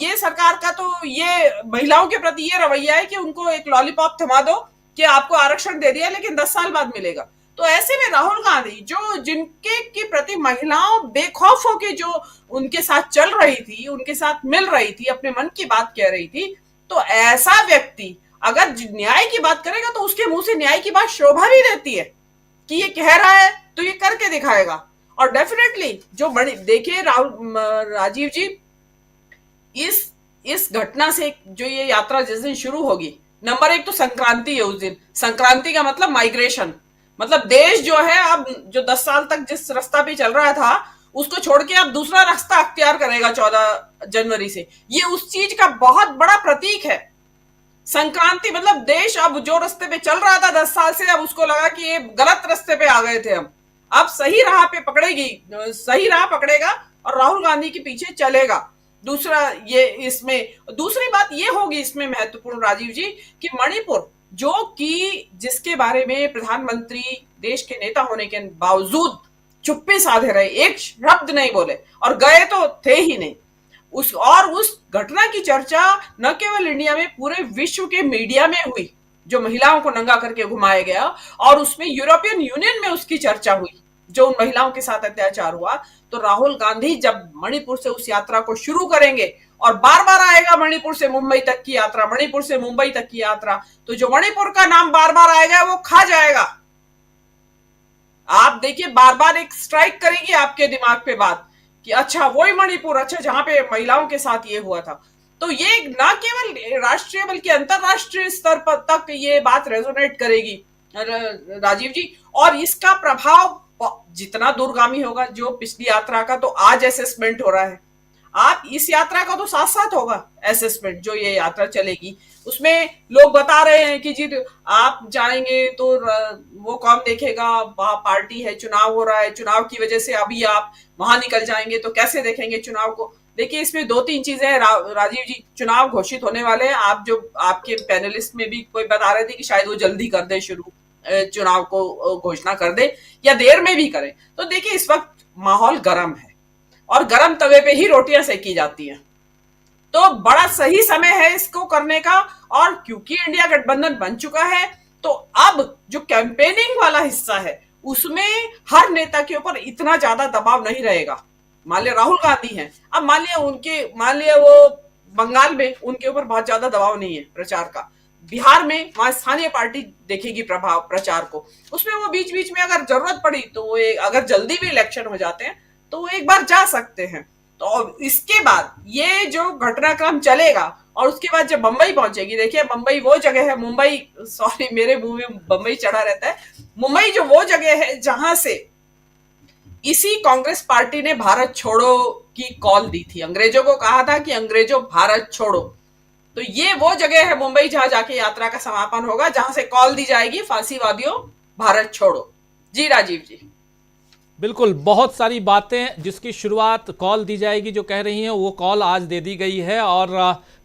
ये सरकार का तो ये महिलाओं के प्रति ये रवैया है कि उनको एक लॉलीपॉप थमा दो कि आपको आरक्षण दे दिया लेकिन 10 साल बाद मिलेगा। तो ऐसे में राहुल गांधी जो जिनके के प्रति महिलाओं बेखौफ होकर जो उनके साथ चल रही थी, उनके साथ मिल रही थी, अपने मन की बात कह रही थी, तो ऐसा व्यक्ति अगर न्याय की बात करेगा तो उसके मुंह से न्याय की बात शोभा भी देती है कि ये कह रहा है तो ये करके दिखाएगा। और डेफिनेटली जो देखिए राजीव जी, इस घटना से जो ये यात्रा जिस दिन शुरू होगी, नंबर 1 तो संक्रांति है उस दिन। संक्रांति का मतलब माइग्रेशन, मतलब देश जो है अब जो 10 साल तक जिस रास्ता पे चल रहा था उसको छोड़ के अब दूसरा रास्ता अख्तियार करेगा 14 जनवरी से। ये उस चीज का बहुत बड़ा प्रतीक है। संक्रांति मतलब देश अब जो रास्ते पे चल रहा था 10 साल से, अब उसको लगा कि ये गलत रास्ते पे आ गए थे, हम अब सही राह पे सही राह पकड़ेगा और राहुल गांधी के पीछे चलेगा। दूसरी बात ये होगी इसमें महत्वपूर्ण राजीव जी कि मणिपुर जिसके बारे में प्रधानमंत्री देश के नेता होने के बावजूद चुप्पी साधे रहे, एक शब्द नहीं बोले और गए तो थे ही नहीं। उस घटना की चर्चा न केवल इंडिया में, पूरे विश्व के मीडिया में हुई, जो महिलाओं को नंगा करके घुमाया गया, और उसमें यूरोपियन यूनियन में उसकी चर्चा हुई जो उन महिलाओं के साथ अत्याचार हुआ। तो राहुल गांधी जब मणिपुर से उस यात्रा को शुरू करेंगे और बार बार आएगा मणिपुर से मुंबई तक की यात्रा, मणिपुर से मुंबई तक की यात्रा, तो जो मणिपुर का नाम बार बार आएगा वो खा जाएगा। आप देखिए, बार बार एक स्ट्राइक करेगी आपके दिमाग पे बात कि अच्छा वही मणिपुर, अच्छा जहां पे महिलाओं के साथ ये हुआ था। तो ये न केवल राष्ट्रीय बल्कि अंतरराष्ट्रीय स्तर पर तक ये बात रेजोनेट करेगी राजीव जी, और इसका प्रभाव जितना दूरगामी होगा, जो पिछली यात्रा का तो आज असेसमेंट हो रहा है, आप इस यात्रा का तो साथ साथ होगा असेसमेंट। जो ये यात्रा चलेगी उसमें लोग बता रहे हैं कि जी आप जाएंगे तो वो कौन देखेगा, वहां पार्टी है, चुनाव हो रहा है, चुनाव की वजह से अभी आप वहां निकल जाएंगे तो कैसे देखेंगे चुनाव को। देखिए, इसमें 2-3 चीजें हैं राजीव जी। चुनाव घोषित होने वाले हैं, आपके पैनलिस्ट में भी कोई बता रहे थे कि शायद वो जल्दी कर दे, शुरू चुनाव को घोषणा कर दे या देर में भी करे। तो देखिए, इस वक्त माहौल गर्म है और गर्म तवे पे ही रोटियां सेकी जाती हैं, तो बड़ा सही समय है इसको करने का। और क्योंकि इंडिया गठबंधन बन चुका है तो अब जो कैंपेनिंग वाला हिस्सा है उसमें हर नेता के ऊपर इतना ज्यादा दबाव नहीं रहेगा। मान लिया राहुल गांधी हैं, अब मान लिया वो बंगाल में उनके ऊपर बहुत ज्यादा दबाव नहीं है प्रचार का, बिहार में वहां स्थानीय पार्टी देखेगी प्रचार को, उसमें वो बीच बीच में अगर जरूरत पड़ी तो वो अगर जल्दी भी इलेक्शन हो जाते हैं तो वो एक बार जा सकते हैं। तो इसके बाद ये जो घटनाक्रम चलेगा और उसके बाद जब मुंबई पहुंचेगी, देखिए मुंबई वो जगह है, मेरे मुंह में मुंबई चढ़ा रहता है, मुंबई जो वो जगह है जहां से इसी कांग्रेस पार्टी ने भारत छोड़ो की कॉल दी थी, अंग्रेजों को कहा था कि अंग्रेजों भारत छोड़ो। तो ये वो जगह है मुंबई जहां जाके यात्रा का समापन होगा, जहां से कॉल दी जाएगी फांसीवादियों भारत छोड़ो। जी राजीव जी, बिल्कुल, बहुत सारी बातें जिसकी शुरुआत कॉल दी जाएगी जो कह रही हैं, वो कॉल आज दे दी गई है और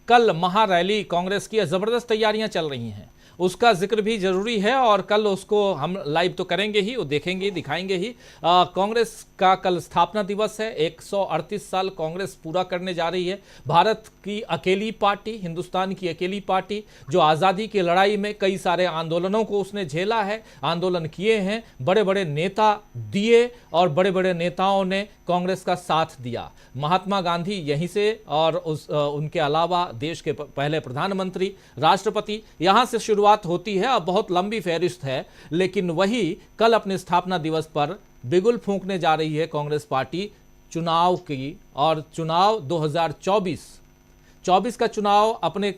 कल महारैली कांग्रेस की जबरदस्त तैयारियां चल रही हैं, उसका जिक्र भी जरूरी है और कल उसको हम लाइव तो करेंगे ही, वो देखेंगे दिखाएंगे ही। कांग्रेस का कल स्थापना दिवस है, 138 साल कांग्रेस पूरा करने जा रही है। भारत की अकेली पार्टी, हिंदुस्तान की अकेली पार्टी जो आज़ादी की लड़ाई में कई सारे आंदोलनों को उसने झेला है, आंदोलन किए हैं, बड़े बड़े नेता दिए और बड़े बड़े नेताओं ने कांग्रेस का साथ दिया। महात्मा गांधी यहीं से और उनके अलावा देश के पहले प्रधानमंत्री, राष्ट्रपति, यहां से शुरुआत होती है। अब बहुत लंबी फहरिस्त है, लेकिन वही कल अपने स्थापना दिवस पर बिगुल फूंकने जा रही है कांग्रेस पार्टी चुनाव की। और चुनाव 2024 का चुनाव अपने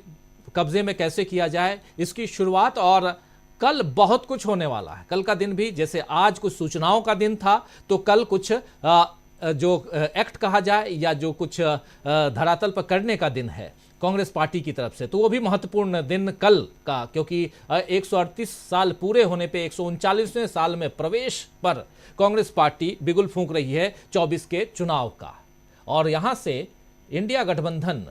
कब्जे में कैसे किया जाए, इसकी शुरुआत। और कल बहुत कुछ होने वाला है। कल का दिन भी जैसे आज कुछ सूचनाओं का दिन था, तो कल कुछ जो एक्ट कहा जाए या जो कुछ धरातल पर करने का दिन है कांग्रेस पार्टी की तरफ से, तो वो भी महत्वपूर्ण दिन कल का, क्योंकि 138 साल पूरे होने पे 139वें साल में प्रवेश पर कांग्रेस पार्टी बिगुल फूंक रही है 24 के चुनाव का। और यहां से इंडिया गठबंधन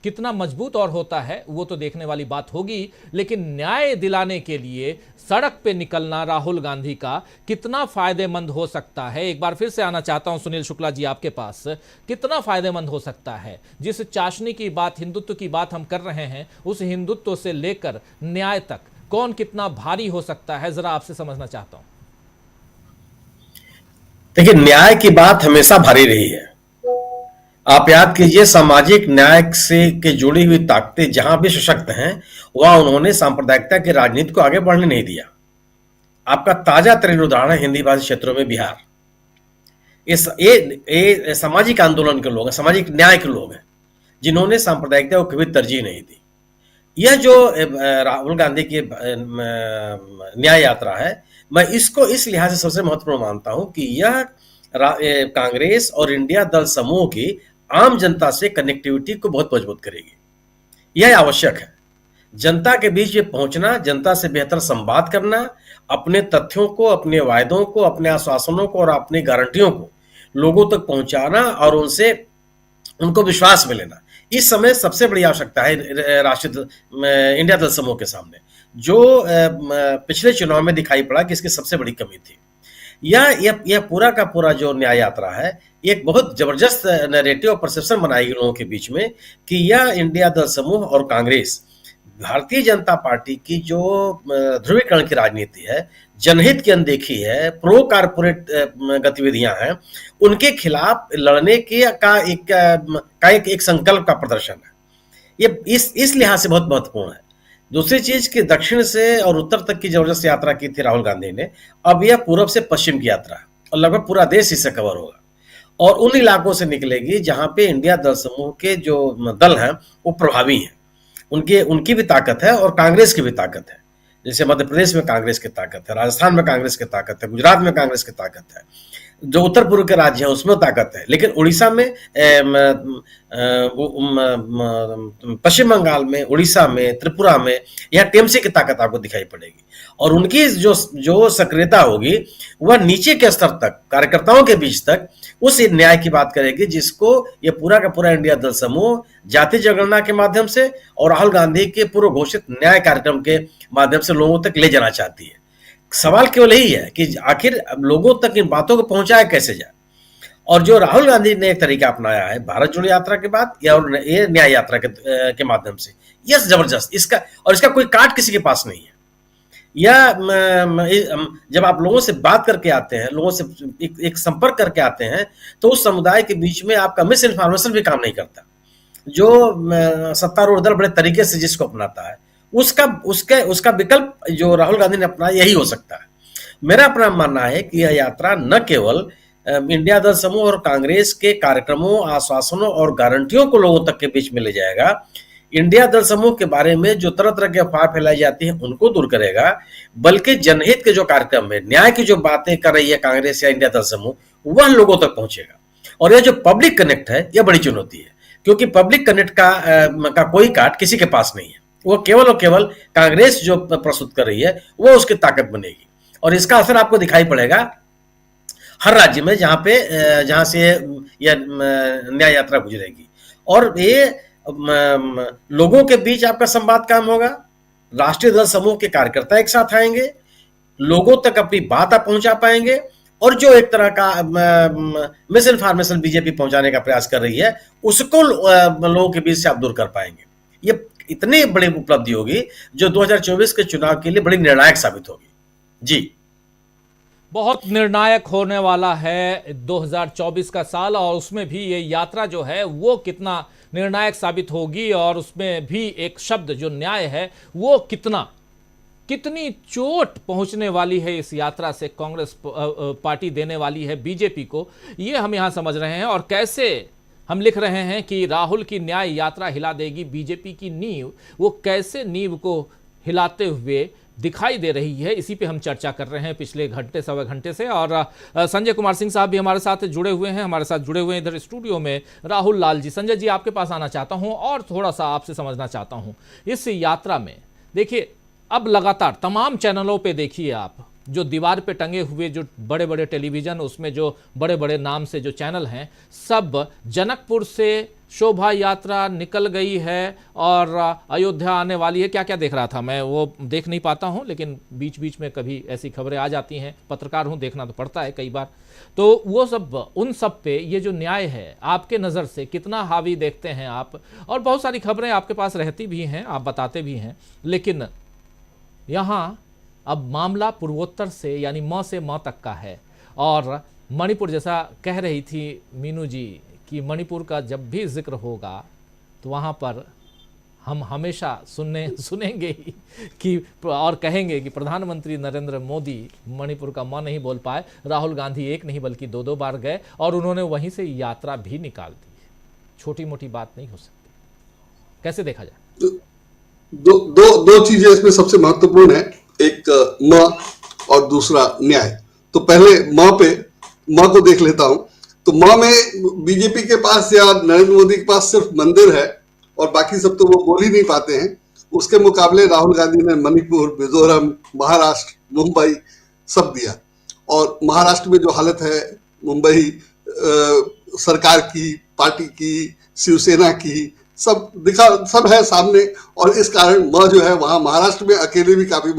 कितना मजबूत और होता है वो तो देखने वाली बात होगी, लेकिन न्याय दिलाने के लिए सड़क पे निकलना राहुल गांधी का कितना फायदेमंद हो सकता है। एक बार फिर से आना चाहता हूं सुनील शुक्ला जी आपके पास, कितना फायदेमंद हो सकता है। जिस चाशनी की बात, हिंदुत्व की बात हम कर रहे हैं, उस हिंदुत्व से लेकर न्याय तक कौन कितना भारी हो सकता है, जरा आपसे समझना चाहता हूं। देखिए, न्याय की बात हमेशा भारी रही है। आप याद कीजिए, सामाजिक न्याय से के जुड़ी हुई ताकतें जहां भी सशक्त हैं, वहां उन्होंने सांप्रदायिकता की राजनीति को आगे बढ़ने नहीं दिया। आपका ताजा तरीन उदाहरण है हिंदी भाषी क्षेत्रों में बिहार। ये सामाजिक आंदोलन के लोग हैं, सामाजिक न्याय के लोग हैं, जिन्होंने सांप्रदायिकता को कभी तरजीह नहीं दी। यह जो राहुल गांधी की न्याय यात्रा है, मैं इसको इस लिहाज से सबसे महत्वपूर्ण मानता हूं कि यह कांग्रेस और इंडिया दल समूह की आम जनता से कनेक्टिविटी को बहुत मजबूत करेगी। यह आवश्यक है। जनता के बीच में पहुंचना, जनता से बेहतर संवाद करना, अपने तथ्यों को, अपने वायदों को, अपने आश्वासनों को और अपनी गारंटियों को लोगों तक पहुंचाना और उनसे उनको विश्वास में लेना, इस समय सबसे बड़ी आवश्यकता है राष्ट्रीय इंडिया दल समूह के सामने, जो पिछले चुनाव में दिखाई पड़ा कि इसकी सबसे बड़ी कमी थी। यह पूरा का पूरा जो न्याय यात्रा है, एक बहुत जबरदस्त नैरेटिव और परसेप्शन बनाएगी लोगों के बीच में कि यह इंडिया दल समूह और कांग्रेस, भारतीय जनता पार्टी की जो ध्रुवीकरण की राजनीति है, जनहित की अनदेखी है, प्रो कारपोरेट गतिविधियां हैं, उनके खिलाफ लड़ने का एक संकल्प का प्रदर्शन है। ये इस लिहाज से बहुत महत्वपूर्ण है। दूसरी चीज कि दक्षिण से और उत्तर तक की जबरदस्त यात्रा की थी राहुल गांधी ने, अब यह पूरब से पश्चिम की यात्रा है और लगभग पूरा देश इससे कवर होगा और उन इलाकों से निकलेगी जहां पे इंडिया दल समूह के जो दल हैं वो प्रभावी हैं, उनकी भी ताकत है और कांग्रेस की भी ताकत है। जैसे मध्य प्रदेश में कांग्रेस की ताकत है, राजस्थान में कांग्रेस की ताकत है, गुजरात में कांग्रेस की ताकत है, जो उत्तर पूर्व के राज्य हैं उसमें ताकत है, लेकिन उड़ीसा में, पश्चिम बंगाल में, उड़ीसा में, त्रिपुरा में यह टीएमसी की ताकत आपको दिखाई पड़ेगी और उनकी जो सक्रियता होगी वह नीचे के स्तर तक, कार्यकर्ताओं के बीच तक उस न्याय की बात करेगी जिसको ये पूरा का पूरा इंडिया दल समूह जाति जनगणना के माध्यम से और राहुल गांधी के पूर्व घोषित न्याय कार्यक्रम के माध्यम से लोगों तक ले जाना चाहती है। सवाल केवल यही है कि आखिर लोगों तक इन बातों को पहुंचाया कैसे जाए, और जो राहुल गांधी ने एक तरीका अपनाया है भारत जोड़ो यात्रा के बाद या ये न्याय यात्रा के माध्यम से, यह जबरदस्त, इसका कोई काट किसी के पास नहीं है। या जब आप लोगों से बात करके आते हैं, लोगों से एक संपर्क करके आते हैं, तो उस समुदाय के बीच में आपका मिस इन्फॉर्मेशन भी काम नहीं करता। जो सत्तारूढ़ दल बड़े तरीके से जिसको अपनाता है, उसका विकल्प जो राहुल गांधी ने अपनाया यही हो सकता है। मेरा अपना मानना है कि यह यात्रा न केवल इंडिया दल समूह और कांग्रेस के कार्यक्रमों, आश्वासनों और गारंटियों को लोगों तक के बीच में ले जाएगा, इंडिया दल समूह के बारे में जो तरह तरह की अफवाह फैलाई जाती है उनको दूर करेगा, बल्कि जनहित के जो कार्यक्रम है, न्याय की जो बातें कर रही है कांग्रेस या इंडिया दल समूह, वह लोगों तक पहुंचेगा। और यह जो पब्लिक कनेक्ट है, यह बड़ी चुनौती है, क्योंकि पब्लिक कनेक्ट का कोई काट किसी के पास नहीं है। वो केवल और केवल कांग्रेस जो प्रस्तुत कर रही है वो उसकी ताकत बनेगी और इसका असर आपको दिखाई पड़ेगा हर राज्य में जहां से यह न्याय यात्रा गुजरेगी। और ये लोगों के बीच आपका संवाद काम होगा, राष्ट्रीय दल समूह के कार्यकर्ता एक साथ आएंगे, लोगों तक अपनी बात आप पहुंचा पाएंगे, और जो एक तरह का मिस इन्फॉर्मेशन बीजेपी पहुंचाने का प्रयास कर रही है उसको लोगों के बीच से आप दूर कर पाएंगे। ये इतनी बड़ी उपलब्धि होगी जो 2024 के चुनाव के लिए बड़ी निर्णायक साबित होगी। जी, बहुत निर्णायक होने वाला है 2024 का साल, और उसमें भी ये यात्रा जो है वो कितना निर्णायक साबित होगी, और उसमें भी एक शब्द जो न्याय है वो कितनी चोट पहुंचने वाली है इस यात्रा से कांग्रेस पार्टी देने वाली है बीजेपी को, ये हम यहां समझ रहे हैं। और कैसे हम लिख रहे हैं कि राहुल की न्याय यात्रा हिला देगी बीजेपी की नींव, वो कैसे नींव को हिलाते हुए दिखाई दे रही है, इसी पे हम चर्चा कर रहे हैं पिछले घंटे सवा घंटे से। और संजय कुमार सिंह साहब भी हमारे साथ जुड़े हुए हैं इधर स्टूडियो में राहुल लाल जी। संजय जी, आपके पास आना चाहता हूं और थोड़ा सा आपसे समझना चाहता हूं इस यात्रा में। देखिए, अब लगातार तमाम चैनलों पे देखिए आप, जो दीवार पे टंगे हुए जो बड़े बड़े टेलीविजन, उसमें जो बड़े बड़े नाम से जो चैनल हैं, सब जनकपुर से शोभा यात्रा निकल गई है और अयोध्या आने वाली है। क्या क्या देख रहा था मैं, वो देख नहीं पाता हूं, लेकिन बीच बीच में कभी ऐसी खबरें आ जाती हैं, पत्रकार हूं, देखना तो पड़ता है कई बार। तो वो सब, उन सब पे ये जो न्याय है आपके नज़र से कितना हावी देखते हैं आप? और बहुत सारी खबरें आपके पास रहती भी हैं, आप बताते भी हैं, लेकिन यहाँ अब मामला पूर्वोत्तर से यानी म से म तक का है। और मणिपुर, जैसा कह रही थी मीनू जी कि मणिपुर का जब भी जिक्र होगा तो वहाँ पर हम हमेशा सुनेंगे ही कि और कहेंगे कि प्रधानमंत्री नरेंद्र मोदी मणिपुर का म नहीं बोल पाए, राहुल गांधी एक नहीं बल्कि दो बार गए और उन्होंने वहीं से यात्रा भी निकाल दी। छोटी मोटी बात नहीं हो सकती। कैसे देखा जाए? दो चीजें इसमें सबसे महत्वपूर्ण है, एक मां और दूसरा न्याय। तो पहले मां को देख लेता हूं। तो मां में बीजेपी के पास या नरेंद्र मोदी के पास सिर्फ मंदिर है और बाकी सब तो वो बोल ही नहीं पाते हैं। उसके मुकाबले राहुल गांधी ने मणिपुर, मिजोरम, महाराष्ट्र, मुंबई सब दिया। और महाराष्ट्र में जो हालत है, मुंबई सरकार की, पार्टी की, शिवसेना की, सब है सामने। और इस कारण मां जो है वहां महाराष्ट्र में अकेले भी काफी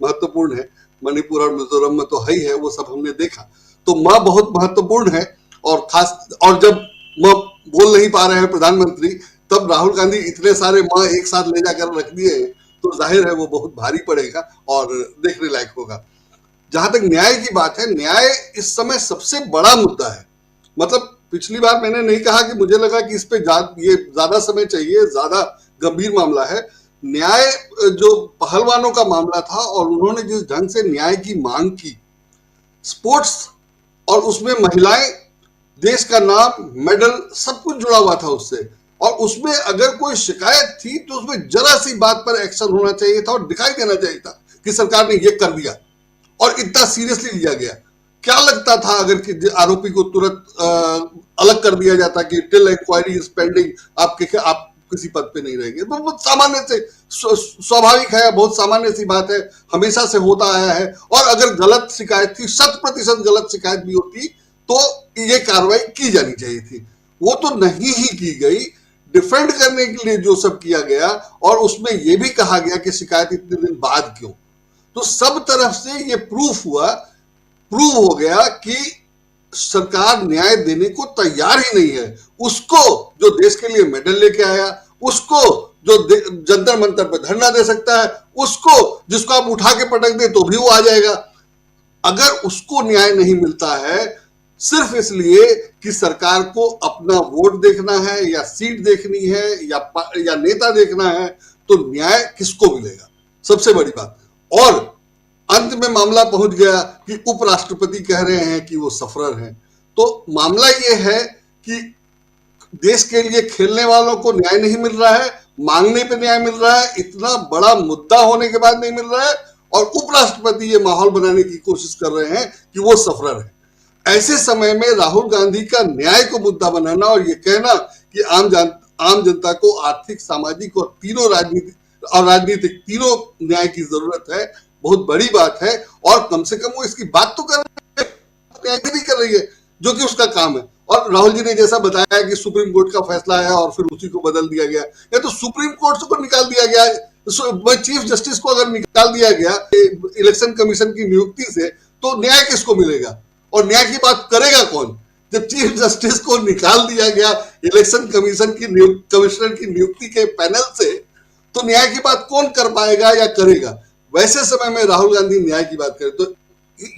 महत्वपूर्ण है। मणिपुर और मिजोरम में तो है ही है, वो सब हमने देखा। तो मां बहुत महत्वपूर्ण है। और जब मां बोल नहीं पा रहे हैं प्रधानमंत्री, तब राहुल गांधी इतने सारे मां एक साथ ले जाकर रख दिए हैं, तो जाहिर है वो बहुत भारी पड़ेगा और देखने लायक होगा। जहां तक न्याय की बात है, न्याय इस समय सबसे बड़ा मुद्दा है। मतलब पिछली बार मैंने नहीं कहा कि मुझे लगा कि इस पे ये ज्यादा समय चाहिए, ज्यादा गंभीर मामला है। न्याय जो पहलवानों का मामला था और उन्होंने जिस ढंग से न्याय की मांग की, स्पोर्ट्स और उसमें महिलाएं, देश का नाम, मेडल, सब कुछ जुड़ा हुआ था उससे। और उसमें अगर कोई शिकायत थी तो उसमें जरा सी बात पर एक्शन होना चाहिए था और दिखाई देना चाहिए था कि सरकार ने ये कर दिया और इतना सीरियसली लिया गया। क्या लगता था अगर आरोपी को तुरंत अलग कर दिया जाता कि टिल इंक्वायरी इज पेंडिंग, आप किसी पद पे नहीं रहेंगे। तो बहुत सामान्य से स्वाभाविक है, बहुत सामान्य सी बात है, हमेशा से होता आया है। और अगर गलत शिकायत थी, 100% गलत शिकायत भी होती तो ये कार्रवाई की जानी चाहिए थी। वो तो नहीं ही की गई। डिफेंड करने के लिए जो सब किया गया और उसमें यह भी कहा गया कि शिकायत इतने दिन बाद क्यों, तो सब तरफ से ये प्रूव हो गया कि सरकार न्याय देने को तैयार ही नहीं है। उसको जो देश के लिए मेडल लेके आया, उसको जो जंतर मंतर पर धरना दे सकता है, उसको जिसको आप उठा के पटक दे तो भी वो आ जाएगा। अगर उसको न्याय नहीं मिलता है सिर्फ इसलिए कि सरकार को अपना वोट देखना है या सीट देखनी है या नेता देखना है, तो न्याय किसको मिलेगा? सबसे बड़ी बात। और अंत में मामला पहुंच गया कि उपराष्ट्रपति कह रहे हैं कि वो सफरर हैं। तो मामला ये है कि देश के लिए खेलने वालों को न्याय नहीं मिल रहा है, मांगने पे न्याय मिल रहा है, इतना बड़ा मुद्दा होने के बाद नहीं मिल रहा है, और उपराष्ट्रपति ये माहौल बनाने की कोशिश कर रहे हैं कि वो सफरर है। ऐसे समय में राहुल गांधी का न्याय को मुद्दा बनाना और ये कहना कि आम जनता को आर्थिक, सामाजिक और राजनीतिक तीनों न्याय की जरूरत है, बहुत बड़ी बात है। और कम से कम वो इसकी बात तो कर रही है, न्याय भी कर रही है, जो कि उसका काम है। और राहुल जी ने जैसा बताया कि सुप्रीम कोर्ट का फैसला है और फिर उसी को बदल दिया गया, या तो सुप्रीम कोर्ट को निकाल दिया गया, चीफ जस्टिस को अगर निकाल दिया गया इलेक्शन कमीशन की नियुक्ति से, तो न्याय किसको मिलेगा और न्याय की बात करेगा कौन? जब चीफ जस्टिस को निकाल दिया गया इलेक्शन कमीशन की कमिश्नर की नियुक्ति के पैनल से, तो न्याय की बात कौन कर पाएगा या करेगा? वैसे समय में राहुल गांधी न्याय की बात करें तो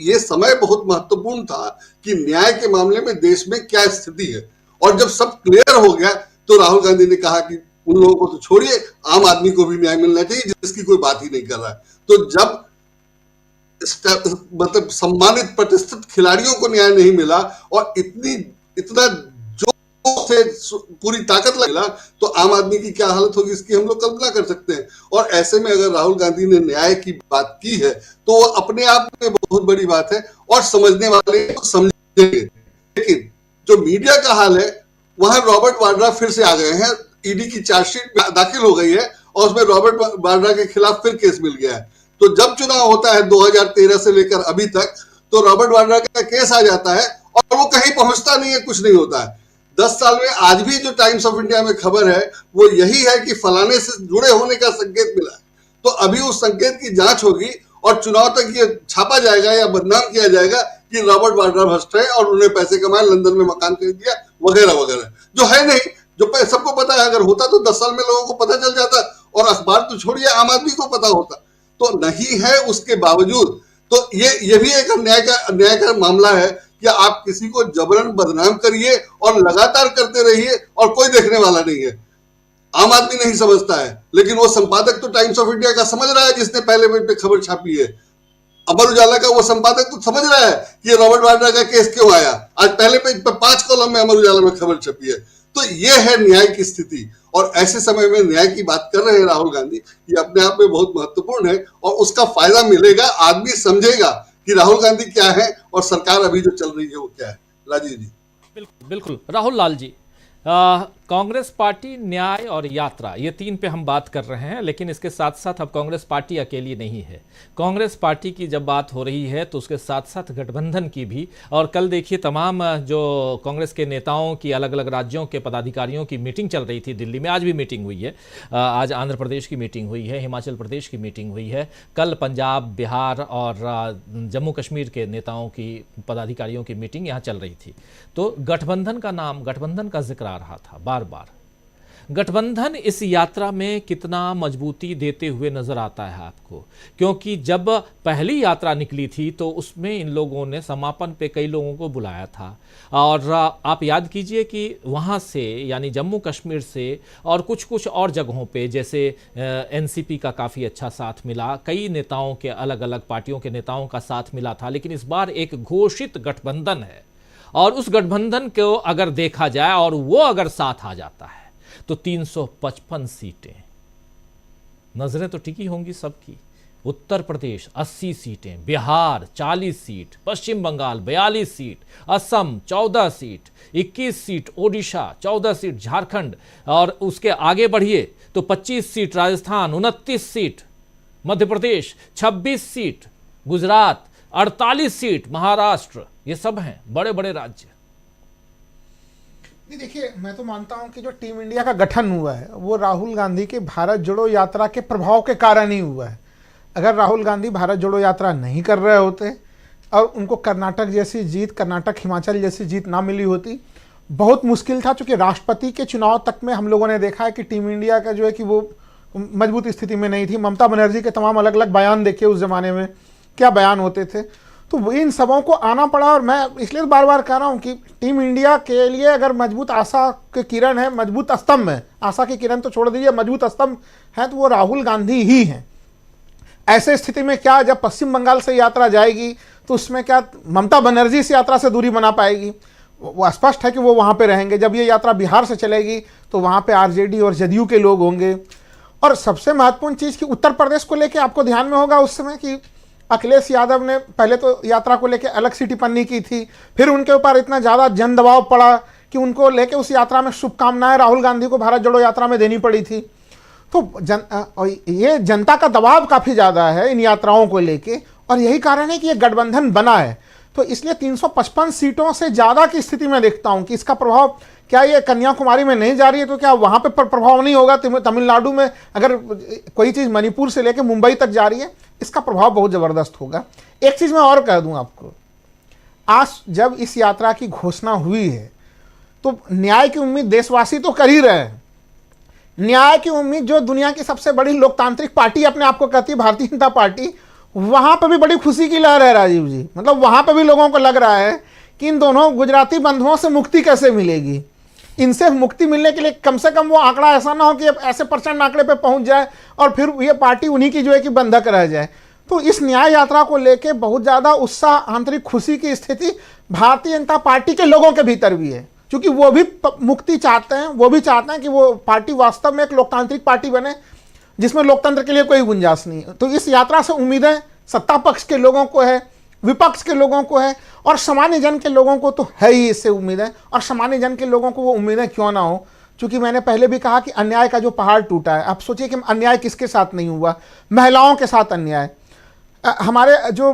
ये समय बहुत महत्वपूर्ण था कि न्याय के मामले में देश में क्या स्थिति है। और जब सब क्लियर हो गया तो राहुल गांधी ने कहा कि उन लोगों को तो छोड़िए, आम आदमी को भी न्याय मिलना चाहिए जिसकी कोई बात ही नहीं कर रहा है। तो जब मतलब सम्मानित प्रतिष्ठित खिलाड़ियों को न्याय नहीं मिला और इतना जो से पूरी ताकत लगा, तो आम आदमी की क्या हालत होगी इसकी हम लोग कल्पना कर सकते हैं। और ऐसे में अगर राहुल गांधी ने न्याय की बात की है तो वो अपने आप में बहुत बड़ी बात है और समझने वाले समझेंगे। लेकिन जो मीडिया का हाल है, वहां रॉबर्ट वाड्रा फिर से आ गए हैं, ईडी की चार्जशीट दाखिल हो गई है और उसमें रॉबर्ट वाड्रा के खिलाफ फिर केस मिल गया है। तो जब चुनाव होता है 2013 से लेकर अभी तक, तो रॉबर्ट वाड्रा का केस आ जाता है और वो कहीं पहुंचता नहीं है, कुछ नहीं होता है। 10 साल में आज भी जो टाइम्स ऑफ इंडिया में खबर है वो यही है कि फलाने से जुड़े होने का संकेत मिला है। तो अभी उस संकेत की जांच होगी और चुनाव तक ये छापा जाएगा या बदनाम किया जाएगा कि रॉबर्ट वाड्रा भ्रष्ट है और उन्हें पैसे कमाए, लंदन में मकान खरीद दिया वगैरह वगैरह, जो है नहीं, जो सबको पता है। अगर होता तो 10 साल में लोगों को पता चल जाता और अखबार तो छोड़िए आम आदमी को पता होता, तो नहीं है। उसके बावजूद तो ये भी एक न्याय का मामला है कि आप किसी को जबरन बदनाम करिए और लगातार करते रहिए और कोई देखने वाला नहीं है। आम आदमी नहीं समझता है, लेकिन वो संपादक तो टाइम्स ऑफ इंडिया का समझ रहा है जिसने पहले पेज पे खबर छापी है। अमर उजाला का वो संपादक तो समझ रहा है कि रॉबर्ट वाड्रा का केस क्यों आया। आज पहले पेज पर 5 कॉलम में अमर उजाला में खबर छपी है। तो ये है न्याय की स्थिति और ऐसे समय में न्याय की बात कर रहे हैं राहुल गांधी, ये अपने आप में बहुत महत्वपूर्ण है और उसका फायदा मिलेगा। आदमी समझेगा कि राहुल गांधी क्या है और सरकार अभी जो चल रही है वो क्या है। राजीव जी। बिल्कुल बिल्कुल राहुल लाल जी, कांग्रेस पार्टी, न्याय और यात्रा, ये 3 पे हम बात कर रहे हैं, लेकिन इसके साथ साथ अब कांग्रेस पार्टी अकेली नहीं है। कांग्रेस पार्टी की जब बात हो रही है तो उसके साथ साथ गठबंधन की भी। और कल देखिए तमाम जो कांग्रेस के नेताओं की, अलग अलग राज्यों के पदाधिकारियों की मीटिंग चल रही थी दिल्ली में। आज भी मीटिंग हुई है, आज आंध्र प्रदेश की मीटिंग हुई है, हिमाचल प्रदेश की मीटिंग हुई है, कल पंजाब, बिहार और जम्मू कश्मीर के नेताओं की, पदाधिकारियों की मीटिंग यहाँ चल रही थी। तो गठबंधन का नाम, गठबंधन का जिक्र आ रहा था बार बार। गठबंधन इस यात्रा में कितना मजबूती देते हुए नजर आता है आपको? क्योंकि जब पहली यात्रा निकली थी तो उसमें इन लोगों ने समापन पे कई लोगों को बुलाया था और आप याद कीजिए कि वहाँ से, यानी जम्मू कश्मीर से और कुछ और जगहों पे, जैसे एनसीपी का काफ़ी अच्छा साथ मिला, कई नेताओं के, अलग अलग पार्टियों के नेताओं का साथ मिला था। लेकिन इस बार एक घोषित गठबंधन है और उस गठबंधन को अगर देखा जाए और वो अगर साथ आ जाता है तो 355 सीटें, नजरें तो टिकी होंगी सबकी। उत्तर प्रदेश 80 सीटें, Bihar 40 seat, Paschim Bengal 42 seat, Assam 14 seat, 21 seat Odisha, 14 seat Jharkhand, और उसके आगे बढ़िए तो 25 seat Rajasthan, 29 seat Madhya Pradesh, 26 seat Gujarat, 48 seat Maharashtra. ये सब हैं बड़े बड़े राज्य। नहीं, देखिए, मैं तो मानता हूं कि जो टीम इंडिया का गठन हुआ है वो राहुल गांधी के भारत जोड़ो यात्रा के प्रभाव के कारण ही हुआ है। अगर राहुल गांधी भारत जोड़ो यात्रा नहीं कर रहे होते और उनको कर्नाटक जैसी जीत, कर्नाटक हिमाचल जैसी जीत ना मिली होती, बहुत मुश्किल था। चूंकि राष्ट्रपति के चुनाव तक में हम लोगों ने देखा है कि टीम इंडिया का जो है कि वो मजबूत स्थिति में नहीं थी। ममता बनर्जी के तमाम अलग अलग बयान देखिए उस जमाने में क्या बयान होते थे। तो इन सबों को आना पड़ा और मैं इसलिए बार बार कह रहा हूं कि टीम इंडिया के लिए अगर मजबूत आशा के किरण है, मजबूत स्तंभ है, आशा की किरण तो छोड़ दीजिए, मजबूत स्तंभ है तो वो राहुल गांधी ही हैं। ऐसे स्थिति में क्या, जब पश्चिम बंगाल से यात्रा जाएगी तो उसमें क्या ममता बनर्जी से यात्रा से दूरी बना पाएगी? वो स्पष्ट है कि वो वहाँ पे रहेंगे। जब ये यात्रा बिहार से चलेगी तो वहाँ पे आरजेडी और जदयू के लोग होंगे। और सबसे महत्वपूर्ण चीज़ कि उत्तर प्रदेश को लेकर आपको ध्यान में होगा उस समय कि अखिलेश यादव ने पहले तो यात्रा को लेकर अलग सी टिप्पणी की थी, फिर उनके ऊपर इतना ज़्यादा जन दबाव पड़ा कि उनको लेके उस यात्रा में शुभकामनाएं राहुल गांधी को भारत जोड़ो यात्रा में देनी पड़ी थी। तो ये जनता का दबाव काफ़ी ज़्यादा है इन यात्राओं को लेके और यही कारण है कि ये गठबंधन बना है। तो इसलिए 355 सीटों से ज़्यादा की स्थिति में देखता हूं कि इसका प्रभाव क्या ये कन्याकुमारी में नहीं जा रही है तो क्या वहां पे प्रभाव नहीं होगा। तमिलनाडु में अगर कोई चीज़ मणिपुर से लेकर मुंबई तक जा रही है, इसका प्रभाव बहुत ज़बरदस्त होगा। एक चीज़ मैं और कह दूं आपको, आज जब इस यात्रा की घोषणा हुई है तो न्याय की उम्मीद देशवासी तो कर ही रहे हैं। न्याय की उम्मीद जो दुनिया की सबसे बड़ी लोकतांत्रिक पार्टी अपने आप को कहती है भारतीय जनता पार्टी, वहां पर भी बड़ी खुशी की लहर है राजीव जी। मतलब वहां पर भी लोगों को लग रहा है कि इन दोनों गुजराती बंधुओं से मुक्ति कैसे मिलेगी। इनसे मुक्ति मिलने के लिए कम से कम वो आंकड़ा ऐसा ना हो कि ऐसे प्रचंड आंकड़े पे पहुंच जाए और फिर ये पार्टी उन्हीं की जो है कि बंधक रह जाए। तो इस न्याय यात्रा को लेके बहुत ज़्यादा उत्साह, आंतरिक खुशी की स्थिति भारतीय जनता पार्टी के लोगों के भीतर भी है, क्योंकि वो भी मुक्ति चाहते हैं। वो भी चाहते हैं कि वो पार्टी वास्तव में एक लोकतांत्रिक पार्टी बने जिसमें लोकतंत्र के लिए कोई गुंजाइश नहीं है। तो इस यात्रा से उम्मीदें सत्ता पक्ष के लोगों को है, विपक्ष के लोगों को है और सामान्य जन के लोगों को तो है ही इससे उम्मीदें। और सामान्य जन के लोगों को वो उम्मीदें क्यों ना हो, क्योंकि मैंने पहले भी कहा कि अन्याय का जो पहाड़ टूटा है। आप सोचिए कि अन्याय किसके साथ नहीं हुआ, महिलाओं के साथ अन्याय, हमारे जो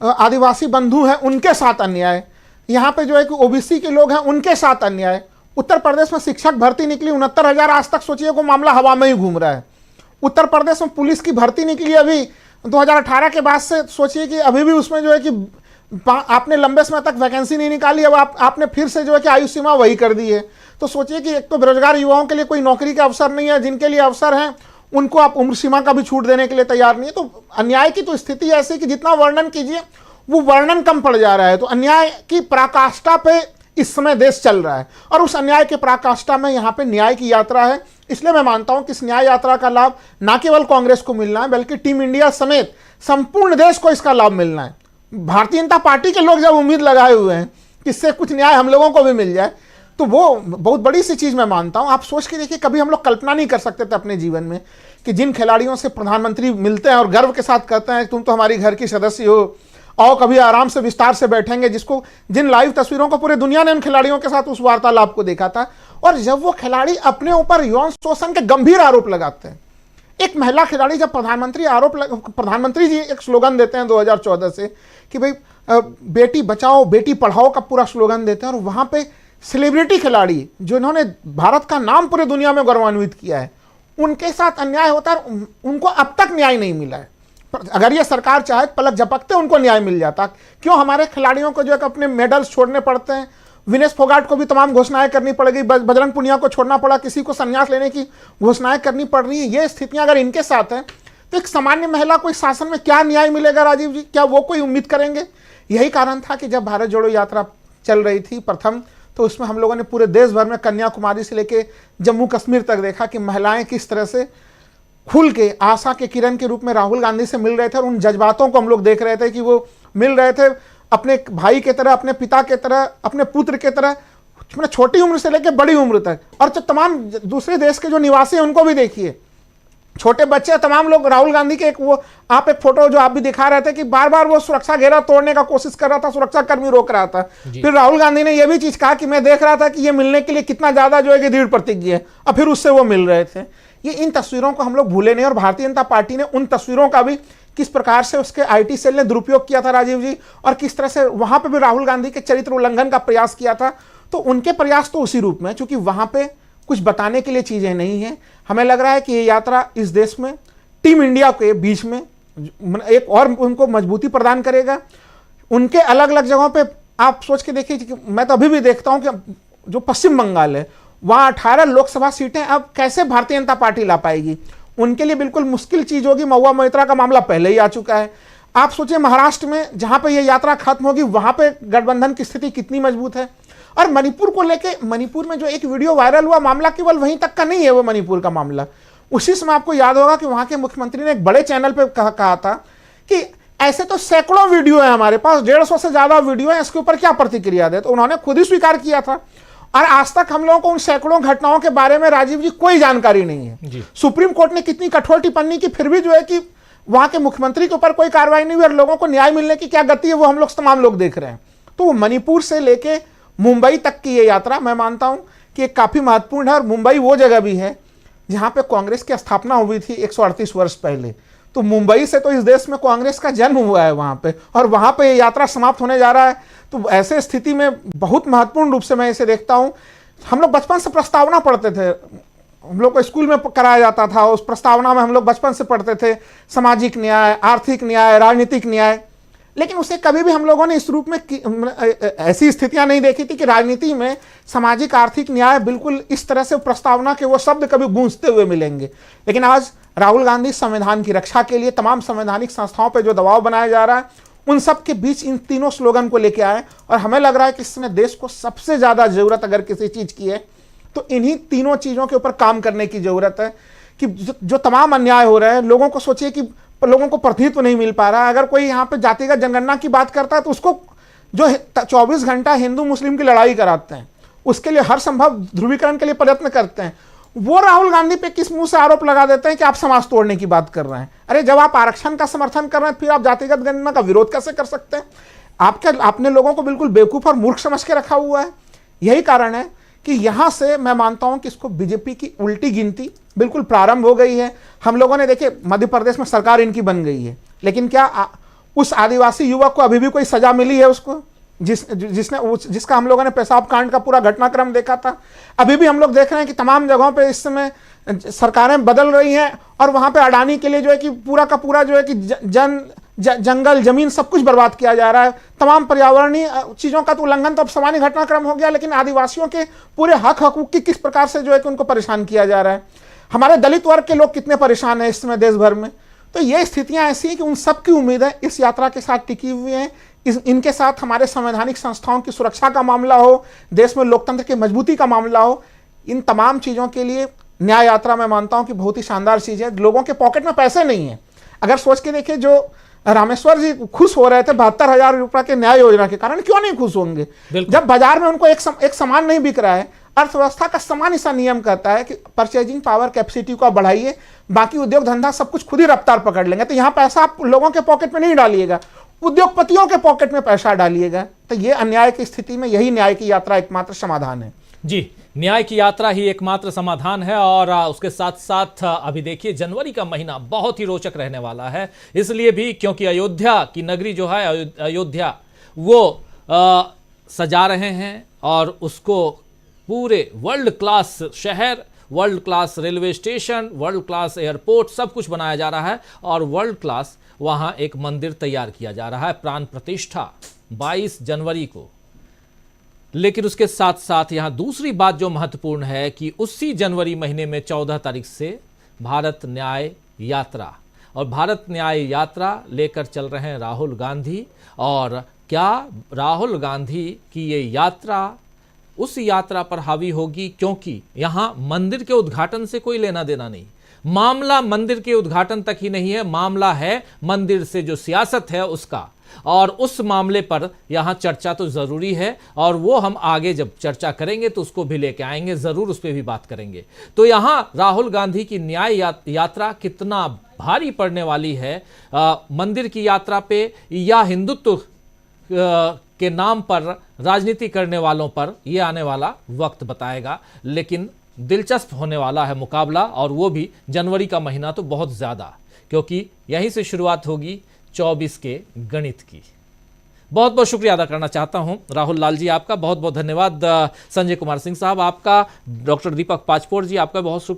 आदिवासी बंधु हैं उनके साथ अन्याय, यहाँ पे जो है कि ओबीसी के लोग हैं उनके साथ अन्याय। उत्तर प्रदेश में शिक्षक भर्ती निकली 69,000, आज तक सोचिए को मामला हवा में ही घूम रहा है। उत्तर प्रदेश में पुलिस की भर्ती निकली अभी 2018 के बाद से, सोचिए कि अभी भी उसमें जो है कि आपने लंबे समय तक वैकेंसी नहीं निकाली, अब आपने फिर से जो है कि आयु सीमा वही कर दी है। तो सोचिए कि एक तो बेरोजगार युवाओं के लिए कोई नौकरी का अवसर नहीं है, जिनके लिए अवसर हैं उनको आप उम्र सीमा का भी छूट देने के लिए तैयार नहीं है। तो अन्याय की तो स्थिति ऐसी कि जितना वर्णन कीजिए वो वर्णन कम पड़ जा रहा है। तो अन्याय की पराकाष्ठा पे इस समय देश चल रहा है और उस अन्याय के पराकाष्ठा में यहाँ पे न्याय की यात्रा है। इसलिए मैं मानता हूं कि इस न्याय यात्रा का लाभ न केवल कांग्रेस को मिलना है बल्कि टीम इंडिया समेत संपूर्ण देश को इसका लाभ मिलना है। भारतीय जनता पार्टी के लोग जब उम्मीद लगाए हुए हैं कि इससे कुछ न्याय हम लोगों को भी मिल जाए, तो वो बहुत बड़ी सी चीज मैं मानता हूं। आप सोच के देखिए, कभी हम लोग कल्पना नहीं कर सकते थे अपने जीवन में कि जिन खिलाड़ियों से प्रधानमंत्री मिलते हैं और गर्व के साथ कहते हैं तुम तो हमारी घर की सदस्य हो, आओ कभी आराम से विस्तार से बैठेंगे, जिन लाइव तस्वीरों को पूरे दुनिया ने उन खिलाड़ियों के साथ उस वार्तालाप को देखा था। और जब वो खिलाड़ी अपने ऊपर यौन शोषण के गंभीर आरोप लगाते हैं, एक महिला खिलाड़ी जब प्रधानमंत्री जी एक स्लोगन देते हैं 2014 से कि भाई बेटी बचाओ बेटी पढ़ाओ का पूरा स्लोगन देते हैं, और वहां पे सेलिब्रिटी खिलाड़ी जो इन्होंने भारत का नाम पूरे दुनिया में गौरवान्वित किया है, उनके साथ अन्याय होता है। उनको अब तक न्याय नहीं मिला है। अगर ये सरकार चाहे पलक झपकते उनको न्याय मिल जाता। क्यों हमारे खिलाड़ियों को जो है अपने मेडल्स छोड़ने पड़ते हैं? विनेश फोगाट को भी तमाम घोषणाएं करनी पड़ेगी, बजरंग पुनिया को छोड़ना पड़ा, किसी को संन्यास लेने की घोषणाएं करनी पड़ रही है। ये स्थितियां अगर इनके साथ हैं तो एक सामान्य महिला को इस शासन में क्या न्याय मिलेगा राजीव जी? क्या वो कोई उम्मीद करेंगे? यही कारण था कि जब भारत जोड़ो यात्रा चल रही थी प्रथम, तो उसमें हम लोगों ने पूरे देश भर में कन्याकुमारी से लेकर जम्मू कश्मीर तक देखा कि महिलाएं किस तरह से खुल के आशा के किरण के रूप में राहुल गांधी से मिल रहे थे। और उन जज्बातों को हम लोग देख रहे थे कि वो मिल रहे थे अपने भाई के तरह, अपने पिता के तरह, अपने पुत्र के तरह, छोटी उम्र से लेकर बड़ी उम्र तक। और जो तमाम दूसरे देश के जो निवासी हैं उनको भी देखिए, छोटे बच्चे तमाम लोग राहुल गांधी के आप एक फोटो जो आप भी दिखा रहे थे कि बार बार वो सुरक्षा घेरा तोड़ने का कोशिश कर रहा था, सुरक्षा कर्मी रोक रहा था। फिर राहुल गांधी ने यह भी चीज कहा कि मैं देख रहा था कि ये मिलने के लिए कितना ज्यादा जो है कि दृढ़ प्रतिज्ञ है, और फिर उससे वो मिल रहे थे। ये इन तस्वीरों को हम लोग भूले नहीं, और भारतीय जनता पार्टी ने उन तस्वीरों का भी किस प्रकार से उसके आईटी सेल ने दुरुपयोग किया था राजीव जी, और किस तरह से वहां पे भी राहुल गांधी के चरित्र उल्लंघन का प्रयास किया था। तो उनके प्रयास तो उसी रूप में, क्योंकि वहां पे कुछ बताने के लिए चीजें नहीं है। हमें लग रहा है कि ये यात्रा इस देश में टीम इंडिया के बीच में एक और उनको मजबूती प्रदान करेगा। उनके अलग अलग जगहों पे आप सोच के देखिए, मैं तो अभी भी देखता हूं कि जो पश्चिम बंगाल है वहां 18 लोकसभा सीटें अब कैसे भारतीय जनता पार्टी ला पाएगी? उनके लिए बिल्कुल मुश्किल चीज होगी। महुआ मोइत्रा का मामला पहले ही आ चुका है। आप सोचिए महाराष्ट्र में जहां पे ये यात्रा खत्म होगी वहां पे गठबंधन की स्थिति कितनी मजबूत है। और मणिपुर को लेके, मणिपुर में जो एक वीडियो वायरल हुआ, मामला केवल वहीं तक का नहीं है वो मणिपुर का मामला। उसी समय आपको याद होगा कि वहां के मुख्यमंत्री ने एक बड़े चैनल पे कहा था कि ऐसे तो सैकड़ों वीडियो है हमारे पास, 150 से ज्यादा वीडियो है, इसके ऊपर क्या प्रतिक्रिया दे। तो उन्होंने खुद ही स्वीकार किया था। और आज तक हम लोगों को उन सैकड़ों घटनाओं के बारे में राजीव जी कोई जानकारी नहीं है। सुप्रीम कोर्ट ने कितनी कठोर टिप्पणी की, फिर भी जो है कि वहां के मुख्यमंत्री के ऊपर कोई कार्रवाई नहीं हुई, और लोगों को न्याय मिलने की क्या गति है वो हम लोग तमाम लोग देख रहे हैं। तो मणिपुर से लेके मुंबई तक की ये यात्रा मैं मानता हूं कि काफी महत्वपूर्ण है। और मुंबई वो जगह भी है जहां पे कांग्रेस की स्थापना हुई थी 138 वर्ष पहले। तो मुंबई से तो इस देश में कांग्रेस का जन्म हुआ है वहां पे, और वहां पे ये यात्रा समाप्त होने जा रहा है। तो ऐसे स्थिति में बहुत महत्वपूर्ण रूप से मैं इसे देखता हूं। हम लोग बचपन से प्रस्तावना पढ़ते थे, हम लोग को स्कूल में कराया जाता था, उस प्रस्तावना में हम लोग बचपन से पढ़ते थे सामाजिक न्याय, आर्थिक न्याय, राजनीतिक न्याय, लेकिन उसे कभी भी हम लोगों ने इस रूप में ऐसी स्थितियां नहीं देखी थी कि राजनीति में सामाजिक आर्थिक न्याय बिल्कुल इस तरह से प्रस्तावना के वो शब्द कभी गूंजते हुए मिलेंगे। लेकिन आज राहुल गांधी संविधान की रक्षा के लिए तमाम संवैधानिक संस्थाओं पर जो दबाव बनाया जा रहा है, उन सब के बीच इन तीनों स्लोगन को लेके आए, और हमें लग रहा है कि इसमें देश को सबसे ज्यादा जरूरत अगर किसी चीज की है तो इन्हीं तीनों चीजों के ऊपर काम करने की जरूरत है। कि जो तमाम अन्याय हो रहे हैं, लोगों को सोचिए कि लोगों को प्रतिनिधित्व नहीं मिल पा रहा है। अगर कोई यहाँ पे जातिगत जनगणना की बात करता है तो उसको जो 24 घंटा हिंदू मुस्लिम की लड़ाई कराते हैं, उसके लिए हर संभव ध्रुवीकरण के लिए प्रयत्न करते हैं, वो राहुल गांधी पे किस मुंह से आरोप लगा देते हैं कि आप समाज तोड़ने की बात कर रहे हैं। अरे जब आप आरक्षण का समर्थन कर रहे हैं, फिर आप जातिगत जनगणना का विरोध कैसे कर सकते हैं? आपने लोगों को बिल्कुल बेवकूफ और मूर्ख समझ के रखा हुआ है। यही कारण है कि यहां से मैं मानता हूं कि इसको बीजेपी की उल्टी गिनती बिल्कुल प्रारंभ हो गई है। हम लोगों ने देखिए मध्य प्रदेश में सरकार इनकी बन गई है, लेकिन क्या उस आदिवासी युवक को अभी भी कोई सजा मिली है उसको, जिसका हम लोगों ने पेशाब कांड का पूरा घटनाक्रम देखा था? अभी भी हम लोग देख रहे हैं कि तमाम जगहों पे इस समय सरकारें बदल रही हैं और वहां पे अडानी के लिए जो है कि पूरा का पूरा जो है कि जंगल जमीन सब कुछ बर्बाद किया जा रहा है। तमाम पर्यावरणीय चीजों का तो उल्लंघन तो अब सामान्य घटनाक्रम हो गया, लेकिन आदिवासियों के पूरे हक हकूक की किस प्रकार से जो है कि उनको परेशान किया जा रहा है। हमारे दलित वर्ग के लोग कितने परेशान हैं इस समय देश भर में। तो ये स्थितियां ऐसी हैं कि उन सब की उम्मीदें इस यात्रा के साथ टिकी हुई हैं। इनके साथ हमारे संवैधानिक संस्थाओं की सुरक्षा का मामला हो, देश में लोकतंत्र की मजबूती का मामला हो, इन तमाम चीजों के लिए न्याय यात्रा मैं मानता हूं कि बहुत ही शानदार चीज है। लोगों के पॉकेट में पैसे नहीं है। अगर सोच के देखिए, जो रामेश्वर जी खुश हो रहे थे 72,000 रुपए के न्याय योजना के कारण, क्यों नहीं खुश होंगे? जब बाजार में उनको एक सामान नहीं बिक रहा है। अर्थव्यवस्था का सामान्य सा नियम कहता है कि परचेजिंग पावर कैपेसिटी को बढ़ाइए, बाकी उद्योग धंधा सब कुछ खुद ही रफ्तार पकड़ लेंगे। तो यहाँ पैसा आप लोगों के पॉकेट में नहीं डालिएगा, उद्योगपतियों के पॉकेट में पैसा डालिएगा। तो ये अन्याय की स्थिति में यही न्याय की यात्रा एकमात्र समाधान है। जी, न्याय की यात्रा ही एकमात्र समाधान है। और उसके साथ साथ अभी देखिए जनवरी का महीना बहुत ही रोचक रहने वाला है, इसलिए भी क्योंकि अयोध्या की नगरी जो है अयोध्या वो सजा रहे हैं और उसको पूरे वर्ल्ड क्लास शहर, world class railway station, world class airport सब कुछ बनाया जा रहा है और वर्ल्ड क्लास वहां एक मंदिर तैयार किया जा रहा है, प्राण प्रतिष्ठा 22 जनवरी को। लेकिन उसके साथ साथ यहां दूसरी बात जो महत्वपूर्ण है कि उसी जनवरी महीने में 14 तारीख से भारत न्याय यात्रा, और भारत न्याय यात्रा लेकर चल रहे हैं राहुल गांधी। और क्या राहुल गांधी की ये यात्रा उस यात्रा पर हावी होगी? क्योंकि यहां मंदिर के उद्घाटन से कोई लेना देना नहीं, मामला मंदिर के उद्घाटन तक ही नहीं है, मामला है मंदिर से जो सियासत है उसका। और उस मामले पर यहां चर्चा तो जरूरी है, और वो हम आगे जब चर्चा करेंगे तो उसको भी लेके आएंगे, जरूर उस पर भी बात करेंगे। तो यहां राहुल गांधी की न्याय यात्रा कितना भारी पड़ने वाली है मंदिर की यात्रा पे, या हिंदुत्व के नाम पर राजनीति करने वालों पर, यह आने वाला वक्त बताएगा। लेकिन दिलचस्प होने वाला है मुकाबला, और वो भी जनवरी का महीना तो बहुत ज्यादा, क्योंकि यहीं से शुरुआत होगी 24 के गणित की। बहुत बहुत शुक्रिया अदा करना चाहता हूं राहुल लाल जी, आपका बहुत बहुत धन्यवाद। संजय कुमार सिंह साहब आपका, डॉक्टर दीपक पाचपोर जी आपका बहुत शुक्रिया।